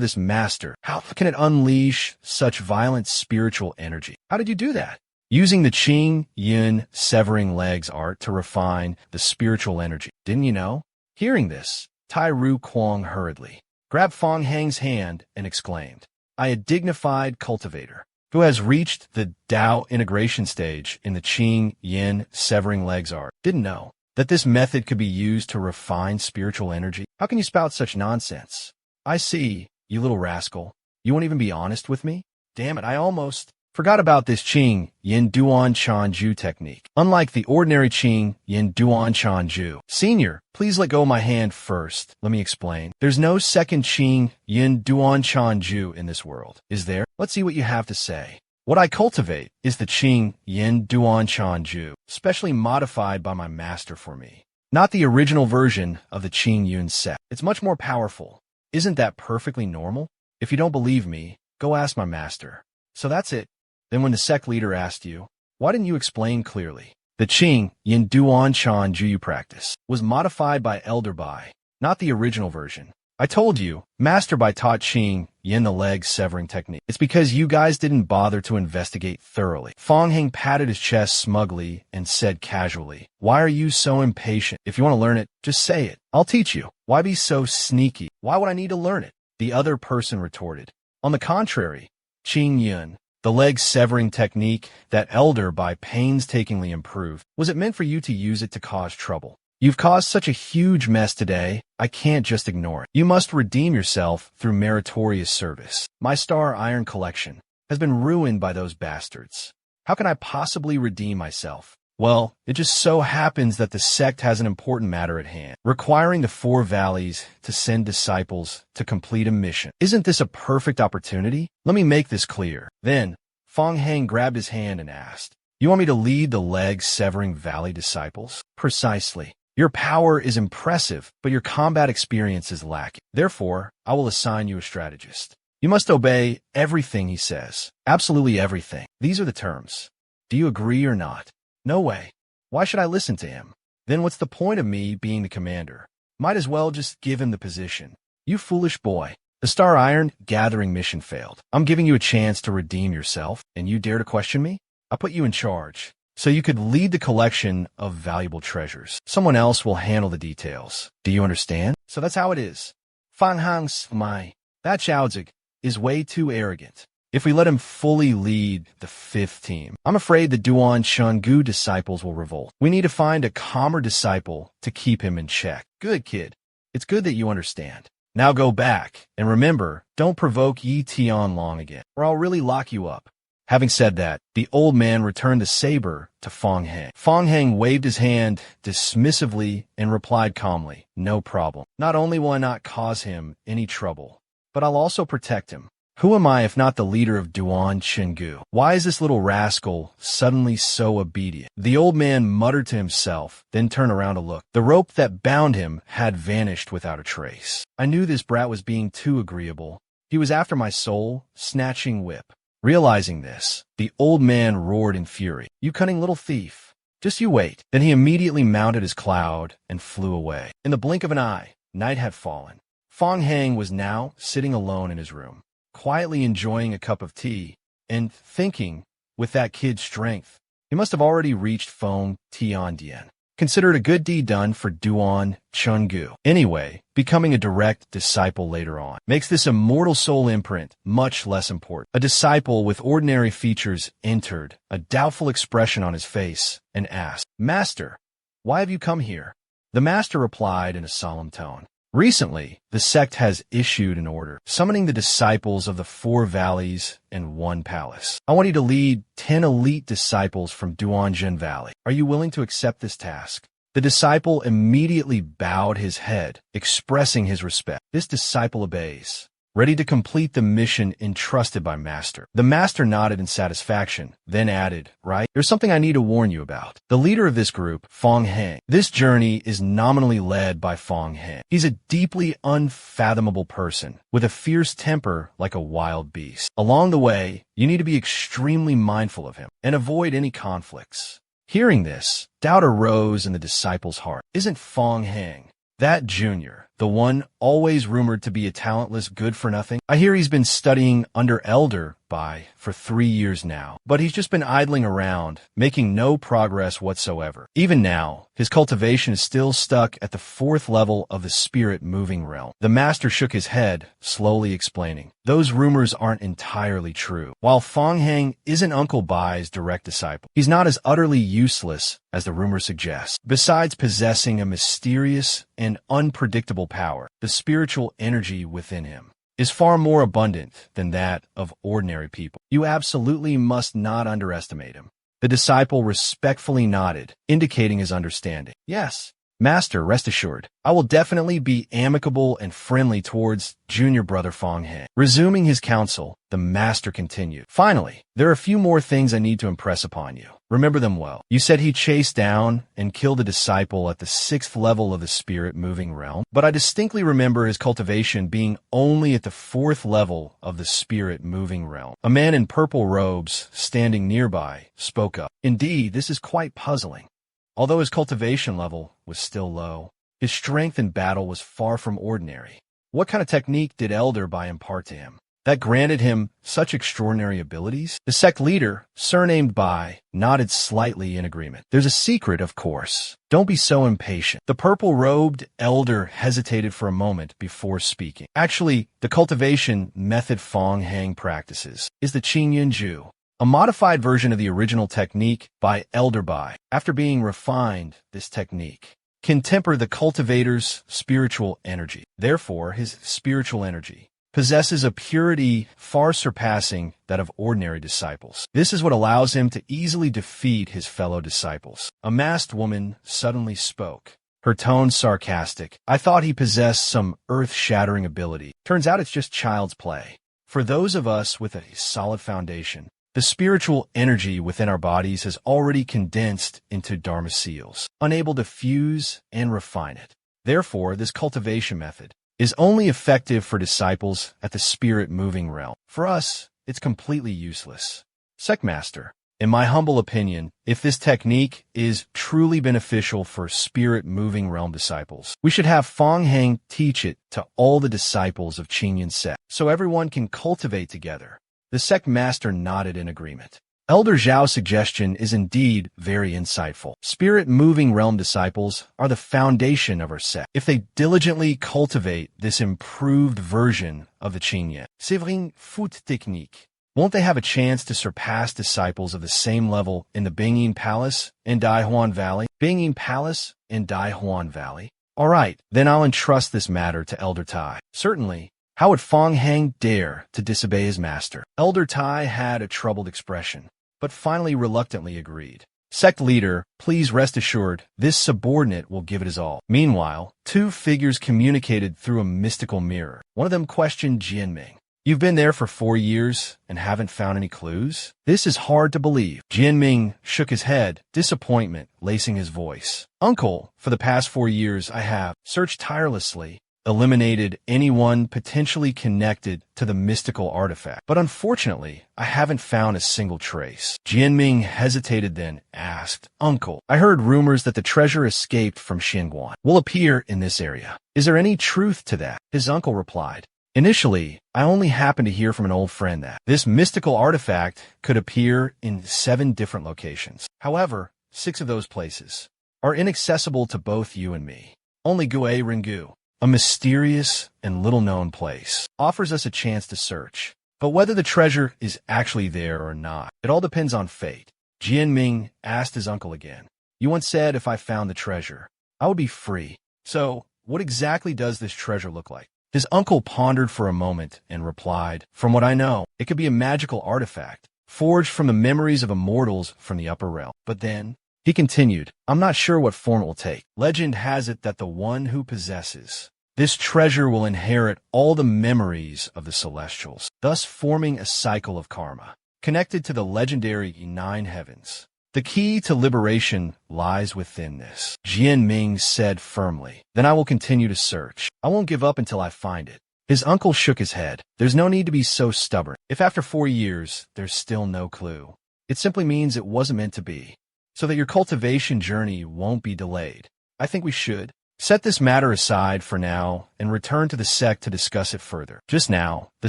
this master. How can it unleash such violent spiritual energy? How did you do that? Using the Qing Yin severing legs art to refine the spiritual energy. Didn't you know? Hearing this, Tai Ru Kwang hurriedly grabbed Fong Heng's hand and exclaimed, a dignified cultivator who has reached the Dao integration stage in the Qing Yin severing legs art. Didn't know that this method could be used to refine spiritual energy. How can you spout such nonsense? I see, you little rascal. You won't even be honest with me? Damn it, I almost forgot about this Qing Yin Duan Chan Ju technique. Unlike the ordinary Qing Yin Duan Chan Ju. Senior, please let go of my hand first. Let me explain. There's no second Qing Yin Duan Chan Ju in this world, is there? Let's see what you have to say. What I cultivate is the Qing Yin Duan Chan Ju, specially modified by my master for me. Not the original version of the Qing Yun set. It's much more powerful. Isn't that perfectly normal? If you don't believe me, go ask my master. So that's it. Then when the sect leader asked you, why didn't you explain clearly? The Qing Yin Duan Chan Ju you practice was modified by Elder Bai, not the original version. I told you, Master Bai taught Qing Yin the leg severing technique. It's because you guys didn't bother to investigate thoroughly. Fong Heng patted his chest smugly and said casually, why are you so impatient? If you want to learn it, just say it. I'll teach you. Why be so sneaky? Why would I need to learn it? The other person retorted. On the contrary, Qing Yin, the leg severing technique that Elder Bai painstakingly improved, was it meant for you to use it to cause trouble? You've caused such a huge mess today, I can't just ignore it. You must redeem yourself through meritorious service. My Star Iron collection has been ruined by those bastards. How can I possibly redeem myself? Well, it just so happens that the sect has an important matter at hand, requiring the 4 valleys to send disciples to complete a mission. Isn't this a perfect opportunity? Let me make this clear. Then, Fong Heng grabbed his hand and asked, you want me to lead the leg-severing valley disciples? Precisely. Your power is impressive, but your combat experience is lacking. Therefore, I will assign you a strategist. You must obey everything he says. Absolutely everything. These are the terms. Do you agree or not? No way. Why should I listen to him? Then what's the point of me being the commander? Might as well just give him the position. You foolish boy. The Star Iron gathering mission failed. I'm giving you a chance to redeem yourself, and you dare to question me? I put you in charge, so you could lead the collection of valuable treasures. Someone else will handle the details. Do you understand? So that's how it is. Fan Hang's my. That Xiaozig is way too arrogant. If we let him fully lead the 5th team, I'm afraid the Duan Chungu disciples will revolt. We need to find a calmer disciple to keep him in check. Good, kid. It's good that you understand. Now go back, and remember, don't provoke Yi Tian Long again, or I'll really lock you up. Having said that, the old man returned the saber to Fong Heng. Fong Heng waved his hand dismissively and replied calmly, "No problem. Not only will I not cause him any trouble, but I'll also protect him. Who am I if not the leader of Duan Chenggu? Why is this little rascal suddenly so obedient?" The old man muttered to himself, then turned around to look. The rope that bound him had vanished without a trace. I knew this brat was being too agreeable. He was after my soul, snatching whip. Realizing this, the old man roared in fury. "You cunning little thief. Just you wait." Then he immediately mounted his cloud and flew away. In the blink of an eye, night had fallen. Fong Heng was now sitting alone in his room, quietly enjoying a cup of tea, and thinking, with that kid's strength, he must have already reached Fong Tiandian. Considered a good deed done for Duan Chungu. Anyway, becoming a direct disciple later on makes this immortal soul imprint much less important. A disciple with ordinary features entered, a doubtful expression on his face, and asked, "Master, why have you come here?" The master replied in a solemn tone, "Recently, the sect has issued an order, summoning the disciples of the 4 valleys and 1 palace. I want you to lead 10 elite disciples from Duanjin Valley. Are you willing to accept this task?" The disciple immediately bowed his head, expressing his respect. This disciple obeys, ready to complete the mission entrusted by Master. The Master nodded in satisfaction, then added, "Right, there's something I need to warn you about. The leader of this group, Fong Heng. This journey is nominally led by Fong Heng. He's a deeply unfathomable person, with a fierce temper like a wild beast. Along the way, you need to be extremely mindful of him, and avoid any conflicts." Hearing this, doubt arose in the disciple's heart. Isn't Fong Heng that junior, the one always rumored to be a talentless good-for-nothing? I hear he's been studying under Elder Bai for 3 years now, but he's just been idling around, making no progress whatsoever. Even now, his cultivation is still stuck at the 4th level of the spirit-moving realm. The master shook his head, slowly explaining, "Those rumors aren't entirely true. While Fong Heng isn't Uncle Bai's direct disciple, he's not as utterly useless as the rumors suggest. Besides possessing a mysterious and unpredictable power, the spiritual energy within him is far more abundant than that of ordinary people. You absolutely must not underestimate him." The disciple respectfully nodded, indicating his understanding. "Yes, Master, rest assured, I will definitely be amicable and friendly towards junior brother Fong Heng." Resuming his counsel, the master continued, "Finally, there are a few more things I need to impress upon you. Remember them well. You said he chased down and killed a disciple at the 6th level of the spirit-moving realm, but I distinctly remember his cultivation being only at the 4th level of the spirit-moving realm." A man in purple robes, standing nearby, spoke up. "Indeed, this is quite puzzling. Although his cultivation level was still low, his strength in battle was far from ordinary. What kind of technique did Elder Bai impart to him that granted him such extraordinary abilities?" The sect leader, surnamed Bai, nodded slightly in agreement. "There's a secret, of course. Don't be so impatient." The purple-robed elder hesitated for a moment before speaking. "Actually, the cultivation method Fong Heng practices is the Qingyunju, a modified version of the original technique by Elder Bai. After being refined, this technique can temper the cultivator's spiritual energy. Therefore, his spiritual energy possesses a purity far surpassing that of ordinary disciples. This is what allows him to easily defeat his fellow disciples." A masked woman suddenly spoke, her tone sarcastic. "I thought he possessed some earth-shattering ability. Turns out it's just child's play. For those of us with a solid foundation, the spiritual energy within our bodies has already condensed into Dharma seals, unable to fuse and refine it. Therefore, this cultivation method is only effective for disciples at the spirit-moving realm. For us, it's completely useless. Sect Master, In my humble opinion, if this technique is truly beneficial for spirit-moving realm disciples, we should have Fong Heng teach it to all the disciples of Qingyun sect, so everyone can cultivate together. The sect master nodded in agreement. Elder Zhao's suggestion is indeed very insightful. Spirit-moving realm disciples are the foundation of our sect. If they diligently cultivate this improved version of the Qingyun, c'est vrai foot technique, won't they have a chance to surpass disciples of the same level in the Bingyin Palace in Daihuan Valley? Bingyin Palace in Daihuan Valley? All right, then I'll entrust this matter to Elder Tai. Certainly. How would Fong Heng dare to disobey his master? Elder Tai had a troubled expression, but finally reluctantly agreed. Sect leader, please rest assured, this subordinate will give it his all. Meanwhile, two figures communicated through a mystical mirror. One of them questioned Jianming. You've been there for 4 years and haven't found any clues? This is hard to believe. Jianming shook his head, disappointment lacing his voice. Uncle, for the past 4 years I have searched tirelessly, eliminated anyone potentially connected to the mystical artifact. But unfortunately, I haven't found a single trace. Jianming hesitated, then asked, Uncle, I heard rumors that the treasure escaped from Xinguan will appear in this area. Is there any truth to that? His uncle replied, Initially, I only happened to hear from an old friend that this mystical artifact could appear in 7 different locations. However, 6 of those places are inaccessible to both you and me. Only Gue Ringu, a mysterious and little-known place, offers us a chance to search. But whether the treasure is actually there or not, it all depends on fate. Jianming asked his uncle again. You once said if I found the treasure, I would be free. So, what exactly does this treasure look like? His uncle pondered for a moment and replied, From what I know, it could be a magical artifact, forged from the memories of immortals from the upper realm. But then, he continued, I'm not sure what form it will take. Legend has it that the one who possesses this treasure will inherit all the memories of the celestials, thus forming a cycle of karma, connected to the legendary 9 heavens. The key to liberation lies within this, Jianming said firmly. Then I will continue to search. I won't give up until I find it. His uncle shook his head. There's no need to be so stubborn. If after 4 years, there's still no clue, it simply means it wasn't meant to be, so that your cultivation journey won't be delayed. I think we should set this matter aside for now and return to the sect to discuss it further. Just now, the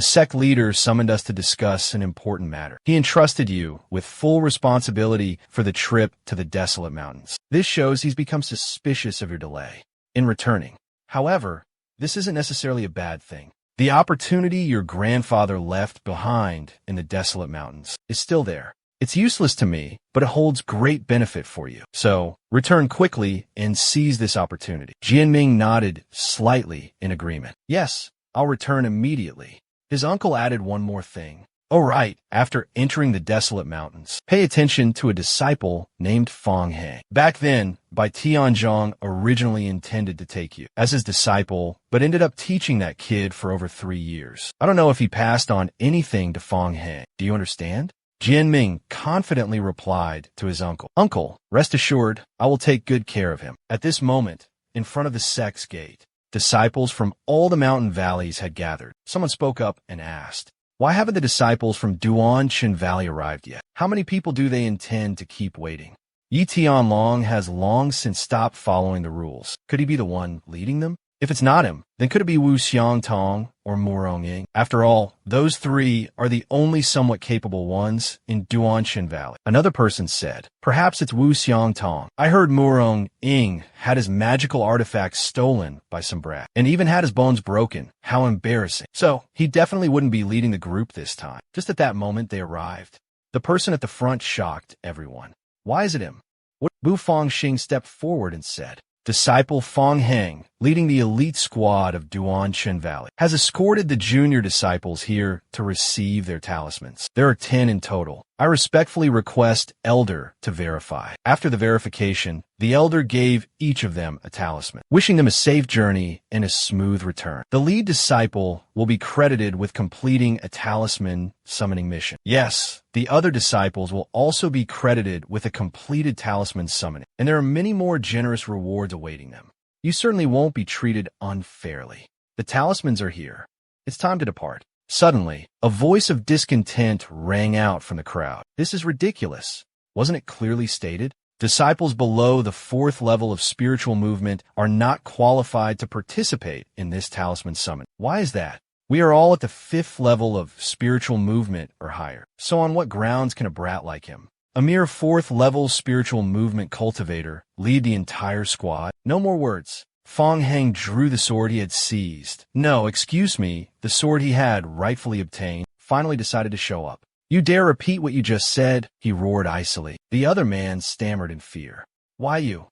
sect leader summoned us to discuss an important matter. He entrusted you with full responsibility for the trip to the desolate mountains. This shows he's become suspicious of your delay in returning. However, this isn't necessarily a bad thing. The opportunity your grandfather left behind in the desolate mountains is still there. It's useless to me, but it holds great benefit for you. So, return quickly and seize this opportunity. Jianming nodded slightly in agreement. Yes, I'll return immediately. His uncle added one more thing. Oh right, after entering the desolate mountains, pay attention to a disciple named Fong Heng. Back then, Bai Tianzhong originally intended to take you as his disciple, but ended up teaching that kid for over 3 years. I don't know if he passed on anything to Fong Heng. Do you understand? Jianming confidently replied to his uncle, Uncle, rest assured, I will take good care of him. At this moment, in front of the sect's gate, disciples from all the mountain valleys had gathered. Someone spoke up and asked, Why haven't the disciples from Duanshan Valley arrived yet? How many people do they intend to keep waiting? Yi Tianlong has long since stopped following the rules. Could he be the one leading them? If it's not him, then could it be Wu Xiangtong or Murong Ying? After all, those 3 are the only somewhat capable ones in Duanshan Valley. Another person said, Perhaps it's Wu Xiangtong. I heard Murong Ying had his magical artifacts stolen by some brat, and even had his bones broken. How embarrassing. So, he definitely wouldn't be leading the group this time. Just at that moment, they arrived. The person at the front shocked everyone. Why is it him? Wu Fangxing stepped forward and said, Disciple Fong Heng, leading the elite squad of Duanshan Valley, has escorted the junior disciples here to receive their talismans. There are 10 in total. I respectfully request Elder to verify. After the verification, the Elder gave each of them a talisman, wishing them a safe journey and a smooth return. The lead disciple will be credited with completing a talisman summoning mission. Yes, the other disciples will also be credited with a completed talisman summoning, and there are many more generous rewards awaiting them. You certainly won't be treated unfairly. The talismans are here. It's time to depart. Suddenly, a voice of discontent rang out from the crowd. This is ridiculous. Wasn't it clearly stated? Disciples below the 4th level of spiritual movement are not qualified to participate in this talisman summon. Why is that? We are all at the 5th level of spiritual movement or higher. So on what grounds can a brat like him, a mere 4th level spiritual movement cultivator, lead the entire squad? No more words. Fong Heng drew the sword he had seized. No, excuse me, the sword he had rightfully obtained, finally decided to show up. You dare repeat what you just said? He roared icily. The other man stammered in fear. Why you?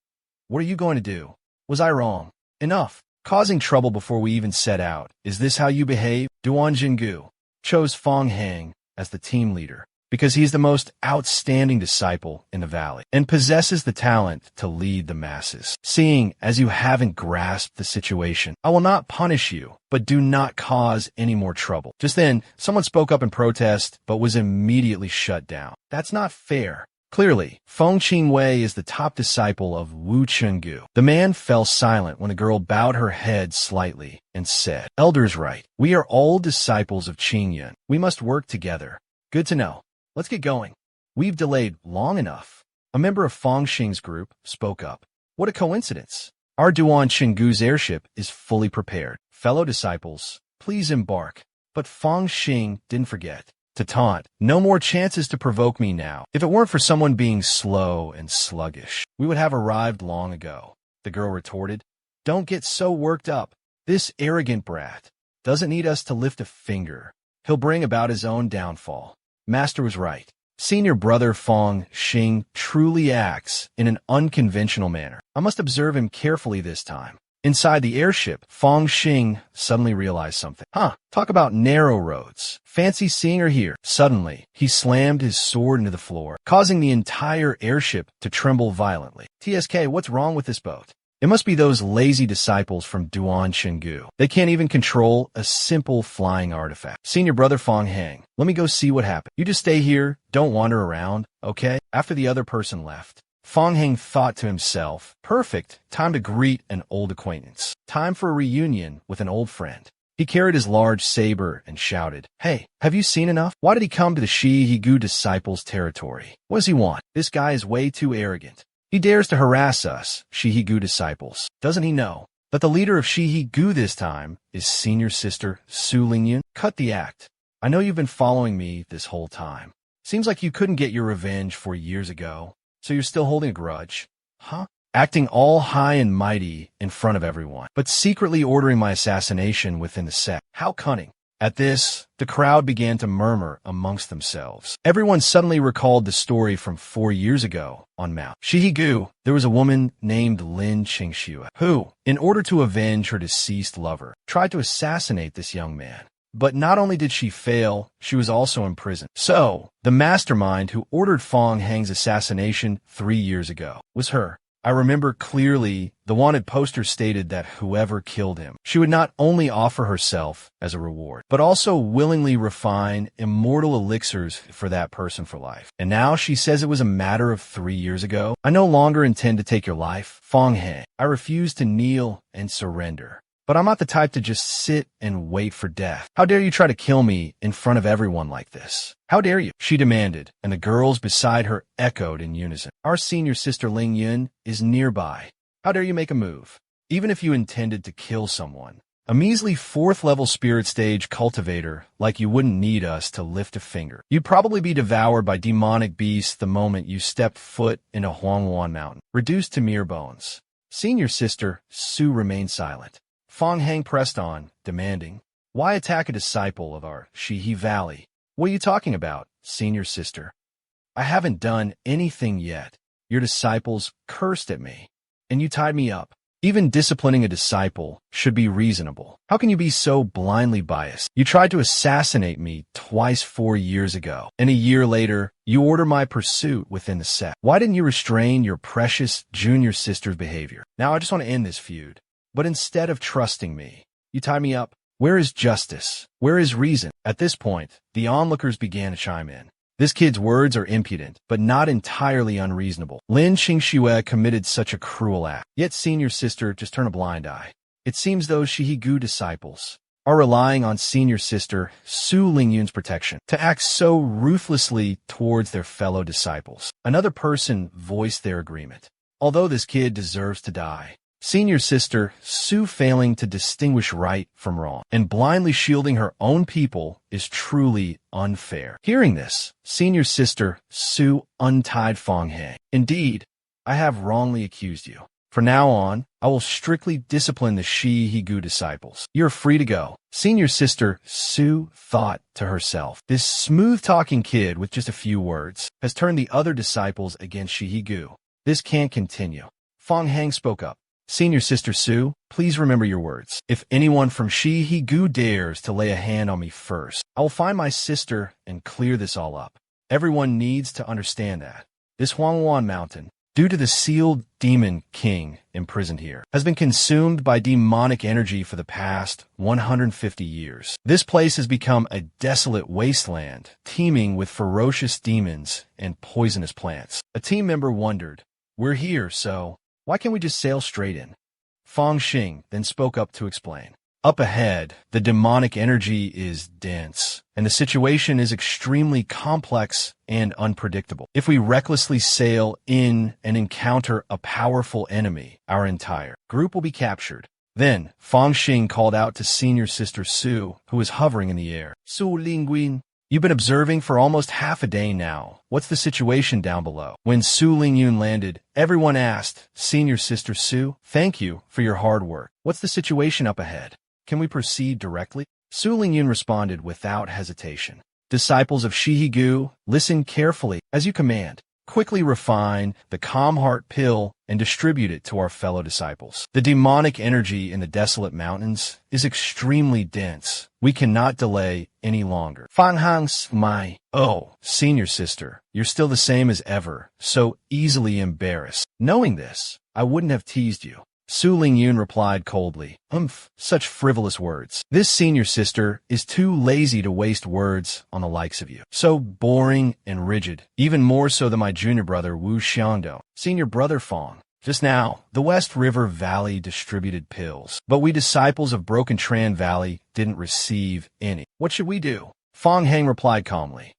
What are you going to do? Was I wrong? Enough. Causing trouble before we even set out. Is this how you behave? Duan Jinggu chose Fong Heng as the team leader because he's the most outstanding disciple in the valley and possesses the talent to lead the masses. Seeing as you haven't grasped the situation, I will not punish you, but do not cause any more trouble. Just then, someone spoke up in protest, but was immediately shut down. That's not fair. Clearly, Feng Qingwei is the top disciple of Wu Chenggu. The man fell silent when the girl bowed her head slightly and said, Elder's right. We are all disciples of Qingyun. We must work together. Good to know. Let's get going. We've delayed long enough. A member of Fong Xing's group spoke up. What a coincidence. Our Duan Chenggu's airship is fully prepared. Fellow disciples, please embark. But Fong Xing didn't forget to taunt. No more chances to provoke me now. If it weren't for someone being slow and sluggish, we would have arrived long ago. The girl retorted. Don't get so worked up. This arrogant brat doesn't need us to lift a finger. He'll bring about his own downfall. Master was right. Senior brother Fong Xing truly acts in an unconventional manner. I must observe him carefully this time. Inside the airship, Fong Xing suddenly realized something. Talk about narrow roads. Fancy seeing her here. Suddenly, he slammed his sword into the floor, causing the entire airship to tremble violently. TSK, what's wrong with this boat? It must be those lazy disciples from Duan Chenggu. They can't even control a simple flying artifact. Senior brother Fong Heng, let me go see what happened. You just stay here, don't wander around, okay? After the other person left, Fong Heng thought to himself, perfect, time to greet an old acquaintance. Time for a reunion with an old friend. He carried his large saber and shouted, Hey, have you seen enough? Why did he come to the Shihigu disciples' territory? What does he want? This guy is way too arrogant. He dares to harass us, Shihigu disciples. Doesn't he know that the leader of Shihigu this time is senior sister Su Lingyun? Cut the act. I know you've been following me this whole time. Seems like you couldn't get your revenge 4 years ago, so you're still holding a grudge. Acting all high and mighty in front of everyone, but secretly ordering my assassination within the sect. How cunning. At this, the crowd began to murmur amongst themselves. Everyone suddenly recalled the story from 4 years ago on Mount Shihigu. There was a woman named Lin Qingxue who, in order to avenge her deceased lover, tried to assassinate this young man. But not only did she fail, she was also imprisoned. So, the mastermind who ordered Fong Heng's assassination 3 years ago was her. I remember clearly the wanted poster stated that whoever killed him, she would not only offer herself as a reward, but also willingly refine immortal elixirs for that person for life. And now she says it was a matter of 3 years ago. I no longer intend to take your life, Fong Heng. I refuse to kneel and surrender. But I'm not the type to just sit and wait for death. How dare you try to kill me in front of everyone like this? How dare you? She demanded, and the girls beside her echoed in unison. Our senior sister Ling Yun is nearby. How dare you make a move? Even if you intended to kill someone. A measly 4th level spirit stage cultivator like you wouldn't need us to lift a finger. You'd probably be devoured by demonic beasts the moment you stepped foot into Huangwan Mountain, reduced to mere bones. Senior sister Su remained silent. Fong Heng pressed on, demanding, Why attack a disciple of our Shihi Valley? What are you talking about, senior sister? I haven't done anything yet. Your disciples cursed at me, and you tied me up. Even disciplining a disciple should be reasonable. How can you be so blindly biased? You tried to assassinate me twice 4 years ago, and a year later, you order my pursuit within the sect. Why didn't you restrain your precious junior sister's behavior? Now I just want to end this feud. But instead of trusting me, you tie me up. Where is justice? Where is reason? At this point, the onlookers began to chime in. This kid's words are impudent, but not entirely unreasonable. Lin Qingxue committed such a cruel act. Yet senior sister just turned a blind eye. It seems those Shihigu disciples are relying on senior sister Su Lingyun's protection to act so ruthlessly towards their fellow disciples. Another person voiced their agreement. Although this kid deserves to die, senior sister Su failing to distinguish right from wrong and blindly shielding her own people is truly unfair. Hearing this, senior sister Su untied Fong Heng. Indeed, I have wrongly accused you. From now on, I will strictly discipline the Shi Higu disciples. You're free to go. Senior sister Su thought to herself, this smooth-talking kid with just a few words has turned the other disciples against Shi Higu. This can't continue. Fong Heng spoke up. Senior sister Su, please remember your words. If anyone from Shi Higu dares to lay a hand on me first, I will find my sister and clear this all up. Everyone needs to understand that. This Huangwan mountain, due to the sealed demon king imprisoned here, has been consumed by demonic energy for the past 150 years. This place has become a desolate wasteland, teeming with ferocious demons and poisonous plants. A team member wondered, we're here, so why can't we just sail straight in? Fong Xing then spoke up to explain. Up ahead, the demonic energy is dense, and the situation is extremely complex and unpredictable. If we recklessly sail in and encounter a powerful enemy, our entire group will be captured. Then, Fong Xing called out to senior sister Su, who was hovering in the air. Su Lingyun, you've been observing for almost half a day now. What's the situation down below? When Su Lingyun landed, everyone asked, Senior sister Su, thank you for your hard work. What's the situation up ahead? Can we proceed directly? Su Lingyun responded without hesitation. Disciples of Shi Higu, listen carefully as you command. Quickly refine the calm heart pill and distribute it to our fellow disciples. The demonic energy in the desolate mountains is extremely dense. We cannot delay any longer. Fang Hang smiled. Oh, senior sister, you're still the same as ever, so easily embarrassed. Knowing this, I wouldn't have teased you. Su Lingyun replied coldly, such frivolous words. This senior sister is too lazy to waste words on the likes of you. So boring and rigid, even more so than my junior brother Wu Xiangdo. Senior brother Fong. Just now, the West River Valley distributed pills, but we disciples of Broken Tran Valley didn't receive any. What should we do? Fong Heng replied calmly,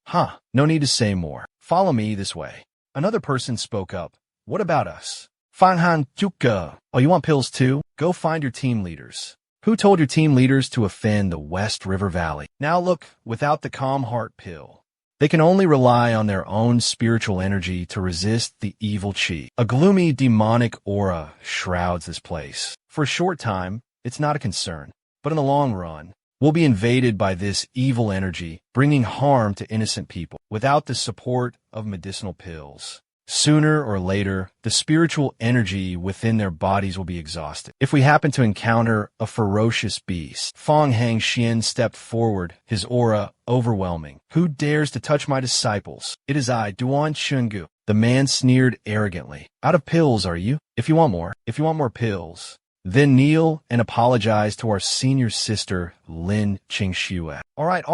no need to say more. Follow me this way. Another person spoke up. What about us? Fanhan Juka. Oh, you want pills too? Go find your team leaders. Who told your team leaders to offend the West River Valley? Now look, without the calm heart pill, they can only rely on their own spiritual energy to resist the evil chi. A gloomy demonic aura shrouds this place. For a short time, it's not a concern, but in the long run, we'll be invaded by this evil energy, bringing harm to innocent people. Without the support of medicinal pills, sooner or later, the spiritual energy within their bodies will be exhausted. If we happen to encounter a ferocious beast, Fong Hang Xian stepped forward, his aura overwhelming. Who dares to touch my disciples? It is I, Duan Chungu. The man sneered arrogantly. Out of pills, are you? If you want more pills, then kneel and apologize to our senior sister, Lin Qingxue. All right.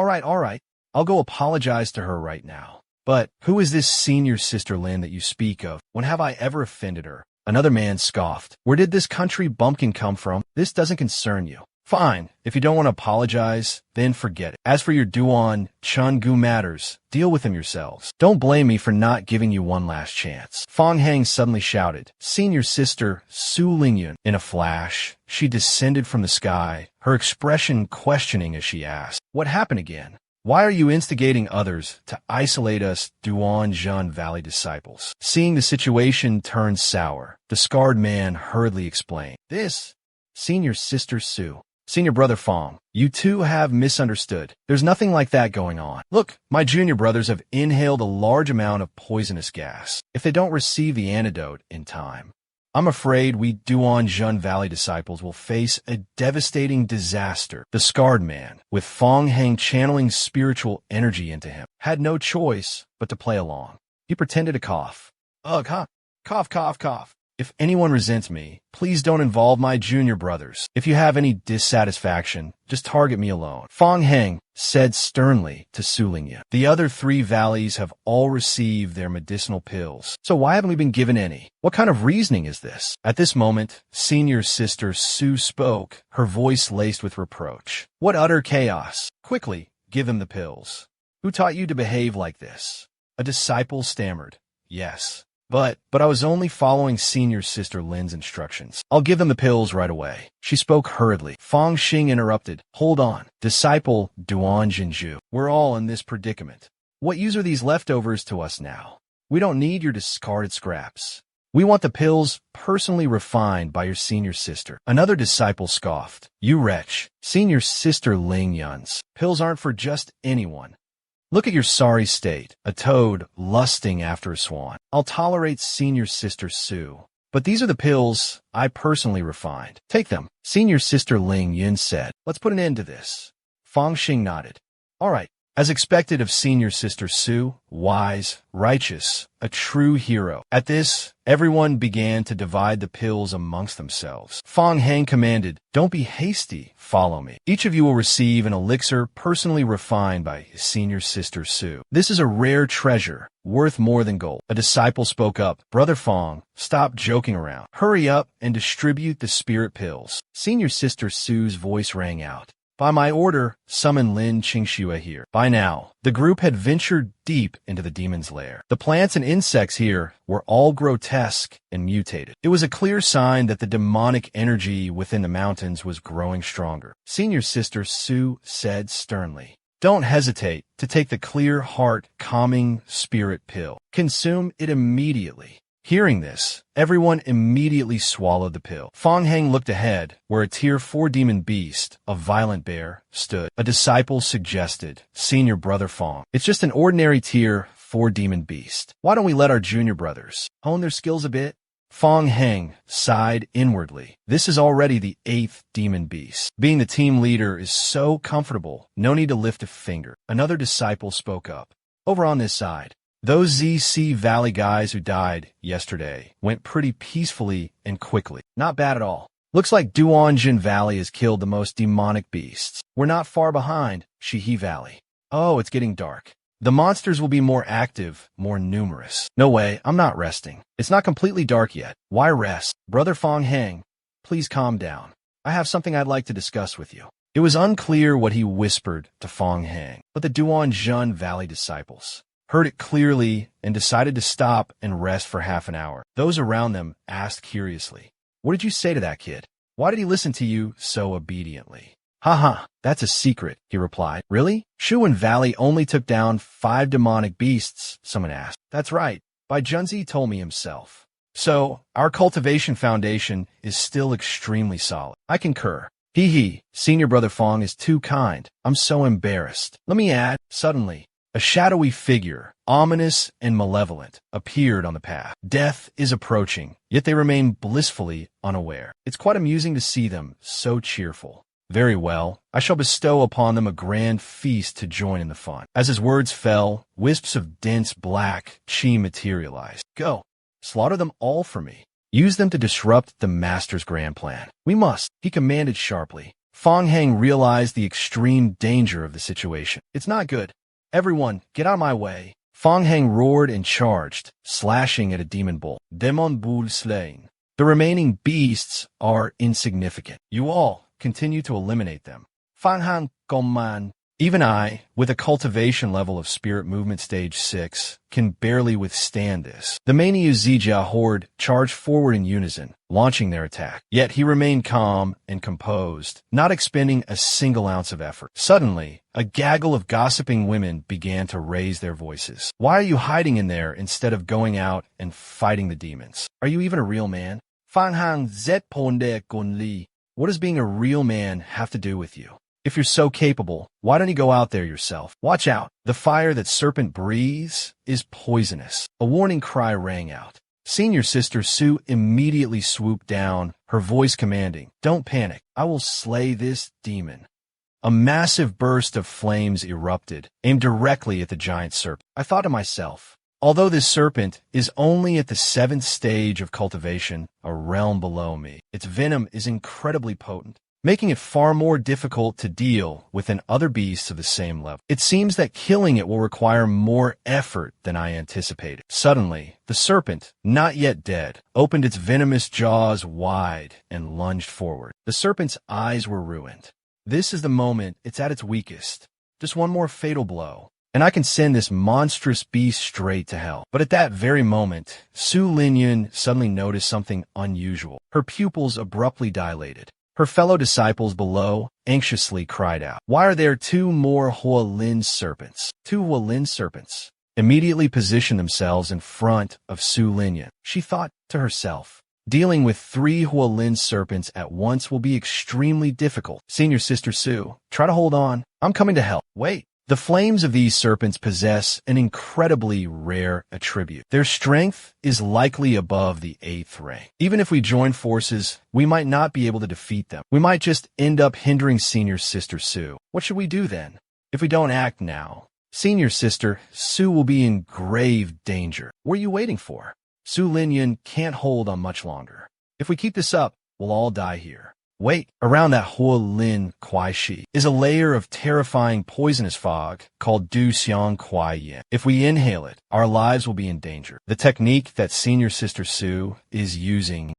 I'll go apologize to her right now. But who is this senior sister Lin that you speak of? When have I ever offended her? Another man scoffed. Where did this country bumpkin come from? This doesn't concern you. Fine, if you don't want to apologize, then forget it. As for your Duan Chungu matters, deal with them yourselves. Don't blame me for not giving you one last chance. Fong Hang suddenly shouted. Senior sister Su Lingyun. In a flash, she descended from the sky, her expression questioning as she asked, what happened again? Why are you instigating others to isolate us Duan Valley disciples? Seeing the situation turn sour, the scarred man hurriedly explained. This, senior sister Su, senior brother Fong, you two have misunderstood. There's nothing like that going on. Look, my junior brothers have inhaled a large amount of poisonous gas. If they don't receive the antidote in time, I'm afraid we Duan Valley disciples will face a devastating disaster. The scarred man, with Fong Hang channeling spiritual energy into him, had no choice but to play along. He pretended to cough. Ugh, cough. If anyone resents me, please don't involve my junior brothers. If you have any dissatisfaction, just target me alone. Fong Heng said sternly to Su Lingye. The other 3 valleys have all received their medicinal pills, so why haven't we been given any? What kind of reasoning is this? At this moment, senior sister Su spoke, her voice laced with reproach. What utter chaos! Quickly, give them the pills. Who taught you to behave like this? A disciple stammered. Yes. But I was only following senior sister Lin's instructions. I'll give them the pills right away. She spoke hurriedly. Fong Xing interrupted. Hold on. Disciple Duan Jinju. We're all in this predicament. What use are these leftovers to us now? We don't need your discarded scraps. We want the pills personally refined by your senior sister. Another disciple scoffed. You wretch. Senior sister Ling Yun's pills aren't for just anyone. Look at your sorry state, a toad lusting after a swan. I'll tolerate senior sister Su, but these are the pills I personally refined. Take them. Senior sister Ling Yun said. Let's put an end to this. Fong Xing nodded. All right. As expected of senior sister Su, wise, righteous, a true hero. At this, everyone began to divide the pills amongst themselves. Fong Heng commanded, don't be hasty, follow me. Each of you will receive an elixir personally refined by his senior sister Su. This is a rare treasure, worth more than gold. A disciple spoke up, Brother Fong, stop joking around. Hurry up and distribute the spirit pills. Senior sister Su's voice rang out. By my order, summon Lin Qingxue here. By now, the group had ventured deep into the demon's lair. The plants and insects here were all grotesque and mutated. It was a clear sign that the demonic energy within the mountains was growing stronger. Senior sister Su said sternly, don't hesitate to take the clear heart calming spirit pill. Consume it immediately. Hearing this, everyone immediately swallowed the pill. Fong Heng looked ahead, where a Tier 4 demon beast, a violent bear, stood. A disciple suggested, Senior Brother Fong, it's just an ordinary Tier 4 demon beast. Why don't we let our junior brothers hone their skills a bit? Fong Heng sighed inwardly. This is already the 8th demon beast. Being the team leader is so comfortable, no need to lift a finger. Another disciple spoke up. Over on this side. Those ZC Valley guys who died yesterday went pretty peacefully and quickly. Not bad at all. Looks like Duanjin Valley has killed the most demonic beasts. We're not far behind Shihi Valley. Oh, it's getting dark. The monsters will be more active, more numerous. No way, I'm not resting. It's not completely dark yet. Why rest? Brother Fong Heng, please calm down. I have something I'd like to discuss with you. It was unclear what he whispered to Fong Heng, but the Duanjin Valley disciples heard it clearly and decided to stop and rest for half an hour. Those around them asked curiously, what did you say to that kid? Why did he listen to you so obediently? Haha, that's a secret, he replied. Really? Shuan Valley only took down 5 demonic beasts, someone asked. That's right, Bai Junzi told me himself. So, our cultivation foundation is still extremely solid. I concur. Hee, Senior Brother Fong is too kind. I'm so embarrassed. Let me add, suddenly, a shadowy figure, ominous and malevolent, appeared on the path. Death is approaching, yet they remain blissfully unaware. It's quite amusing to see them so cheerful. Very well, I shall bestow upon them a grand feast to join in the fun. As his words fell, wisps of dense black chi materialized. Go, slaughter them all for me. Use them to disrupt the master's grand plan. We must, he commanded sharply. Fong Heng realized the extreme danger of the situation. It's not good. Everyone, get out of my way. Fong Heng roared and charged, slashing at a demon bull. Demon bull slain. The remaining beasts are insignificant. You all continue to eliminate them. Fong Heng Gongman. Even I, with a cultivation level of spirit movement stage 6, can barely withstand this. The Mania Zijia horde charged forward in unison, launching their attack. Yet he remained calm and composed, not expending a single ounce of effort. Suddenly, a gaggle of gossiping women began to raise their voices. Why are you hiding in there instead of going out and fighting the demons? Are you even a real man? Fang Hang Zet Ponde Gun Li. What does being a real man have to do with you? If you're so capable, why don't you go out there yourself? Watch out. The fire that serpent breathes is poisonous. A warning cry rang out. Senior sister Su immediately swooped down, her voice commanding, don't panic. I will slay this demon. A massive burst of flames erupted, aimed directly at the giant serpent. I thought to myself, Although this serpent is only at the 7th stage of cultivation, a realm below me, its venom is incredibly potent, making it far more difficult to deal with than other beasts of the same level. It seems that killing it will require more effort than I anticipated. Suddenly, the serpent, not yet dead, opened its venomous jaws wide and lunged forward. The serpent's eyes were ruined. This is the moment it's at its weakest. Just one more fatal blow, and I can send this monstrous beast straight to hell. But at that very moment, Su Linyan suddenly noticed something unusual. Her pupils abruptly dilated. Her fellow disciples below anxiously cried out, "Why are there 2 more Huolin serpents?" 2 Huolin serpents immediately positioned themselves in front of Su Linyan. She thought to herself, dealing with 3 Huolin serpents at once will be extremely difficult. Senior Sister Su, try to hold on. I'm coming to help. Wait. The flames of these serpents possess an incredibly rare attribute. Their strength is likely above the 8th rank. Even if we join forces, we might not be able to defeat them. We might just end up hindering Senior Sister Su. What should we do then? If we don't act now, Senior Sister Su will be in grave danger. What are you waiting for? Su Linyan can't hold on much longer. If we keep this up, we'll all die here. Wait, around that Huolin Kuai Shi is a layer of terrifying poisonous fog called Du Xiang Kuai Yin. If we inhale it, our lives will be in danger. The technique that Senior Sister Su is using